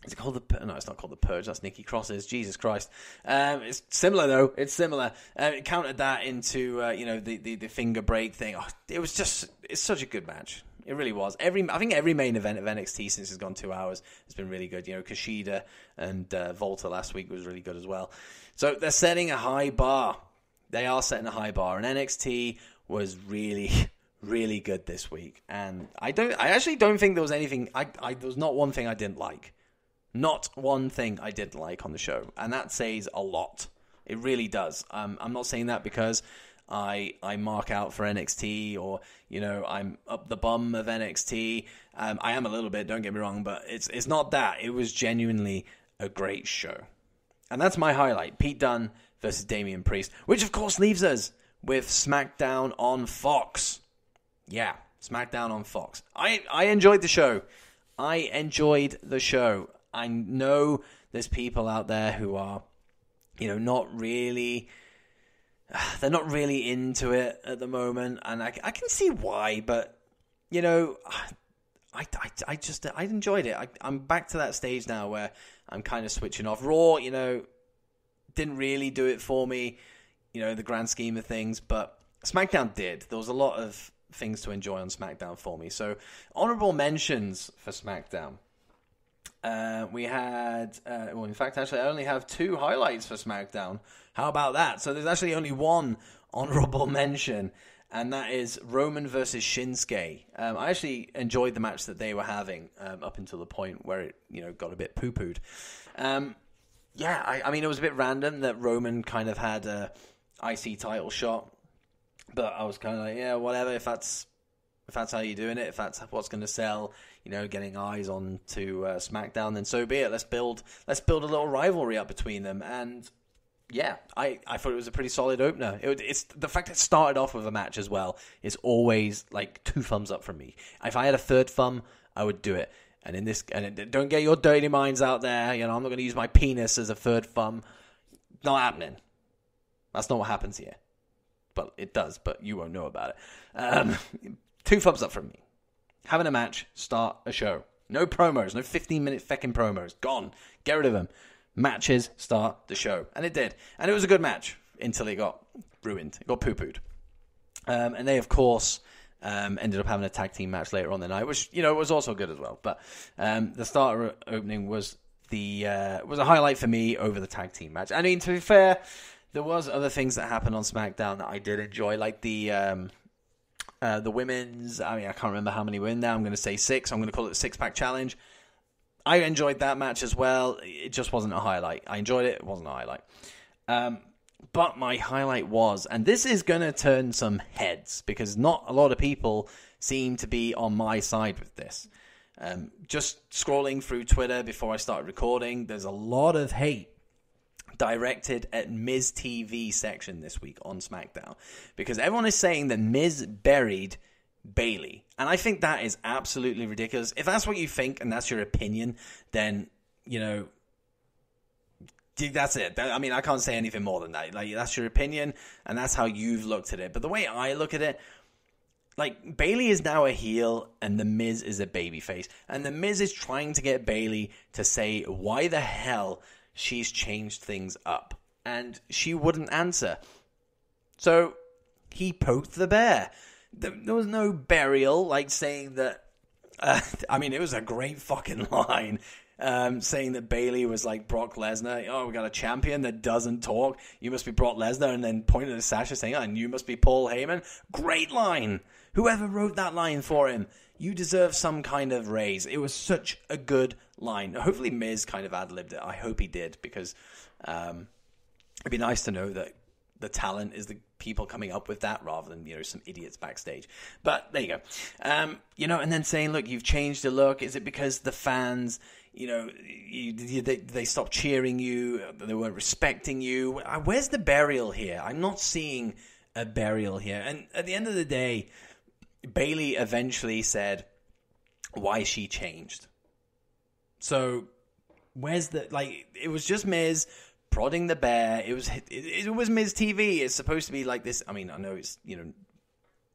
Is it called the... No, it's not called the Purge. That's Nikki Cross's. Jesus Christ. It's similar, though. It's similar. It countered that into, the finger break thing. Oh, it was just... It's such a good match. It really was. I think every main event of NXT since it's gone 2 hours has been really good. Kushida and Volta last week was really good as well. So they're setting a high bar. They are setting a high bar. And NXT was really... really good this week. And I actually don't think there was anything... there was not one thing I didn't like. Not one thing I didn't like on the show, and that says a lot. It really does. I'm not saying that because I mark out for NXT or I'm up the bum of NXT. I am a little bit, don't get me wrong, but it's not that. It was genuinely a great show, and that's my highlight: Pete Dunne versus Damian Priest, which of course leaves us with SmackDown on Fox. Yeah, SmackDown on Fox. I enjoyed the show. I know there's people out there who are, not really, they're not really into it at the moment, and I can see why, but, I enjoyed it. I'm back to that stage now where I'm kind of switching off. Raw, didn't really do it for me, the grand scheme of things, but SmackDown did. There was a lot of things to enjoy on SmackDown for me. So, honorable mentions for SmackDown. We had, in fact, actually, I only have 2 highlights for SmackDown. How about that? So there's actually only one honorable mention, and that is Roman versus Shinsuke. I actually enjoyed the match that they were having up until the point where it, got a bit poo-pooed. I mean, it was a bit random that Roman kind of had a IC title shot, but I was kind of like, yeah, whatever, if that's how you're doing it, if that's what's going to sell, getting eyes on to SmackDown, then so be it. Let's build a little rivalry up between them. And yeah, I thought it was a pretty solid opener. It's the fact it started off with a match as well is always like 2 thumbs up from me. If I had a third thumb, I would do it. And in this, don't get your dirty minds out there. I'm not going to use my penis as a third thumb. Not happening. That's not what happens here. But it does. But you won't know about it. 2 thumbs up from me. Having a match, start a show. No promos, no 15-minute feckin' promos. Gone. Get rid of them. Matches, start the show. And it did. And it was a good match until it got ruined. It got poo-pooed. And they, of course, ended up having a tag team match later on the night, which, was also good as well. But the starter opening was a highlight for me over the tag team match. I mean, to be fair, there was other things that happened on SmackDown that I did enjoy, like the women's, I can't remember how many were in there. I'm going to say 6. I'm going to call it the 6-pack challenge. I enjoyed that match as well. It just wasn't a highlight. I enjoyed it. It wasn't a highlight. But my highlight was, and this is going to turn some heads because not a lot of people seem to be on my side with this. Just scrolling through Twitter before I started recording, there's a lot of hate directed at Miz TV section this week on SmackDown because everyone is saying that Miz buried Bayley, and I think that is absolutely ridiculous. If that's what you think and that's your opinion, then that's it. I can't say anything more than that. Like, that's your opinion and that's how you've looked at it. But the way I look at it, like, Bayley is now a heel and the Miz is a babyface, and the Miz is trying to get Bayley to say why the hell she's changed things up, and she wouldn't answer. So he poked the bear. There was no burial, like saying that. It was a great fucking line, saying that Bayley was like Brock Lesnar. Oh, we got a champion that doesn't talk. You must be Brock Lesnar, and then pointed at Sasha saying, "Oh, and you must be Paul Heyman." Great line. Whoever wrote that line for him, you deserve some kind of raise. It was such a good line. Hopefully Miz kind of ad-libbed it. I hope he did, because it'd be nice to know that the talent is the people coming up with that rather than, some idiots backstage. But there you go. And then saying, look, you've changed the look. Is it because the fans, they stopped cheering you? They weren't respecting you? Where's the burial here? I'm not seeing a burial here. And at the end of the day, Bayley eventually said why she changed. So where's it was just Miz prodding the bear. It was Miz TV. It's supposed to be like this. I mean, I know it's,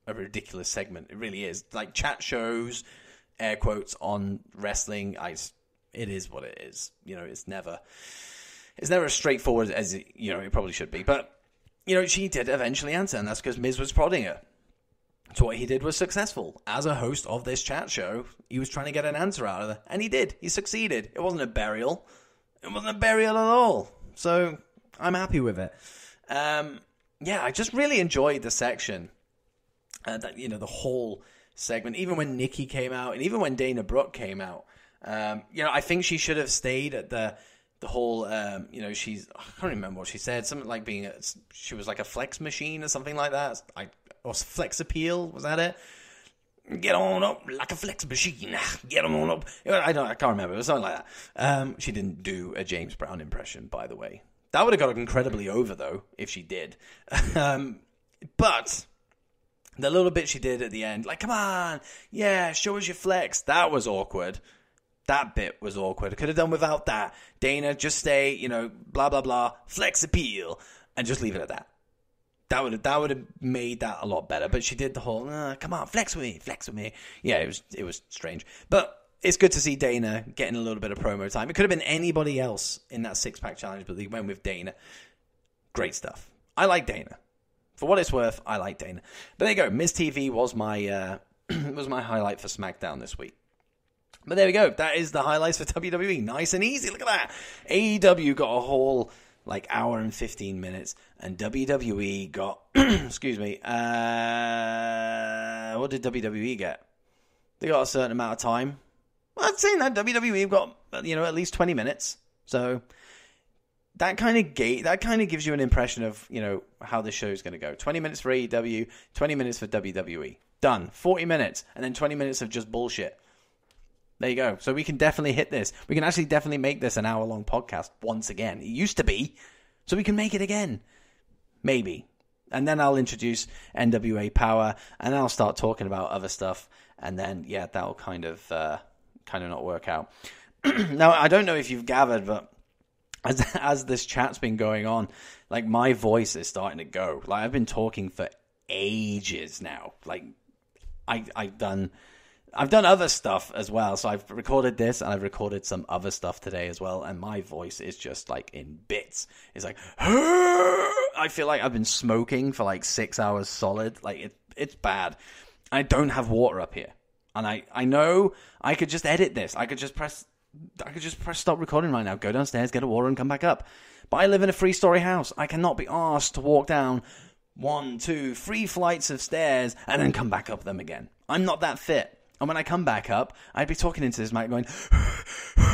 a ridiculous segment. It really is. Like chat shows, air quotes, on wrestling. It is what it is. It's never as straightforward as it probably should be. But she did eventually answer, and that's because Miz was prodding her. So what he did was successful. As a host of this chat show, he was trying to get an answer out of her, and he did. He succeeded. It wasn't a burial. It wasn't a burial at all. So I'm happy with it. I just really enjoyed the section. The whole segment, even when Nikki came out, and even when Dana Brooke came out. I think she should have stayed at the whole, I can't remember what she said. Something like she was like a flex machine or something like that. Or flex appeal, was that it? Get on up like a flex machine. Get on up. I can't remember. It was something like that. She didn't do a James Brown impression, by the way. That would have got incredibly over, though, if she did. But the little bit she did at the end, like, come on, yeah, show us your flex. That was awkward. That bit was awkward. I could have done without that. Dana, just stay, blah, blah, blah, flex appeal, and just leave it at that. That would have made that a lot better. But she did the whole, come on, flex with me. Yeah, it was strange. But it's good to see Dana getting a little bit of promo time. It could have been anybody else in that six-pack challenge, but they went with Dana. Great stuff. I like Dana. For what it's worth, I like Dana. But there you go. Miz TV was my highlight for SmackDown this week. But there we go. That is the highlights for WWE. Nice and easy. Look at that. AEW got a whole hour and 15 minutes, and WWE got excuse me, what did WWE get? They got a certain amount of time. Well, I'd say that WWE got at least 20 minutes. So that kind of gives you an impression of how the show is going to go. 20 minutes for AEW, 20 minutes for WWE. Done. 40 minutes, and then 20 minutes of just bullshit. There you go. So we can definitely hit this. We can actually definitely make this an hour-long podcast once again. It used to be, so we can make it again. Maybe. And then I'll introduce NWA Power, and I'll start talking about other stuff, and then, that'll kind of not work out. Now, I don't know if you've gathered, but as this chat's been going on, my voice is starting to go. I've been talking for ages now. I've done other stuff as well. So I've recorded this, and I've recorded some other stuff today as well. And my voice is just in bits. It's I feel like I've been smoking for 6 hours solid. It's bad. I don't have water up here. And I know I could just edit this. I could just press stop recording right now, go downstairs, get a water, and come back up. But I live in a 3-story house. I cannot be asked to walk down 1, 2, 3 flights of stairs and then come back up them again. I'm not that fit. And when I come back up, I'd be talking into this mic going,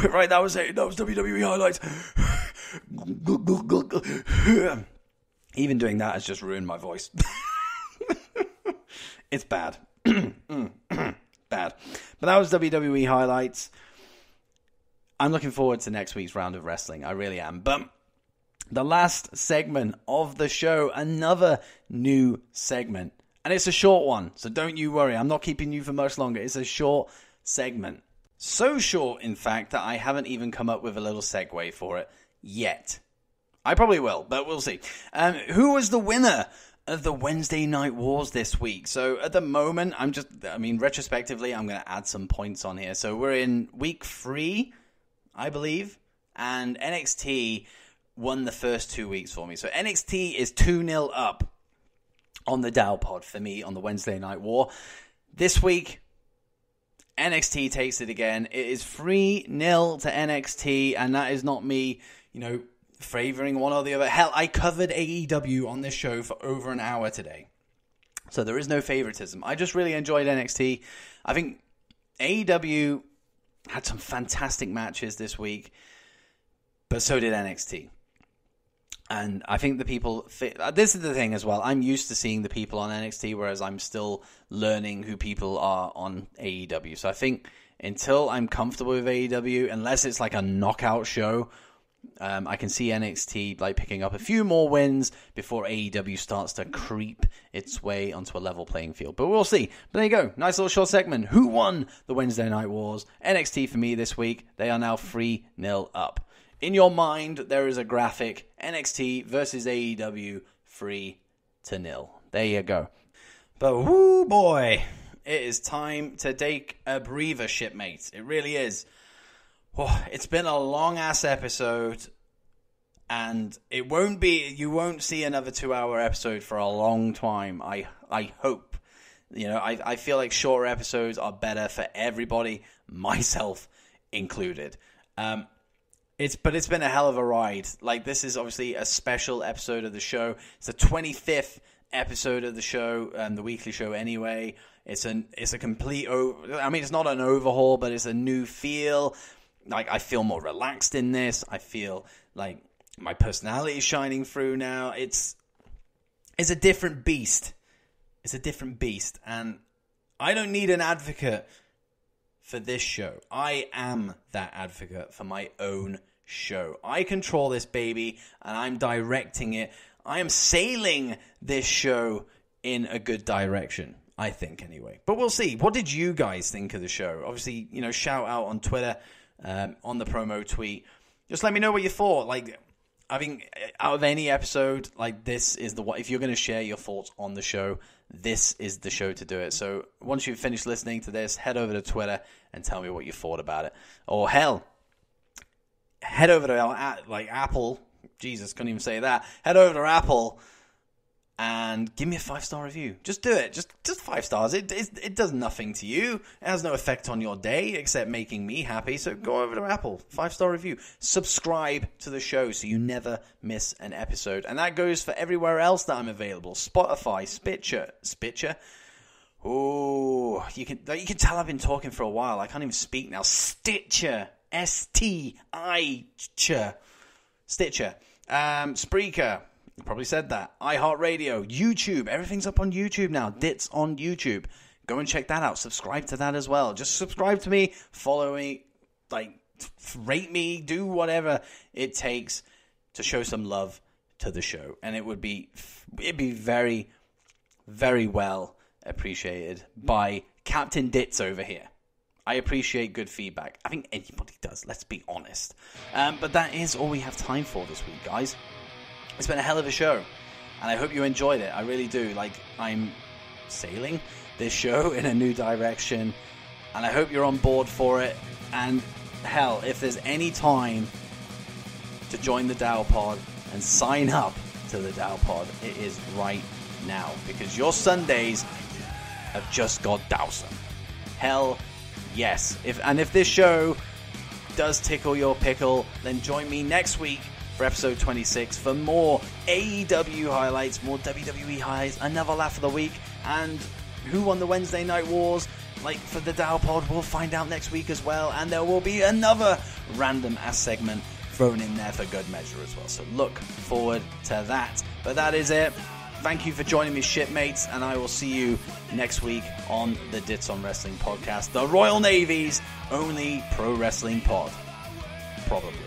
right, that was it. That was WWE highlights. Even doing that has just ruined my voice. It's bad. Bad. But that was WWE highlights. I'm looking forward to next week's round of wrestling. I really am. But the last segment of the show, another new segment. And it's a short one, so don't you worry. I'm not keeping you for much longer. It's a short segment. So short, in fact, that I haven't even come up with a little segue for it yet. I probably will, but we'll see. Who was the winner of the Wednesday Night Wars this week? So at the moment, retrospectively, I'm going to add some points on here. So we're in week 3, I believe, and NXT won the first 2 weeks for me. So NXT is 2-0 up on the Dow Pod for me on the Wednesday Night War. This week, NXT takes it again. It is 3-0 to NXT, and that is not me, favoring one or the other. Hell, I covered AEW on this show for over an hour today. So there is no favoritism. I just really enjoyed NXT. I think AEW had some fantastic matches this week, but so did NXT. And I think the people... This is the thing as well. I'm used to seeing the people on NXT, whereas I'm still learning who people are on AEW. So I think until I'm comfortable with AEW, unless it's a knockout show, I can see NXT picking up a few more wins before AEW starts to creep its way onto a level playing field. But we'll see. But there you go. Nice little short segment. Who won the Wednesday Night Wars? NXT for me this week. They are now 3-0 up. in your mind, there is a graphic, NXT versus AEW 3-0. There you go. But whoo boy, it is time to take a breather, shipmates. It really is. Oh, it's been a long-ass episode, and you won't see another 2-hour episode for a long time. I hope. You know, I feel like shorter episodes are better for everybody, myself included. It's been a hell of a ride. Like, this is obviously a special episode of the show. It's the 25th episode of the show, the weekly show anyway. It's a complete, it's not an overhaul, but it's a new feel. Like, I feel more relaxed in this. I feel like my personality is shining through now. It's a different beast. It's a different beast. And I don't need an advocate for this show. I am that advocate for my own show. I control this baby, and I'm directing it. I am sailing this show in a good direction, I think, anyway. But we'll see. What did you guys think of the show? Obviously, shout out on Twitter, on the promo tweet. Just let me know what you thought. Like, I think out of any episode, like, this is the one. If you're going to share your thoughts on the show, this is the show to do it. So once you've finished listening to this, head over to Twitter and tell me what you thought about it. Or hell, head over to Apple. Jesus, couldn't even say that. Head over to Apple and give me a 5-star review. Just do it. Just 5 stars. It does nothing to you. It has no effect on your day except making me happy. So go over to Apple. 5-star review. Subscribe to the show so you never miss an episode. And that goes for everywhere else that I'm available. Spotify, Spitcher. Oh, you can tell I've been talking for a while. I can't even speak now. Stitcher. S-T-I-Cher. Stitcher. Spreaker. I probably said that. iHeartRadio, YouTube. Everything's up on YouTube now. Dits on YouTube. Go and check that out. Subscribe to that as well. Just subscribe to me. Follow me. Rate me. Do whatever it takes to show some love to the show. And it'd be very, very well appreciated by Captain Dits over here. I appreciate good feedback. I think anybody does. Let's be honest. But that is all we have time for this week, guys. It's been a hell of a show, and I hope you enjoyed it. I really do. Like, I'm sailing this show in a new direction, and I hope you're on board for it. And hell, if there's any time to join the Dow Pod and sign up to the Dow Pod, it is right now, because your Sundays have just got Dowsome. Hell yes. If this show does tickle your pickle, then join me next week for episode 26 for more AEW highlights, more WWE highlights, another laugh of the week, and who won the Wednesday Night Wars, like for the Dow Pod, we'll find out next week as well, and there will be another random ass segment thrown in there for good measure as well, so look forward to that. But that is it. Thank you for joining me, shipmates, and I will see you next week on the Dits on Wrestling podcast, the Royal Navy's only pro wrestling pod. Probably.